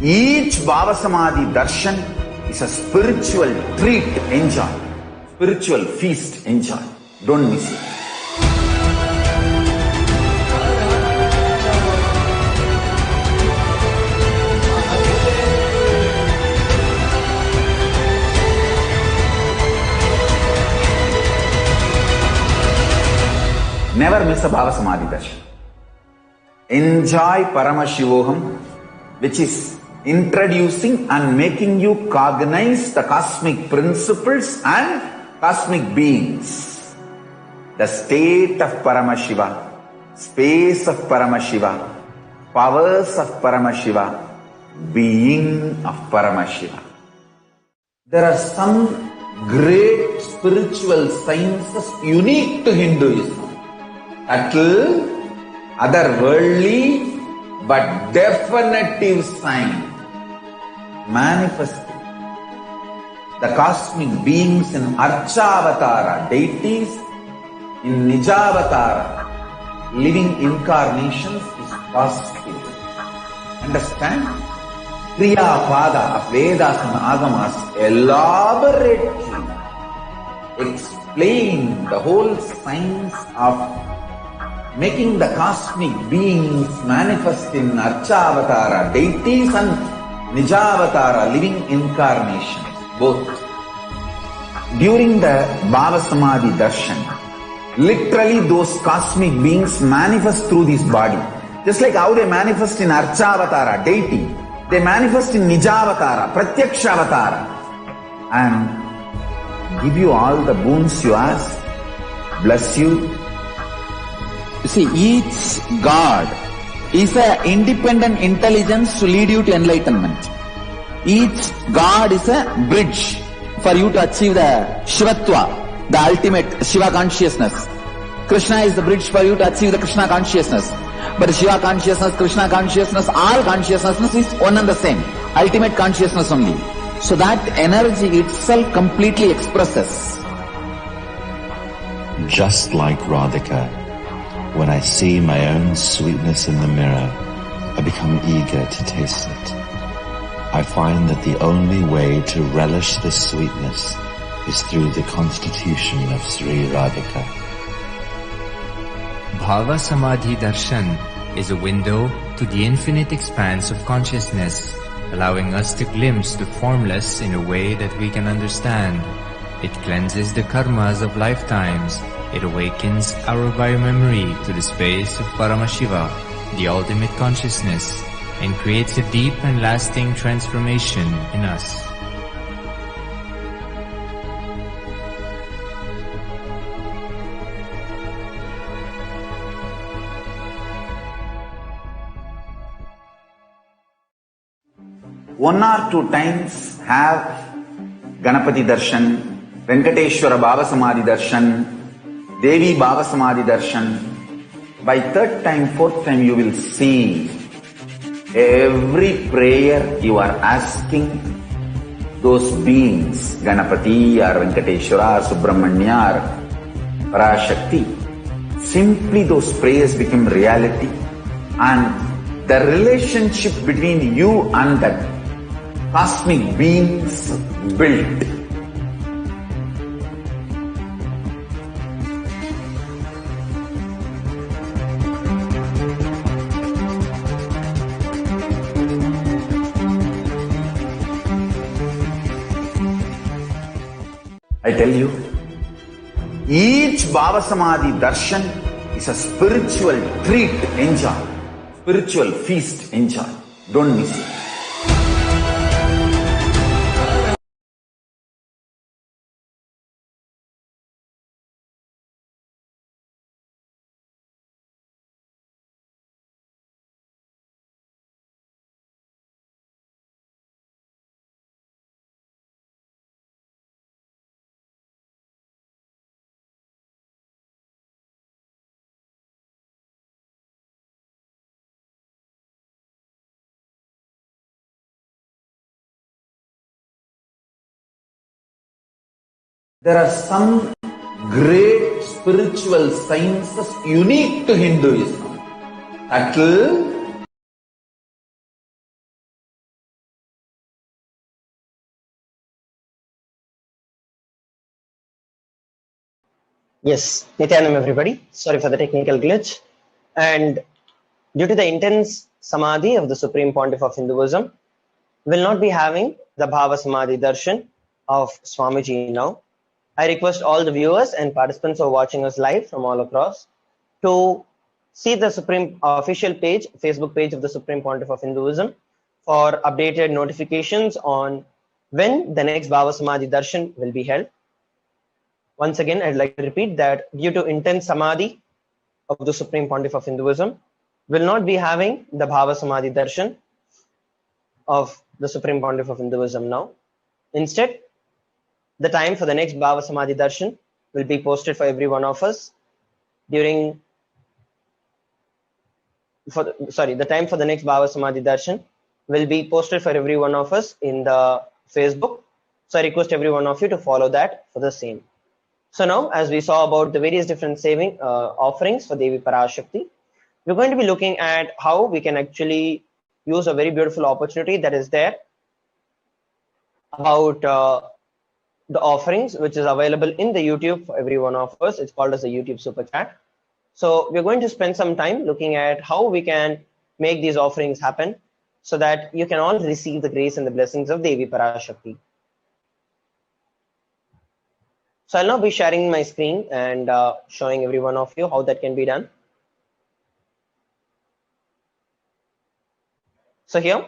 each Baba Samadhi Darshan is a spiritual treat, enjoy. Spiritual feast, enjoy. Don't miss it. Never miss a Baba Samadhi Darshan. Enjoy Paramashivoham, which is introducing and making you cognize the cosmic principles and cosmic beings. The state of Paramashiva, space of Paramashiva, powers of Paramashiva, being of Paramashiva. There are some great spiritual sciences unique to Hinduism. Subtle, otherworldly, but definitive sign. Manifesting the cosmic beings in Archavatara, deities, in Nijavatara, living incarnations is possible. Understand? Kriya Pada of Vedas and Agamas elaborately explain the whole science of making the cosmic beings manifest in Archavatara, deities, and Nijavatara, living incarnations, both. During the Baba Samadhi Darshan, literally those cosmic beings manifest through this body. Just like how they manifest in Archavatara, deity, they manifest in Nijavatara, Pratyakshavatara, and give you all the boons you ask, bless you. You see, each God is an independent intelligence to lead you to enlightenment. Each God is a bridge for you to achieve the Shivatva, the ultimate Shiva consciousness. Krishna is the bridge for you to achieve the Krishna consciousness. But Shiva consciousness, Krishna consciousness, all consciousness is one and the same. Ultimate consciousness only. So that energy itself completely expresses. Just like Radhika, when I see my own sweetness in the mirror, I become eager to taste it. I find that the only way to relish this sweetness is through the constitution of Sri Radhika. Bhava Samadhi Darshan is a window to the infinite expanse of consciousness, allowing us to glimpse the formless in a way that we can understand. It cleanses the karmas of lifetimes. It awakens our biomemory to the space of Paramashiva, the ultimate consciousness, and creates a deep and lasting transformation in us. One or two times have Ganapati Darshan, Venkateshwara Baba Samadhi Darshan, Devi Baba Samadhi Darshan. By third time, fourth time, you will see every prayer you are asking those beings, Ganapati or Venkateshwara or Subramanya or ParaShakti, simply those prayers become reality, and the relationship between you and that cosmic beings built. I tell you, each Bhava Samadhi darshan is a spiritual treat, enjoy. Spiritual feast, enjoy. Don't miss it. There are some great spiritual sciences unique to Hinduism. Subtle, Yes, Nithyananda everybody. Sorry for the technical glitch. And due to the intense samadhi of the Supreme Pontiff of Hinduism, will not be having the Bhava Samadhi Darshan of Swamiji now. I request all the viewers and participants who are watching us live from all across to see the Supreme official page, Facebook page of the Supreme Pontiff of Hinduism for updated notifications on when the next Bhava Samadhi Darshan will be held. Once again, I'd like to repeat that due to intense samadhi of the Supreme Pontiff of Hinduism, will not be having the Bhava Samadhi Darshan of the Supreme Pontiff of Hinduism now. Instead, the time for the next Bhava Samadhi Darshan will be posted for every one of us during, the time for the next Bhava Samadhi Darshan will be posted for every one of us in the Facebook. So I request every one of you to follow that for the same. So now, as we saw about the various different saving offerings for Devi ParaShakti, we're going to be looking at how we can actually use a very beautiful opportunity that is there about the offerings, which is available in the YouTube for every one of us. It's called as the YouTube Super Chat. So we're going to spend some time looking at how we can make these offerings happen so that you can all receive the grace and the blessings of Devi ParaShakti. So I'll now be sharing my screen and showing every one of you how that can be done. So here,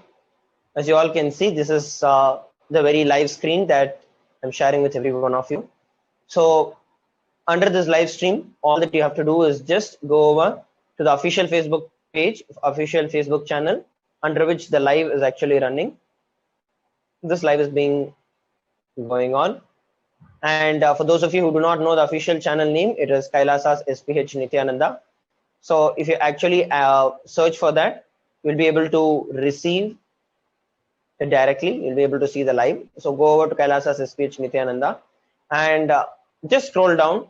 as you all can see, this is the very live screen that I'm sharing with every one of you. So under this live stream, all that you have to do is just go over to the official Facebook page, official Facebook channel, under which the live is actually running. This live is going on. And for those of you who do not know the official channel name, it is Kailasa's SPH Nithyananda. So if you actually search for that, you'll be able to receive it directly. You'll be able to see the live. So go over to Kailasa's SPH Nithyananda and just scroll down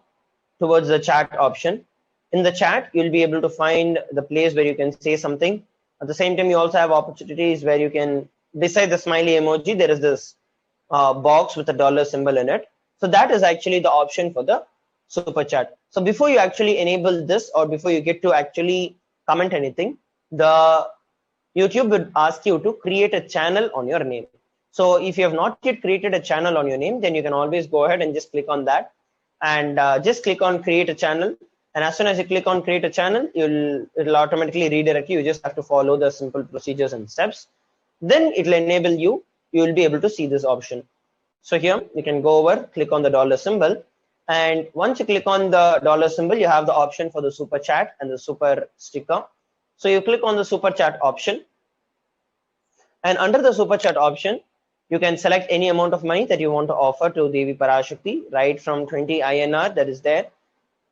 towards the chat option. In the chat, you'll be able to find the place where you can say something. At the same time, you also have opportunities where you can, beside the smiley emoji, there is this box with a dollar symbol in it. So that is actually the option for the super chat. So before you actually enable this, or before you get to actually comment anything, the YouTube would ask you to create a channel on your name. So if you have not yet created a channel on your name, then you can always go ahead and just click on that and just click on create a channel. And as soon as you click on create a channel, it'll automatically redirect you. You just have to follow the simple procedures and steps. Then it'll enable you. You will be able to see this option. So here you can go over, click on the dollar symbol. And once you click on the dollar symbol, you have the option for the super chat and the super sticker. So you click on the super chat option. And under the super chat option, you can select any amount of money that you want to offer to Devi ParaShakti, right from 20 INR that is there.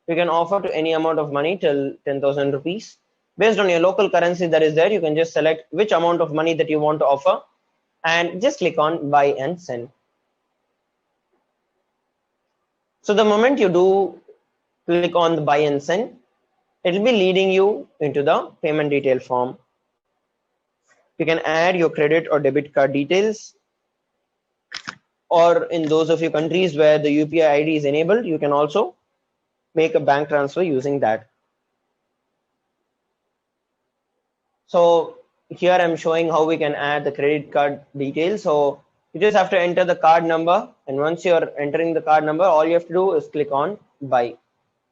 You can offer to any amount of money till 10,000 rupees. Based on your local currency that is there, you can just select which amount of money that you want to offer and just click on buy and send. So the moment you do click on the buy and send, it will be leading you into the payment detail form. You can add your credit or debit card details, or in those of your countries where the UPI ID is enabled, you can also make a bank transfer using that. So here I'm showing how we can add the credit card details. So you just have to enter the card number, and once you're entering the card number, all you have to do is click on buy,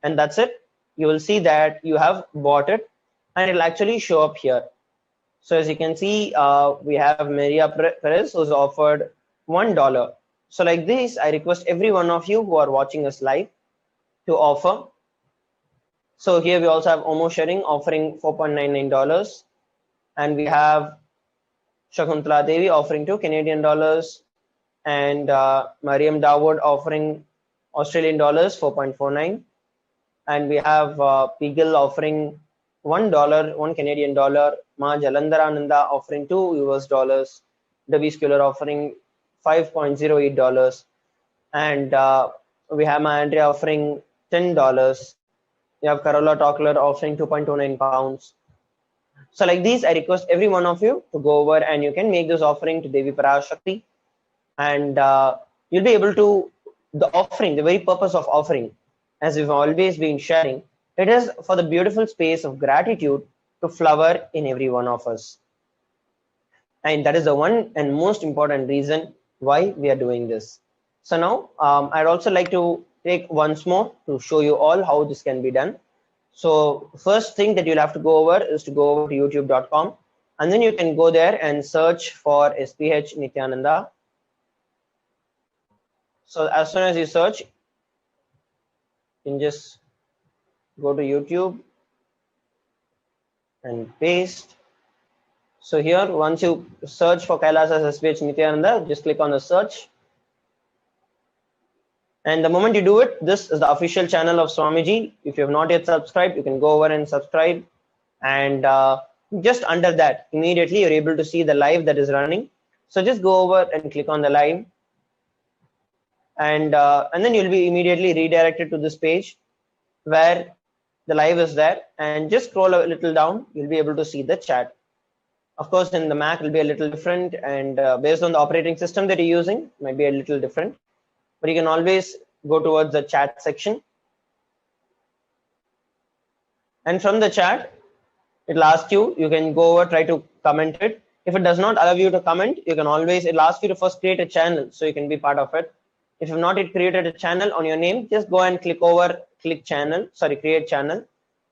and that's it. You will see that you have bought it, and it'll actually show up here. So as you can see, we have Maria Perez who's offered $1. So like this, I request every one of you who are watching us live to offer. So here we also have Omo Sharing offering $4.99, and we have Shakuntala Devi offering $2 Canadian, and Mariam Dawood offering Australian dollars 4.49, and we have Pigel offering $1, $1 Canadian, Ma Jalandarananda offering $2 US, Devi Scular offering $5.08, and we have Ma Andrea offering $10. You have Carola Tockler offering 2.29 pounds. So like these, I request every one of you to go over and you can make this offering to Devi Parashakti, and you'll be able to, the offering, the very purpose of offering, as we've always been sharing, it is for the beautiful space of gratitude to flower in every one of us. And that is the one and most important reason why we are doing this. So now I'd also like to take once more to show you all how this can be done. So first thing that you'll have to go over is to go over to youtube.com, and then you can go there and search for SPH Nithyananda. So as soon as you search, you can just go to YouTube and paste. So here, once you search for Kailasa's SPH Nithyananda, just click on the search. And the moment you do it, this is the official channel of Swamiji. If you have not yet subscribed, you can go over and subscribe. And just under that, immediately you're able to see the live that is running. So just go over and click on the live. And then you'll be immediately redirected to this page where the live is there. And just scroll a little down, you'll be able to see the chat. Of course, in the Mac, it'll be a little different. And based on the operating system that you're using, it might be a little different. But you can always go towards the chat section. And from the chat, it'll ask you, you can go over, try to comment it. If it does not allow you to comment, you can always, it'll ask you to first create a channel so you can be part of it. If you've not yet created a channel on your name, just go and click over, create channel.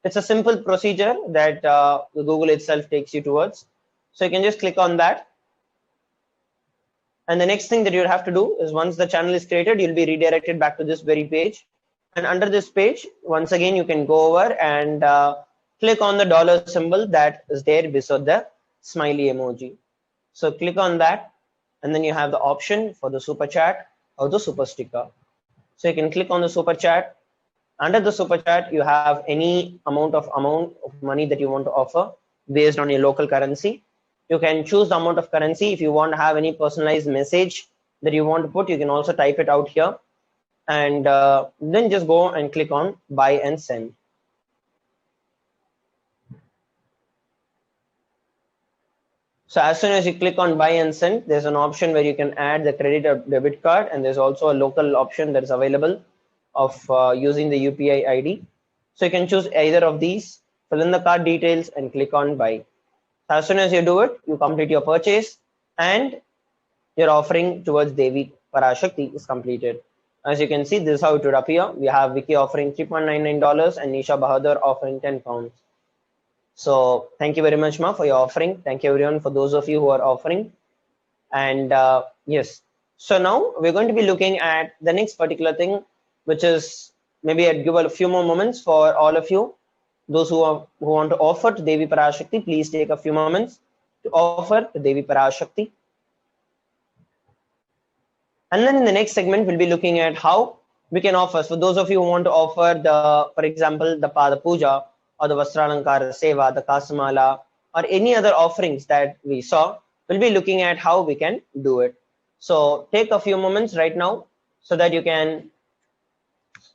It's a simple procedure that the Google itself takes you towards. So you can just click on that. And the next thing that you'll have to do is once the channel is created, you'll be redirected back to this very page. And under this page, once again, you can go over and click on the dollar symbol that is there beside the smiley emoji. So click on that, and then you have the option for the super chat or the super sticker. So you can click on the super chat. Under the super chat, you have any amount of money that you want to offer based on your local currency. You can choose the amount of currency. If you want to have any personalized message that you want to put, you can also type it out here. And then just go and click on buy and send. So as soon as you click on buy and send, there's an option where you can add the credit or debit card. And there's also a local option that is available of using the UPI ID. So you can choose either of these, fill in the card details and click on buy. As soon as you do it, you complete your purchase and your offering towards Devi Parashakti is completed. As you can see, this is how it would appear. We have Vicky offering $3.99 and Nisha Bahadur offering 10 pounds. So thank you very much, Ma, for your offering. Thank you everyone for those of you who are offering. And yes, so now we're going to be looking at the next particular thing, which is maybe I'd give a few more moments for all of you. Those who want to offer to Devi Parashakti, please take a few moments to offer to Devi Parashakti. And then in the next segment, we'll be looking at how we can offer. So those of you who want to offer for example, the Pada Puja or the Vastralankara Seva, the Kasamala, or any other offerings that we saw, we'll be looking at how we can do it. So take a few moments right now so that you can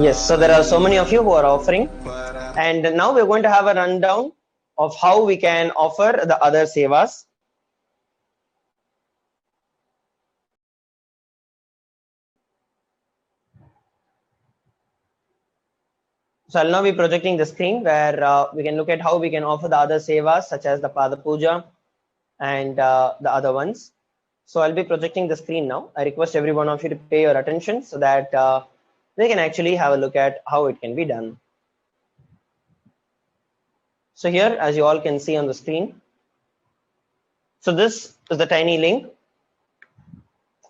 Yes, so there are so many of you who are offering, and now we're going to have a rundown of how we can offer the other sevas. So I'll now be projecting the screen where we can look at how we can offer the other sevas such as the Pada Puja and the other ones. So I'll be projecting the screen now. I request every one of you to pay your attention so that they can actually have a look at how it can be done. So here, as you all can see on the screen, so this is the tiny link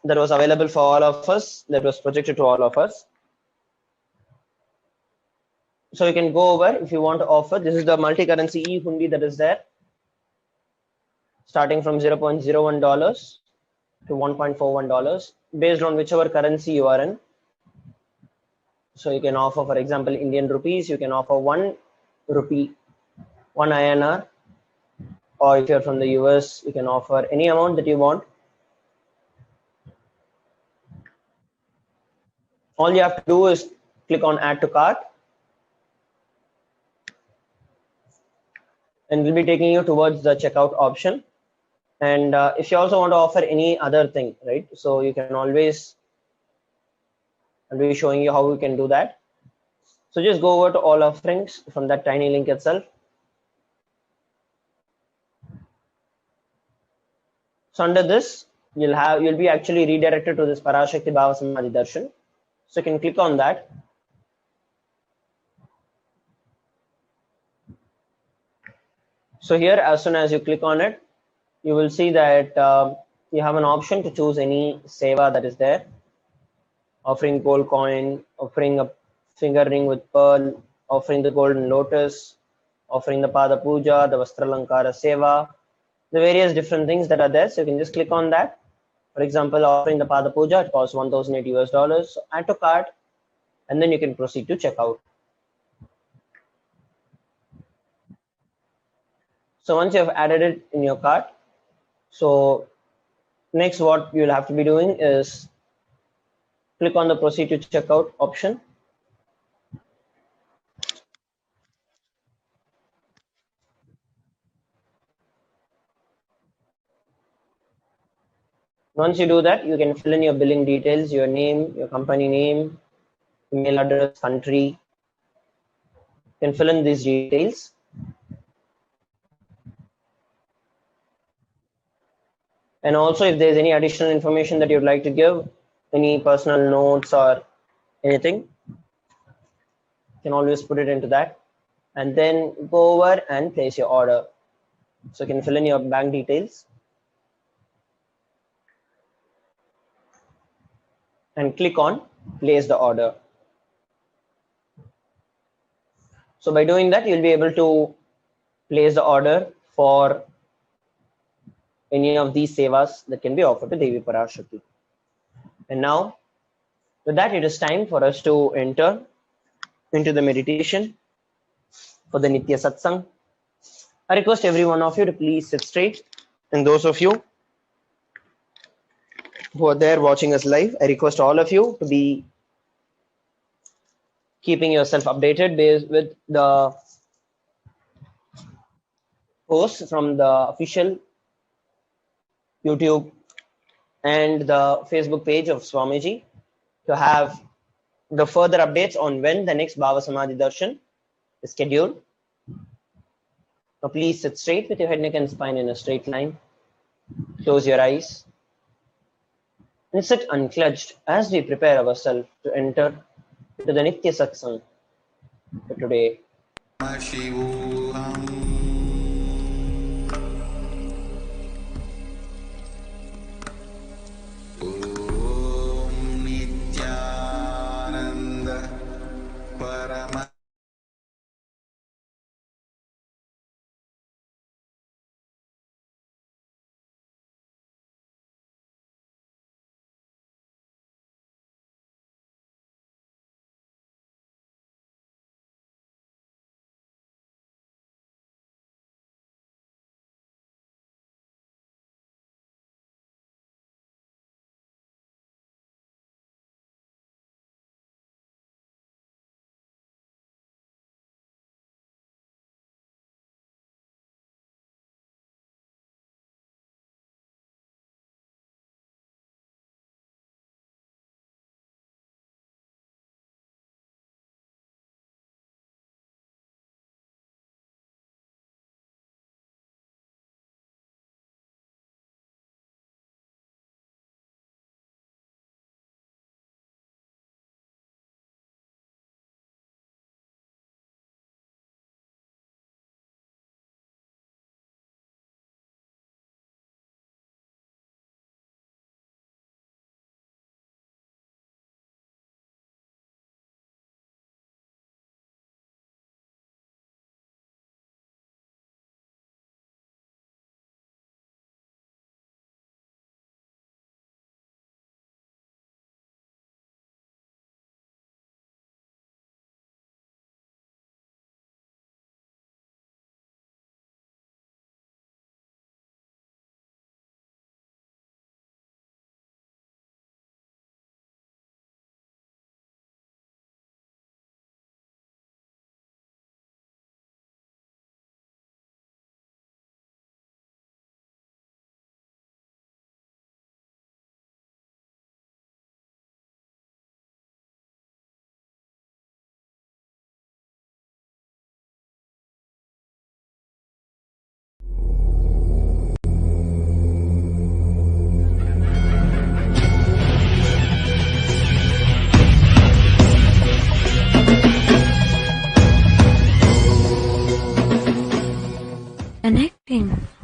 that was available for all of us, that was projected to all of us. So you can go over if you want to offer. This is the multi-currency e-hundi that is there, starting from $0.01 to $1.41 based on whichever currency you are in. So you can offer, for example, Indian rupees, you can offer 1 rupee, 1 INR, or if you're from the US, you can offer any amount that you want. All you have to do is click on add to cart, and we'll be taking you towards the checkout option. And if you also want to offer any other thing, right? So you can always, I'll be showing you how we can do that. So just go over to all offerings from that tiny link itself. So under this, you'll be actually redirected to this Parashakti Bhava Samadhi Darshan. So you can click on that. So here, as soon as you click on it, you will see that you have an option to choose any seva that is there, offering gold coin, offering a finger ring with pearl, offering the golden lotus, offering the Pada Puja, the Vastralankara Seva, the various different things that are there. So you can just click on that. For example, offering the Pada Puja, it costs $1,008. So add to cart, and then you can proceed to checkout. So once you have added it in your cart, so next what you'll have to be doing is click on the proceed to checkout option. Once you do that, you can fill in your billing details, your name, your company name, email address, country. You can fill in these details. And also if there's any additional information that you'd like to give, any personal notes or anything, you can always put it into that. And then go over and place your order. So you can fill in your bank details and click on place the order. So by doing that, you'll be able to place the order for any of these sevas that can be offered to Devi Parashakti. And now, with that, it is time for us to enter into the meditation for the Nitya Satsang. I request every one of you to please sit straight. And those of you who are there watching us live, I request all of you to be keeping yourself updated with the posts from the official YouTube and the Facebook page of Swamiji to have the further updates on when the next Bhava Samadhi Darshan is scheduled. Now please sit straight with your head, neck and spine in a straight line. Close your eyes and sit unclenched as we prepare ourselves to enter into the Nitya Satsang for today.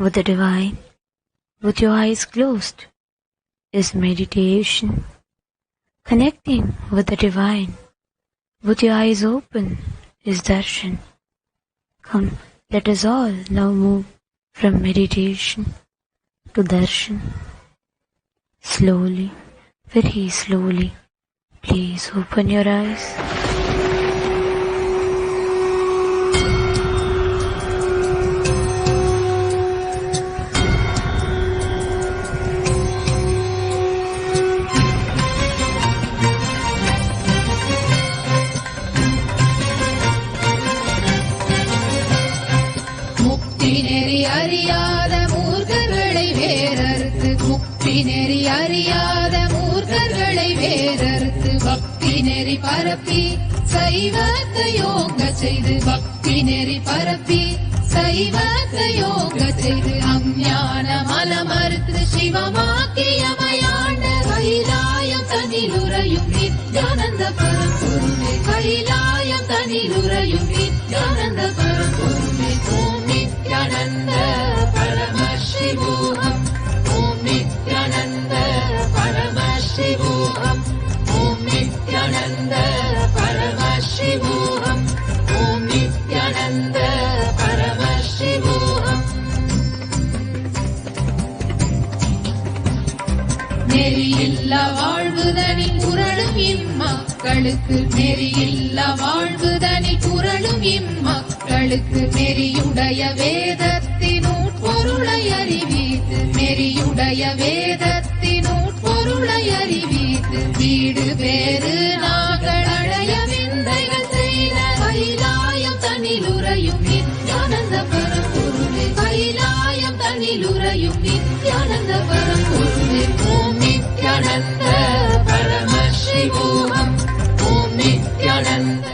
with the divine, with your eyes closed, is meditation. Connecting with the divine, with your eyes open, is darshan. Come, let us all now move from meditation to darshan. Slowly, very slowly, please open your eyes. அறியாத மூர்க்கர்களை வேறறுத்து பக்தி நெறி பரப்பி சைவத்தை யோக செய்து பக்தி நெறி பரப்பி சைவத்தை யோக செய்து அஞ்ஞான மலமறுத்து சிவமாக்கியமையாண்ட கைலாயம் தனிலுறையும் நித்யானந்த பரம்பொருளே கைலாயம் தனிலுறையும் நித்யானந்த பரம்பொருளே ஓம் நித்யானந்த பரமசிவோகம் ஓம் நித்யானந்த பரமசிவோகம் ஓம் நித்யானந்த பரமசிவோகம் ஓம் நித்யானந்த பரமசிவோகம் நெறியில்லா வாழ்வுதனில் குரலும் இம்மக்களுக்கு நெறியில்லா வாழ்வுதனில் குரலும் இம்மக்களுக்கு நெறியுடைய வேதத்தின் உட்பொருளை அறிவித்து நெறியுடைய வேதத்தின் உட்பொருளை அறிவித்து வீடு பேறு நாங்கள் அடைய விந்தைகள் செய்த கைலாயம் தனிலுறையும் நித்யானந்த பரம்பொருளே கைலாயம் தனிலுறையும் நித்யானந்த பரம்பொருளே ஓம் நித்யானந்த பரமசிவோகம் ஓம் நித்யானந்த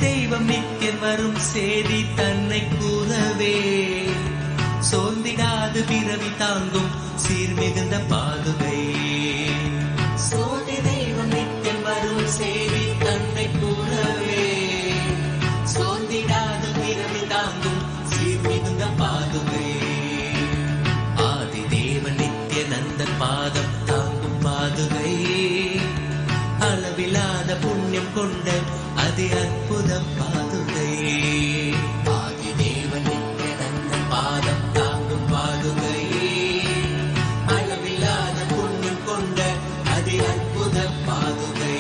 தெய்வம் நித்தியம் வரும் சேதி தன்னை கூறவே சோர்ந்திடாது பிறவி தாங்கும் சீர்மிகுந்த பாதுகை. சோதி தெய்வம் நித்தியம் வரும் சேதி தன்னை கூறவே சோர்ந்திடாது பிறவி தாங்கும் சீர்மிகுந்த பாதுகை. ஆதி தேவன் நித்யானந்தன் பாதம் தாங்கும் பாதுகை. அளவிலாத புண்ணியம் கொண்ட அதி அற்புதம் பாதுகை. ஆதி தேவன் நித்யானந்தன் பாதம் தாங்கும் பாதுகை. அளவிலாத புண்ணியம் கொண்ட அதி அற்புதம் பாதுகை.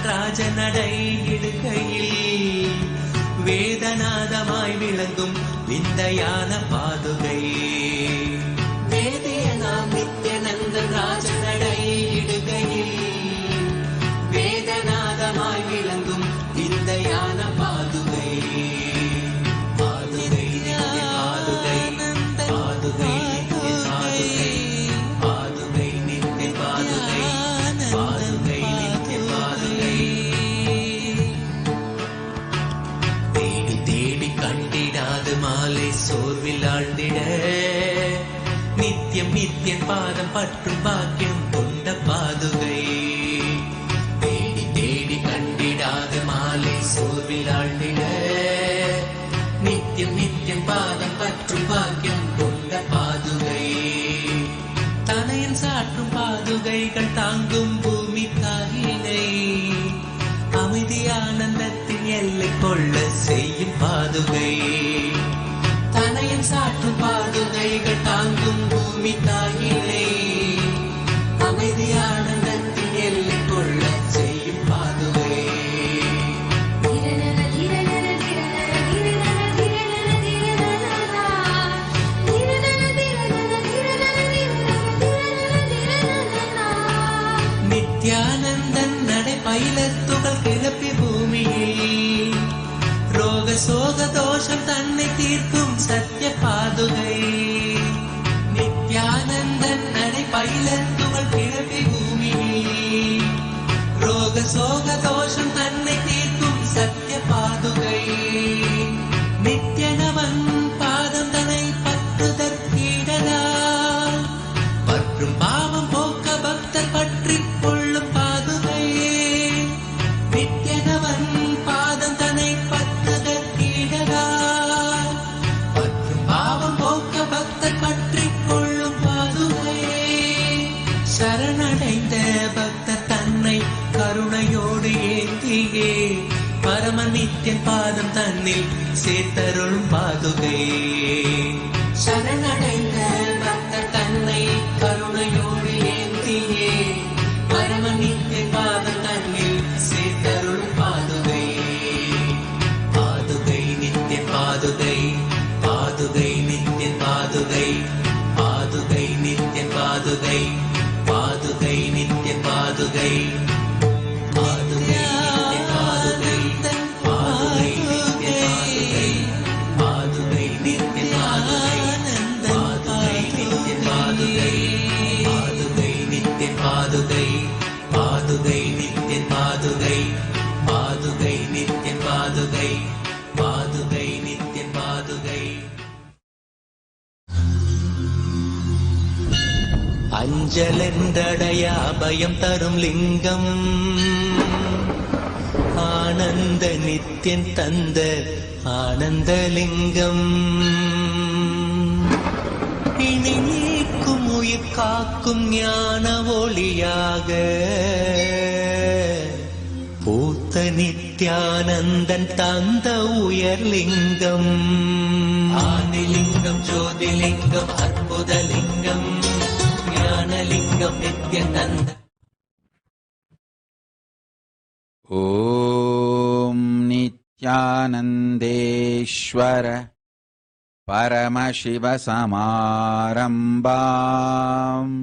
ராஜநடை இடுகையில் வேதநாதமாய் விளங்கும் விந்தையான பாதுகை. வேதியனாம் நித்யானந்தன் ராஜநடை இடுகையில் வேதநாதமாய் விளங்கும் விந்தையான பாதுகை. பாதுகை பாதுகை பாதுகை பாதுகை நித்திய பாதுகை பாதுகை நித்திய பாதுகை. தேடி தேடி கண்டிடாது மாலை சோர்வில் ஆழ்ந்திட நித்தியம் நித்தியம் பாதம் பற்றும் பாக்கியம் கொண்ட பாதுகை. தேடி தேடி கண்டிடாது மாலை சோர்வில் ஆழ்ந்திட நித்தியம் நித்தியம் பாதம் பற்றும் பாக்கியம் கொண்ட பாதுகை. தனையன் சாற்றும் பாதுகைகள் தாங்கும் பூமி தாயினை அமைதி ஆனந்தத்தின் எல்லை கொள்ள செய்யும் பாதுகை. தனையன் சாற்றும் பாதுகைகள் தாங்கும் பூமி தாயினை அமைதி ஆனந்தத்தின் எல்லை கொள்ள செய்யும் பாதுகை. நித்யானந்தன் நடை பயிலத்துகள் கிளப்பி பூமியில் ரோக சோக தோஷம் தன்னை தீர்க்கும் சத்திய பாதுகை. நித்யானந்தன் நடை பயிலத்துகள் கிளப்பி பூமியில் ரோக சோக தோஷம் தன்னை தீர்க்கும் சத்திய பாதுகை. நித்யனவன் பாதம் தன்னை பற்றுதற்கீடலால் பற்றும் பாவம் போக்க பக்தர் பற்றி கொள்ளும் பாதுகை. நித்யனவன் பாதம் தன்னை பற்றுதற்கீடலால் பற்றும் பாவம் போக்க பக்தர் பற்றி கொள்ளும் பாதுகை. சரணடைந்த பக்தர் தன்னை கருணையோடு ஏந்தியே பரம நித்தியன் பாதம் தன்னில் சேர்த்தருளும் பாதுகை. சரணடைந்த பக்தர் தன்னை கருணையோடு ஏந்தியே பரம நித்தியன் பாதம் தன்னில் சேர்த்தருளும் பாதுகை. பாதுகை நித்திய பாதுகை பாதுகை நித்திய பாதுகை பாதுகை நித்திய பாதுகை பாதுகை நித்திய பாதுகை பாதுகை நித்திய பாதுகை பாதுகை நித்திய பாதுகை பாதுகை நித்திய பாதுகை பாதுகை நித்திய பாதுகை பாதுகை நித்திய பாதுகை பாதுகை நித்திய பாதுகை பாதுகை நித்திய பாதுகை பாதுகை நித்திய பாதுகை. அஞ்சலென்றடைய அபயம் தரும் லிங்கம் ஆனந்த நித்தியன் தந்த ஆனந்தலிங்கம். இனி நீக்கும் உயிர் காக்கும் ஞான ஒளியாக பூத்த நித்யானந்தன் தந்த உயர்லிங்கம் ஆதிலிங்கம் ஜோதிலிங்கம் அற்புதலிங்கம் ஞானலிங்கம் நித்யானந்த ॐ नित्यानन्देश्वर परमशिवसमारम्भाम्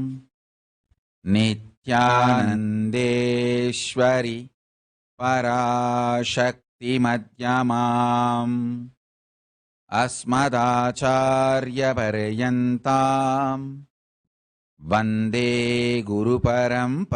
नित्यानन्देश्वरि पराशक्तिमध्यमाम् अस्मदाचार्यपर्यन्ताम् वन्दे गुरुपरम्पराम्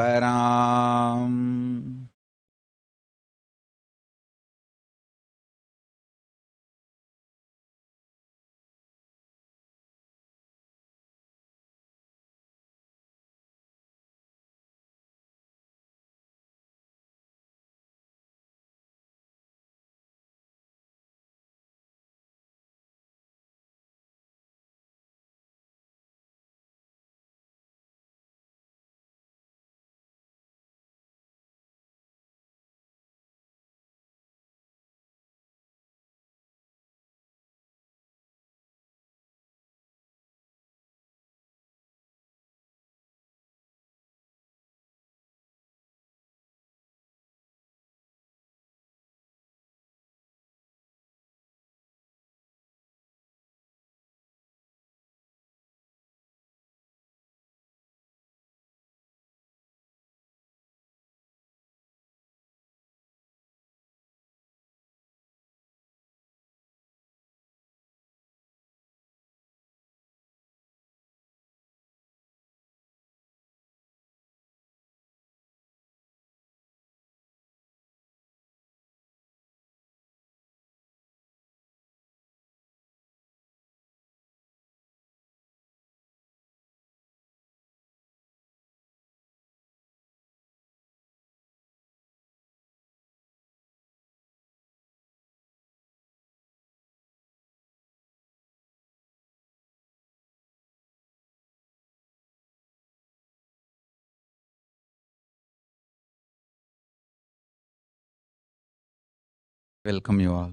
Welcome you all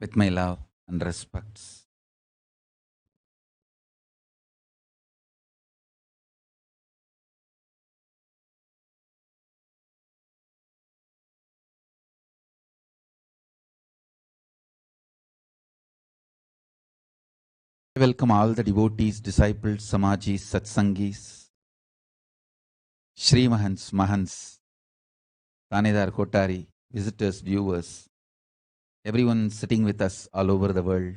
with my love and respects. I welcome all the devotees, disciples, Samajis, Satsangis, Shri Mahants, Mahants, Tanedar Kotari, visitors, viewers, everyone sitting with us all over the world.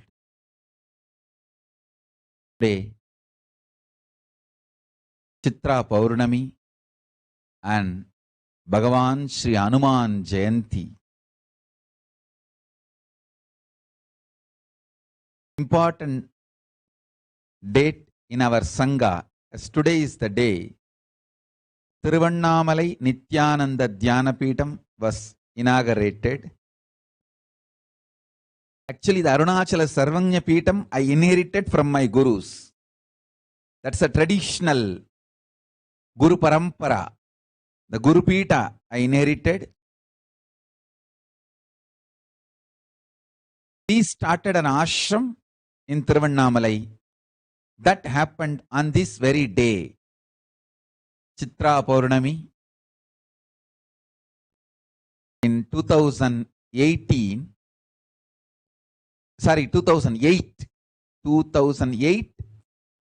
Today, Chitra Paurnami and Bhagavan Sri Hanuman Jayanti. Important date in our Sangha, as today is the day Tiruvannamalai Nithyananda Dhyanapeetham was inaugurated. Actually, the Arunachala Sarvanya Peetham I inherited from my gurus. That's a traditional Guru Parampara. The Guru Peetha I inherited. We started an ashram in Tiruvannamalai. That happened on this very day, Chitra Paurnami, in 2008,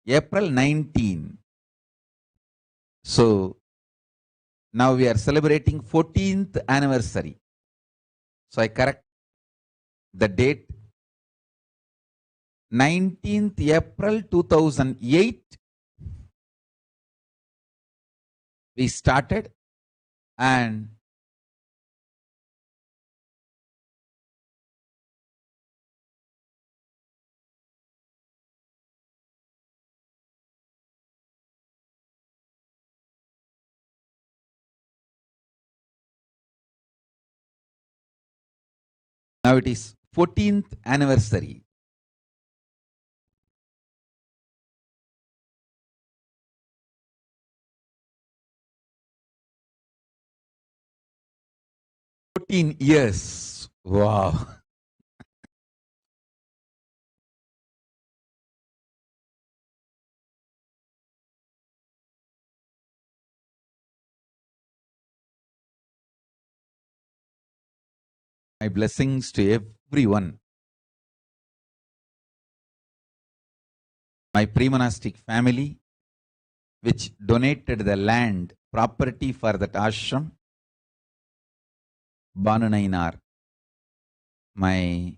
April 19. So, now we are celebrating 14th anniversary. So, I correct the date. 19th April 2008, we started, and now it is 14th anniversary. 14 years. Wow. My blessings to everyone. My pre-monastic family, which donated the land, property for that ashram. Banu Nainar, my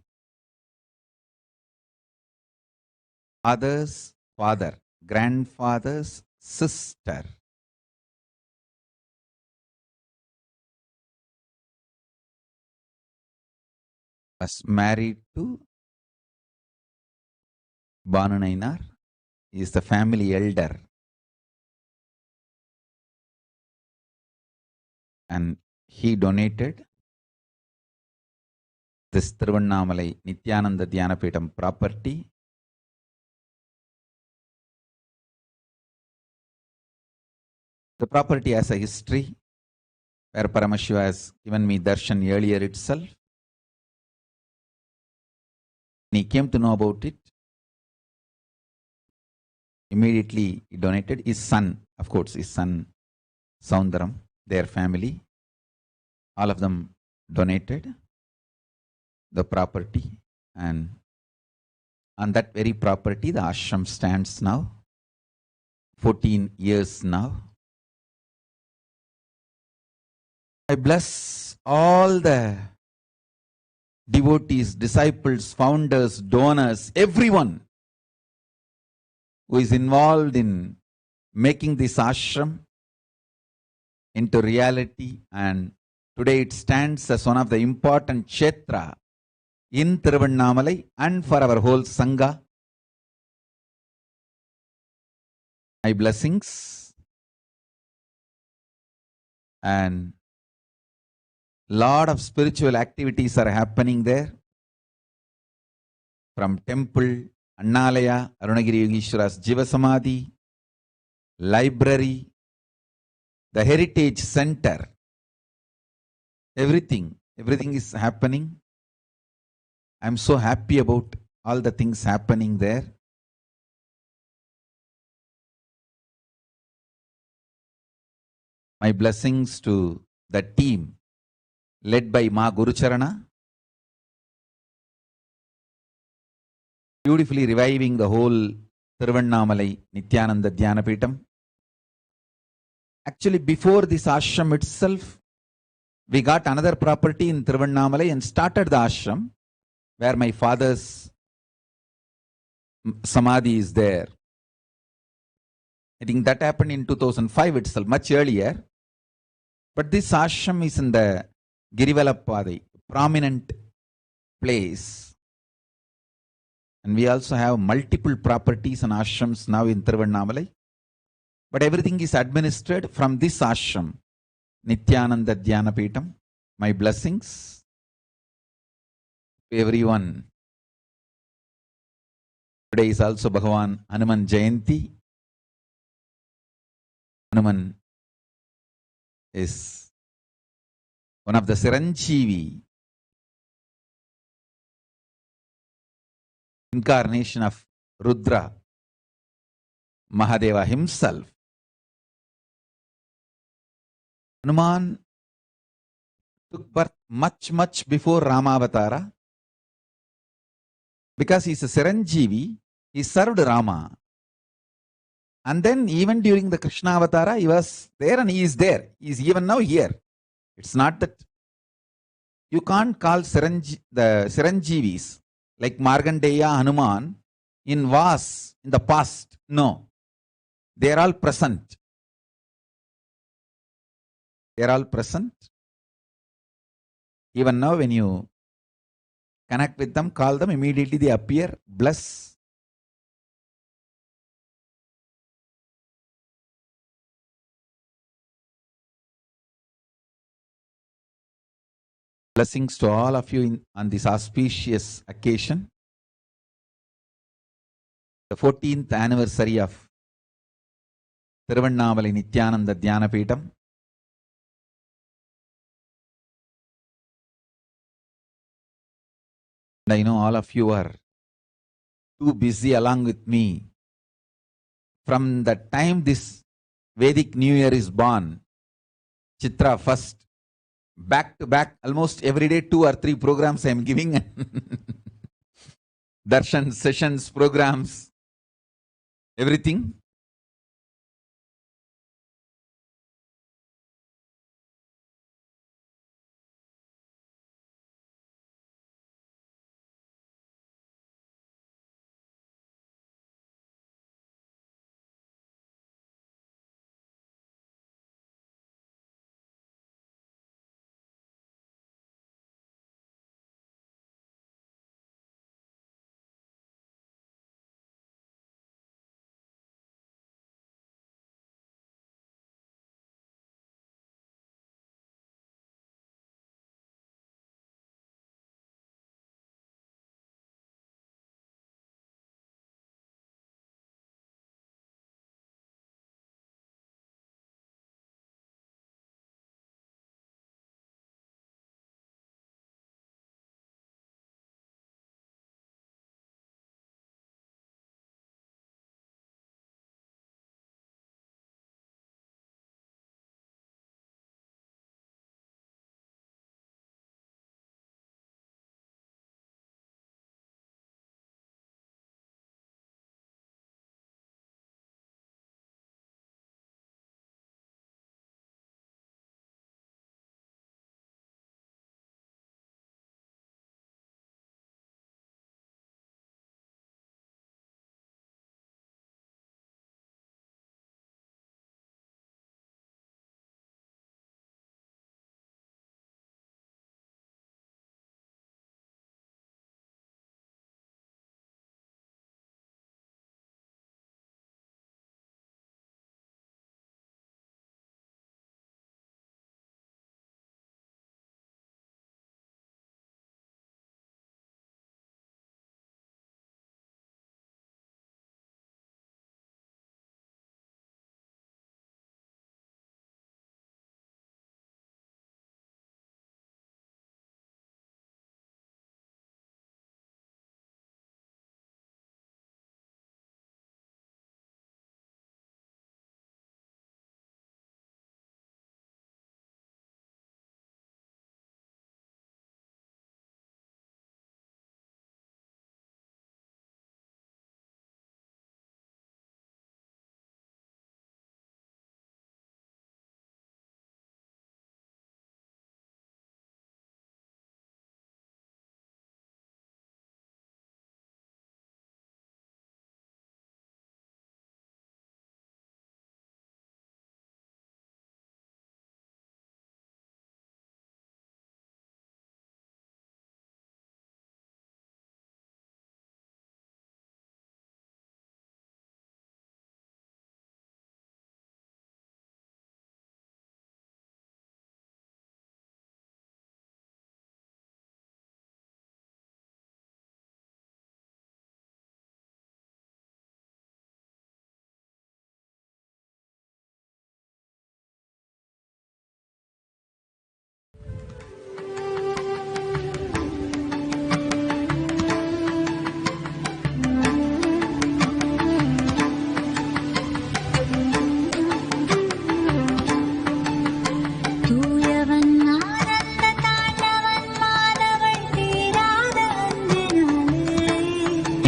father's father, grandfather's sister, was married to Banu Nainar. He is the family elder. And he donated this Tiruvannamalai Nithyananda Dhyanapeetham property. The property has a history where Paramashiva has given me darshan earlier itself. When he came to know about it, immediately he donated. His son, of course, his son Soundaram, their family, all of them donated the property, and on that very property the ashram stands now, 14 years now. I bless all the devotees, disciples, founders, donors, everyone who is involved in making this ashram into reality, and today it stands as one of the important kshetra in Tiruvannamalai and for our whole Sangha. My blessings, and lot of spiritual activities are happening there. From temple, Annalaya, Arunagiri Yogeshwara's Jiva Samadhi, library, the heritage center, everything is happening. I'm so happy about all the things happening there. My blessings to the team led by Ma Gurucharana, beautifully reviving the whole Tiruvannamalai Nithyananda Dhyanapeetham. Actually, before this ashram itself, we got another property in Tiruvannamalai and started the ashram, where my father's samadhi is there. I think that happened in 2005 itself, much earlier. But this ashram is in the Girivalappadai, prominent place. And we also have multiple properties and ashrams now in Tiruvannamalai. But everything is administered from this ashram, Nithyananda Dhyanapeetham. My blessings to everyone. Today is also Bhagavan Hanuman Jayanti. Hanuman is one of the Siranjeevi incarnation of Rudra, Mahadeva himself. Hanuman took birth much before Ramavatara. Because he is a Siranjeevi, he served Rama. And then even during the Krishna Avatara, he was there and he is there. He is even now here. It's not that you can't call the Siranjeevis like Markandeya, Hanuman in Vas in the past. No. They are all present. They are all present. Even now when you connect with them, call them, immediately they appear, bless. Blessings to all of you on this auspicious occasion. The 14th anniversary of Tiruvannamalai Nithyananda Dhyanapeetham. I know all of you are too busy along with me. From the time this Vedic New Year is born, Chitra first, back to back, almost every day 2 or 3 programs I am giving. Darshan sessions, programs, everything.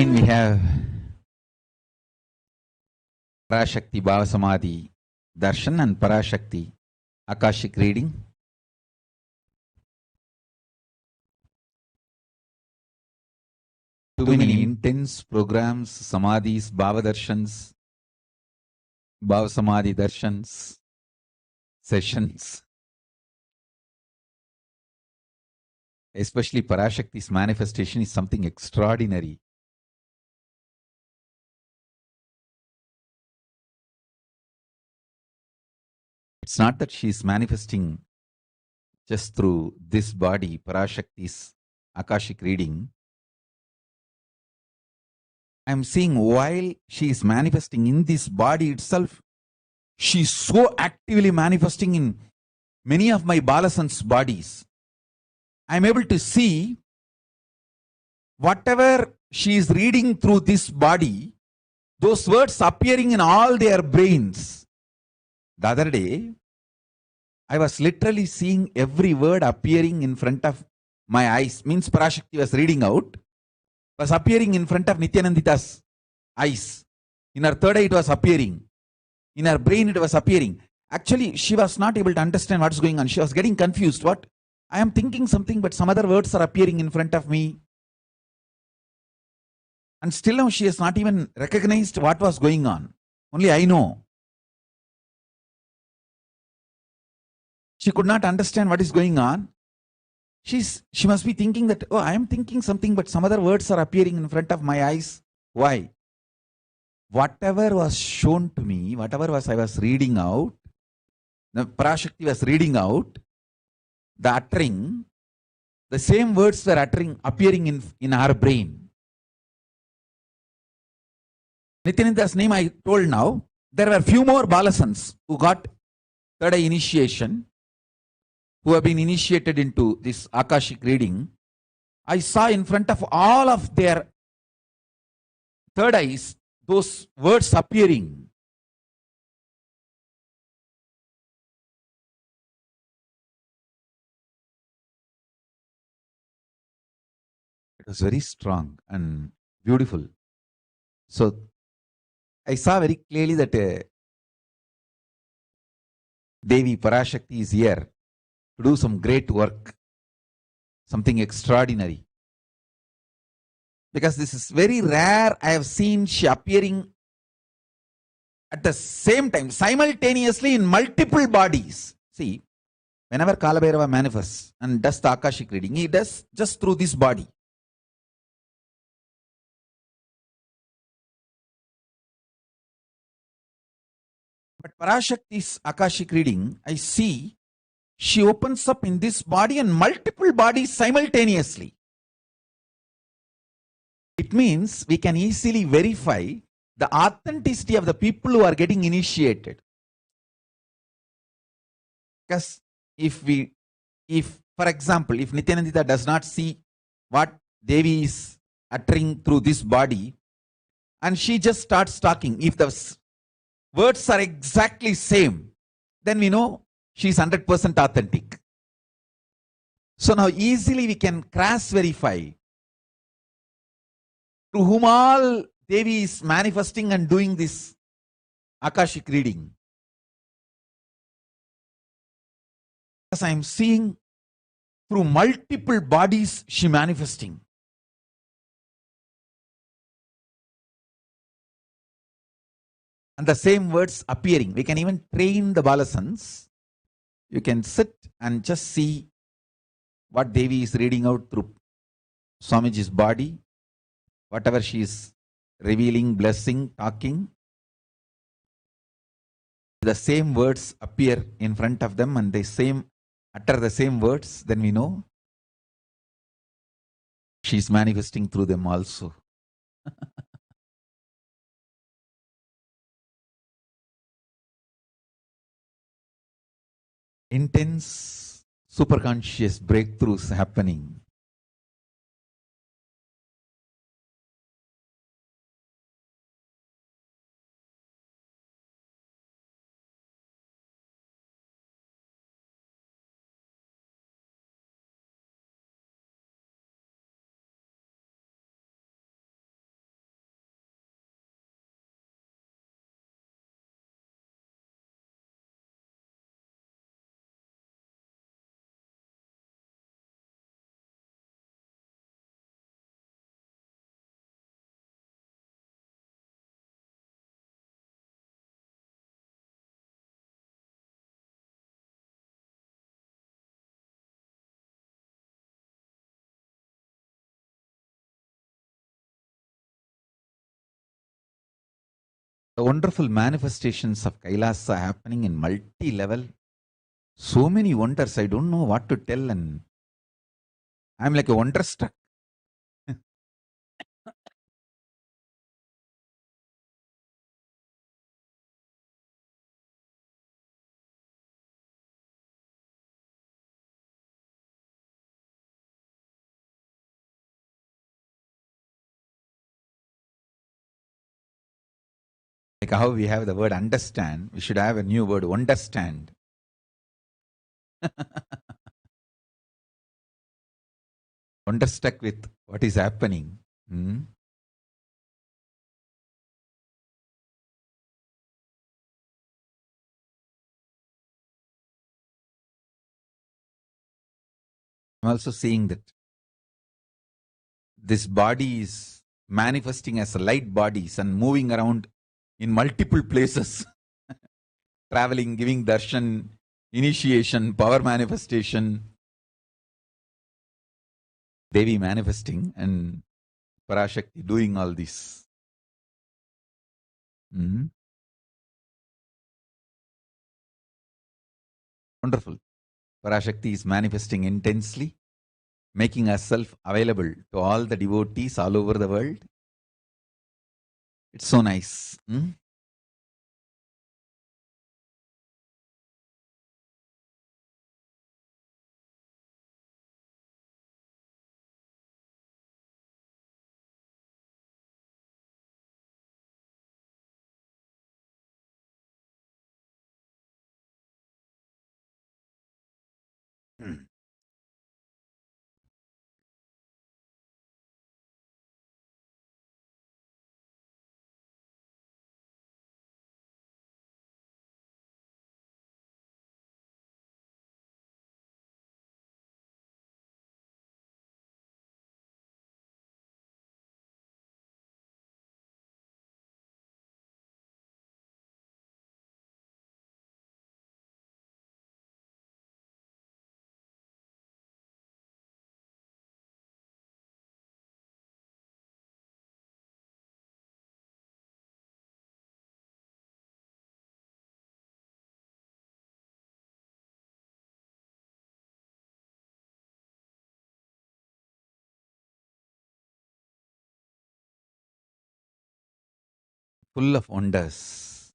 We have ParaShakti Bhava Samadhi Darshan and ParaShakti Akashic reading. Too many intense programs, Samadhis, Bhava Darshans, Bhava Samadhi Darshans, sessions. Especially ParaShakti's manifestation is something extraordinary. It's not that she is manifesting just through this body, ParaShakti's Akashic reading. I'm seeing while she is manifesting in this body itself, she is so actively manifesting in many of my Balasans' bodies. I'm able to see whatever she is reading through this body, those words appearing in all their brains. The other day, I was literally seeing every word appearing in front of my eyes. Means ParaShakti was reading out, was appearing in front of Nithyananda's eyes. In her third eye, it was appearing. In her brain, it was appearing. Actually, she was not able to understand what's going on. She was getting confused. What? I am thinking something, but some other words are appearing in front of me. And still now she has not even recognized what was going on. Only I know. She could not understand what is going on. She must be thinking that, oh, I am thinking something, but some other words are appearing in front of my eyes. Why? Whatever was shown to me, whatever I was reading out, the ParaShakti was reading out, the uttering, the same words were appearing in our brain. Nithyananda's name I told now. There were few more Balasans who got third eye initiation, who have been initiated into this Akashic reading. I saw in front of all of their third eyes those words appearing. It was very strong and beautiful. So I saw very clearly that Devi ParaShakti is here to do some great work, something extraordinary. Because this is very rare. I have seen she appearing at the same time, simultaneously in multiple bodies. See, whenever Kalabhairava manifests and does the Akashic reading, he does just through this body. But ParaShakti's Akashic reading, I see she opens up in this body and multiple bodies simultaneously. It means we can easily verify the authenticity of the people who are getting initiated. Because if for example, if Nithyananda does not see what Devi is uttering through this body, and she just starts talking, if the words are exactly same, then we know she is 100% authentic. So now easily we can cross verify through whom all Devi is manifesting and doing this Akashic reading. Because I am seeing through multiple bodies she manifesting. And the same words appearing. We can even train the Balasans. You can sit and just see what Devi is reading out through Swamiji's body, whatever she is revealing, blessing, talking. The same words appear in front of them and they utter the same words, then we know she is manifesting through them also. Intense superconscious breakthroughs happening. The wonderful manifestations of Kailasa happening in multi-level. So many wonders, I don't know what to tell, and I'm like a wonderstruck. Like how we have the word understand, we should have a new word, understand. Wonderstruck with what is happening. I'm also seeing that this body is manifesting as light bodies and moving around in multiple places. Traveling, giving darshan, initiation, power manifestation. Devi manifesting and ParaShakti doing all this. Wonderful. ParaShakti is manifesting intensely, making herself available to all the devotees all over the world. It's so nice. Full of wonders.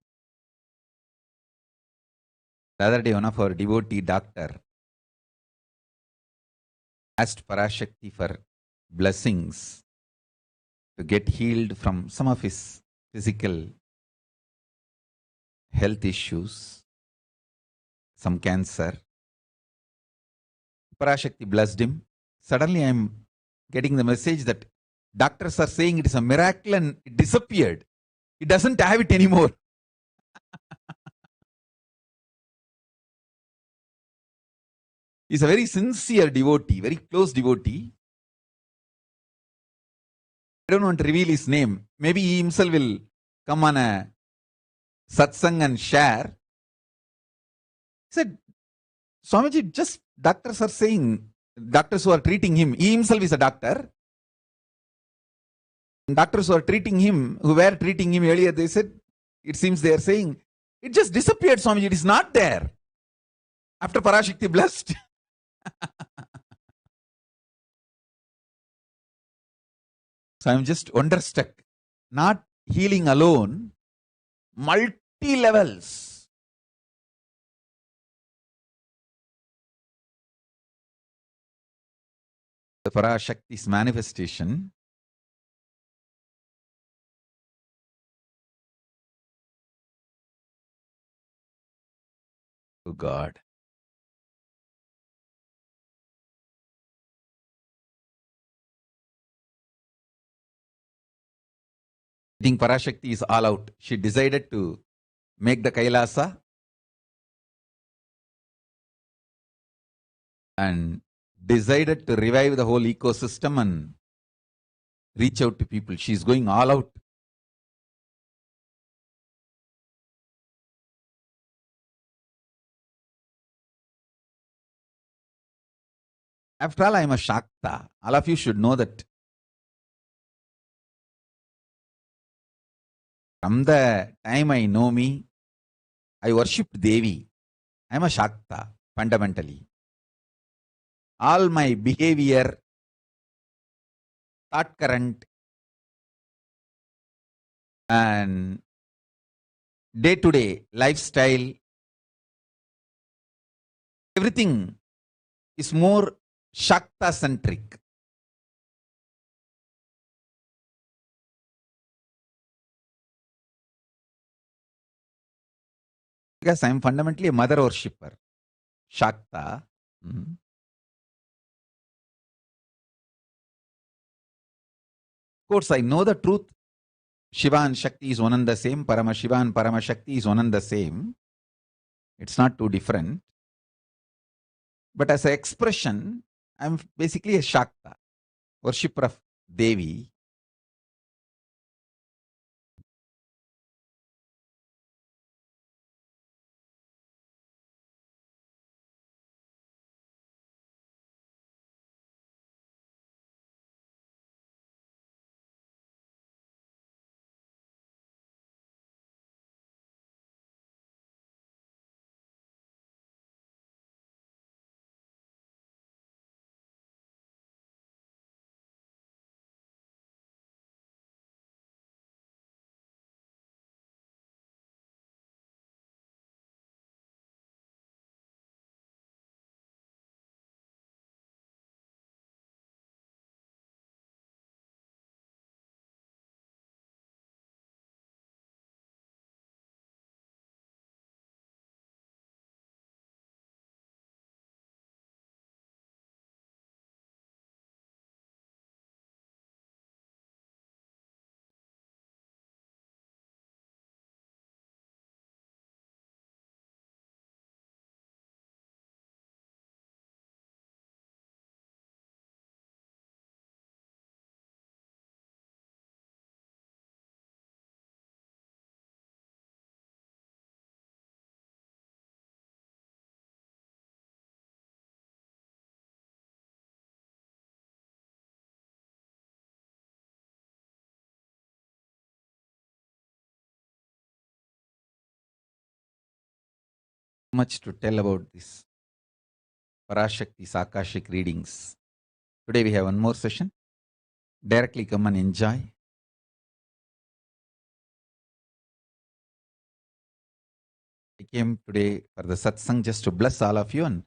The other day, one of our devotee doctor asked ParaShakti for blessings to get healed from some of his physical health issues, some cancer. ParaShakti blessed him. Suddenly I am getting the message that doctors are saying it is a miracle and it disappeared. He doesn't have it anymore. He's a very sincere devotee, very close devotee. I don't want to reveal his name. Maybe he himself will come on a satsang and share. He said, Swamiji, just doctors are saying, doctors who are treating him, he himself is a doctor. Doctors who are treating him, who were treating him earlier, they said, it seems they are saying, it just disappeared, Swamiji, it is not there. After ParaShakti blessed. So I'm just wonderstruck. Not healing alone, multi-levels. The ParaShakti's manifestation to God. I think ParaShakti is all out. She decided to make the Kailasa and decided to revive the whole ecosystem and reach out to people. She's going all out. After all, I am a Shakta. All of you should know that. From the time I know me, I worshipped Devi. I am a Shakta, fundamentally. All my behavior, thought current, and day-to-day lifestyle, everything is more Shakta-centric. Because I am fundamentally a mother worshipper. Shakta. Of course, I know the truth. Shiva and Shakti is one and the same. Paramashiva and Paramashakti is one and the same. It's not too different. But as an expression, I'm basically a Shakta, worshipper of Devi. Much to tell about this ParaShakThi's Akashic readings. Today we have one more session. Directly come and enjoy. I came today for the satsang just to bless all of you and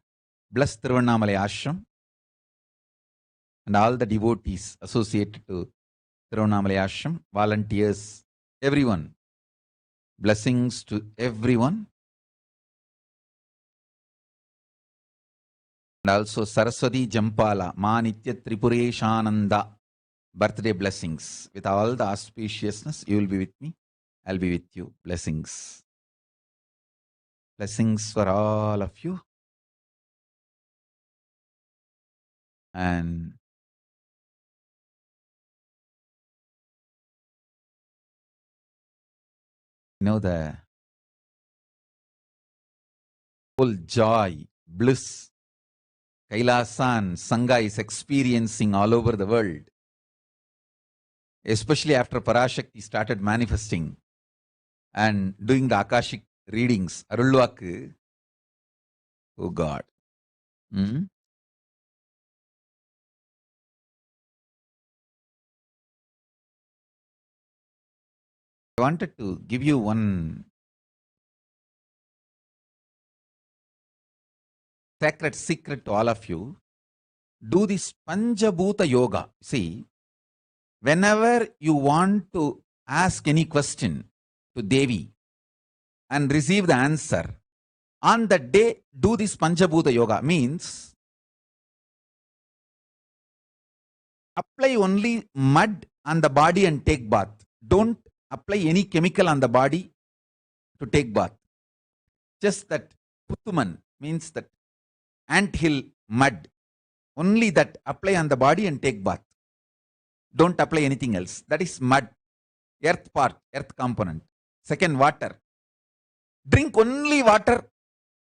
bless Tiruvannamalai Ashram and all the devotees associated to Tiruvannamalai Ashram, volunteers, everyone. Blessings to everyone. And also Saraswati Jampala, Ma Nitya Tripureshananda, birthday blessings. With all the auspiciousness, you will be with me. I'll be with you. Blessings. Blessings for all of you. And you know the whole joy, bliss, Kailasa and Sangha is experiencing all over the world. Especially after ParaShakti started manifesting and doing the Akashic readings, Arulvaku. Oh God. I wanted to give you one sacred secret to all of you. Do this Panchabhuta Yoga. See, whenever you want to ask any question to Devi and receive the answer, on that day, do this Panchabhuta Yoga. Means, apply only mud on the body and take bath. Don't apply any chemical on the body to take bath. Just that Puttuman means that anthill mud. Only that apply on the body and take bath. Don't apply anything else. That is mud. Earth part, earth component. Second, water. Drink only water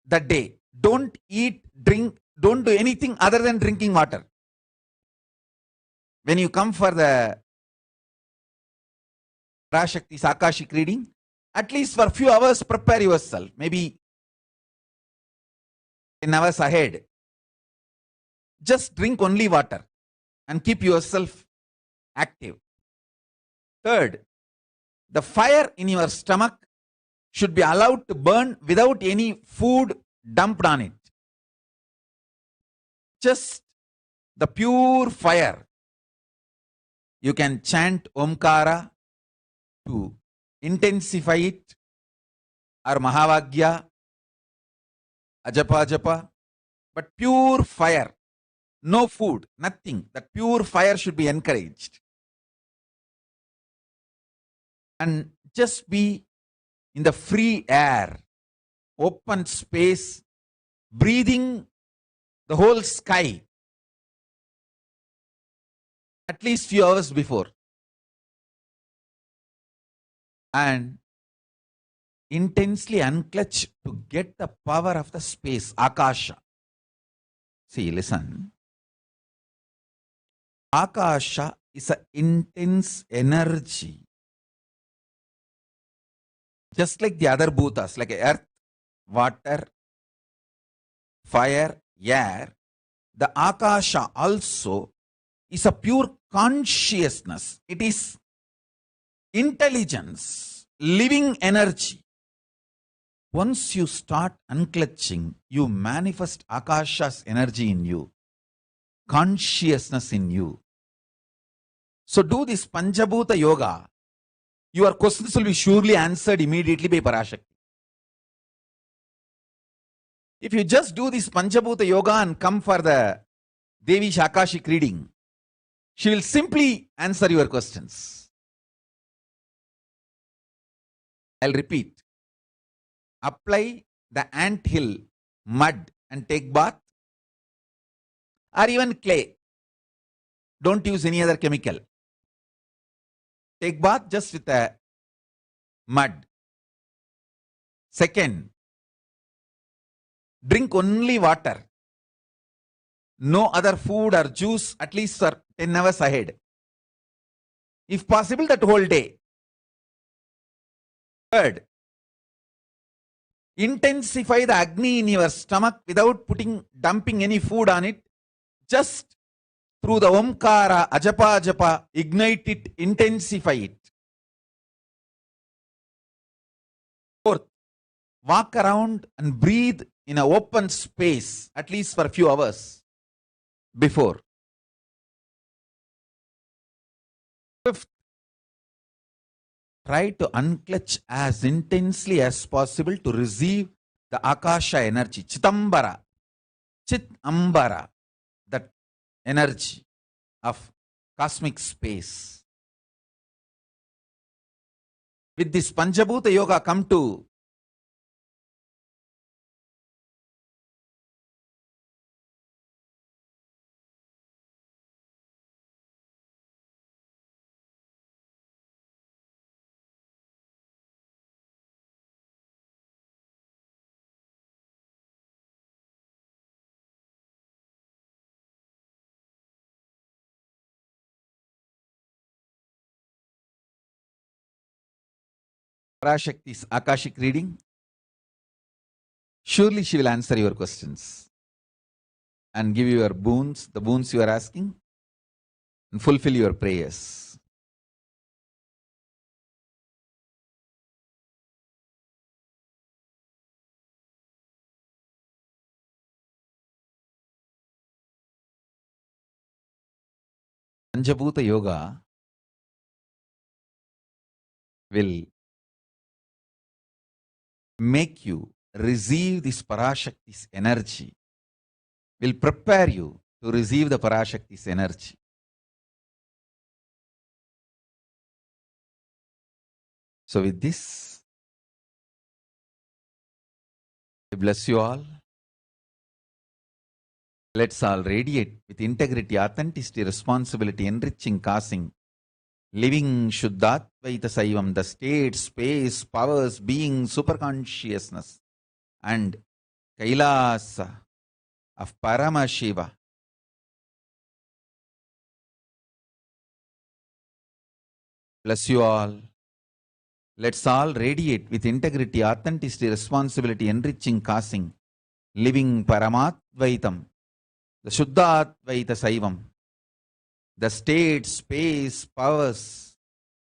that day. Don't eat, drink, don't do anything other than drinking water. When you come for the ParaShakThi's Akashic reading, at least for a few hours, prepare yourself. Maybe 10 hours ahead. Just drink only water and keep yourself active. Third, the fire in your stomach should be allowed to burn without any food dumped on it. Just the pure fire. You can chant Omkara to intensify it, or Mahavagya ajapa, but pure fire, no food, nothing. That pure fire should be encouraged. And just be in the free air, open space, breathing the whole sky at least few hours before. And intensely unclutch to get the power of the space, Akasha. See, listen. Akasha is an intense energy. Just like the other bhutas, like earth, water, fire, air, the Akasha also is a pure consciousness. It is intelligence, living energy. Once you start unclutching, you manifest Akasha's energy in you, consciousness in you. So do this Panchabhuta Yoga. Your questions will be surely answered immediately by PARASHAKTI. If you just do this Panchabhuta Yoga and come for the Devi's Akashic reading, she will simply answer your questions. I'll repeat. Apply the anthill mud and take bath, or even clay. Don't use any other chemical. Take bath just with a mud. Second, drink only water. No other food or juice at least for 10 hours ahead. If possible, that whole day. Third, intensify the Agni in your stomach without dumping any food on it. Just through the Omkara, Ajapa, ignite it, intensify it. Fourth, walk around and breathe in an open space at least for a few hours before. Fifth, try to unclutch as intensely as possible to receive the Akasha energy, Chitambara, that energy of cosmic space. With this Panchabhuta Yoga, come to ParaShakti's Akashic reading. Surely she will answer your questions and give you your boons, the boons you are asking, and fulfill your prayers. Panchabhuta Yoga will make you receive this ParaShakti's energy, will prepare you to receive the ParaShakti's energy. So with this, I bless you all. Let's all radiate with integrity, authenticity, responsibility, enriching, causing, living Shuddhatvaita Saivam, the state, space, powers, being, superconsciousness, and Kailasa of Paramashiva. Bless you all. Let's all radiate with integrity, authenticity, responsibility, enriching, causing, living Paramattvaitam, the Shuddhatvaita Saivam, the state, space, powers,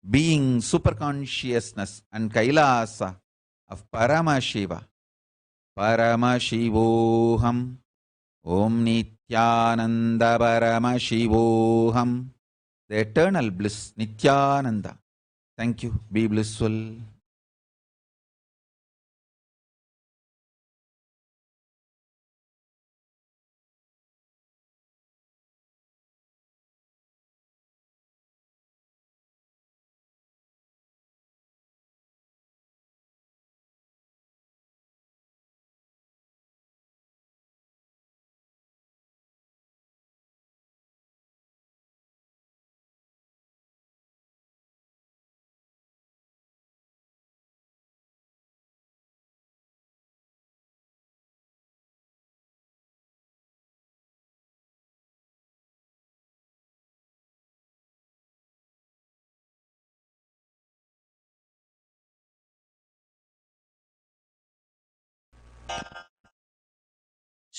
being, superconsciousness, and Kailasa of Paramashiva. Paramashivoham, Om Nithyananda Paramashivoham, the eternal bliss, Nithyananda. Thank you. Be blissful.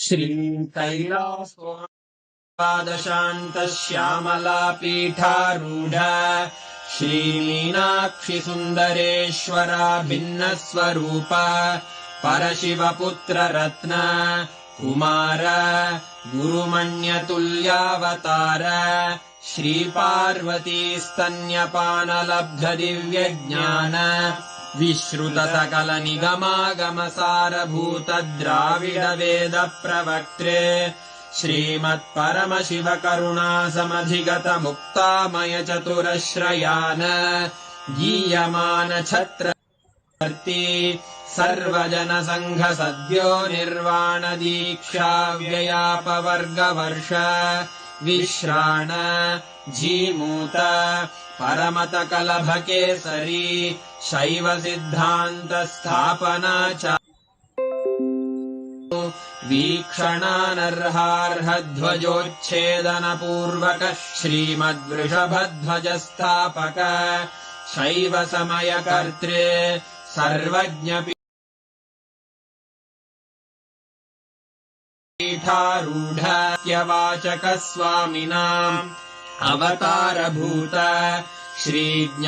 श्रीकैलासपादशान्तश्यामलापीठारूढ श्रीमीनाक्षिसुन्दरेश्वरा भिन्नस्वरूप परशिवपुत्ररत्न Kumar गुरुमण्यतुल्यावतार श्रीपार्वतीस्तन्यपानलब्धदिव्यज्ञान विश्रुतसकलनिगमागमसारभूतद्राविडवेदप्रवक्त्रे श्रीमत्परमशिवकरुणासमधिगतमुक्तामयचतुरश्रयान् गीयमानछत्रवर्ती सर्वजनसङ्घसद्यो निर्वाणदीक्षाव्ययापवर्गवर्ष विश्राण Jimuta परमतकलभकेसरी शैवसिद्धान्तस्थापनाचार्यो वीक्षणानर्हार्हध्वजोच्छेदनपूर्वक श्रीमद्वृषभध्वजस्थापक शैवसमयकर्त्रे सर्वज्ञपीठारूढत्यवाचकस्वामिनाम् अवतारभूत श्रीज्ञा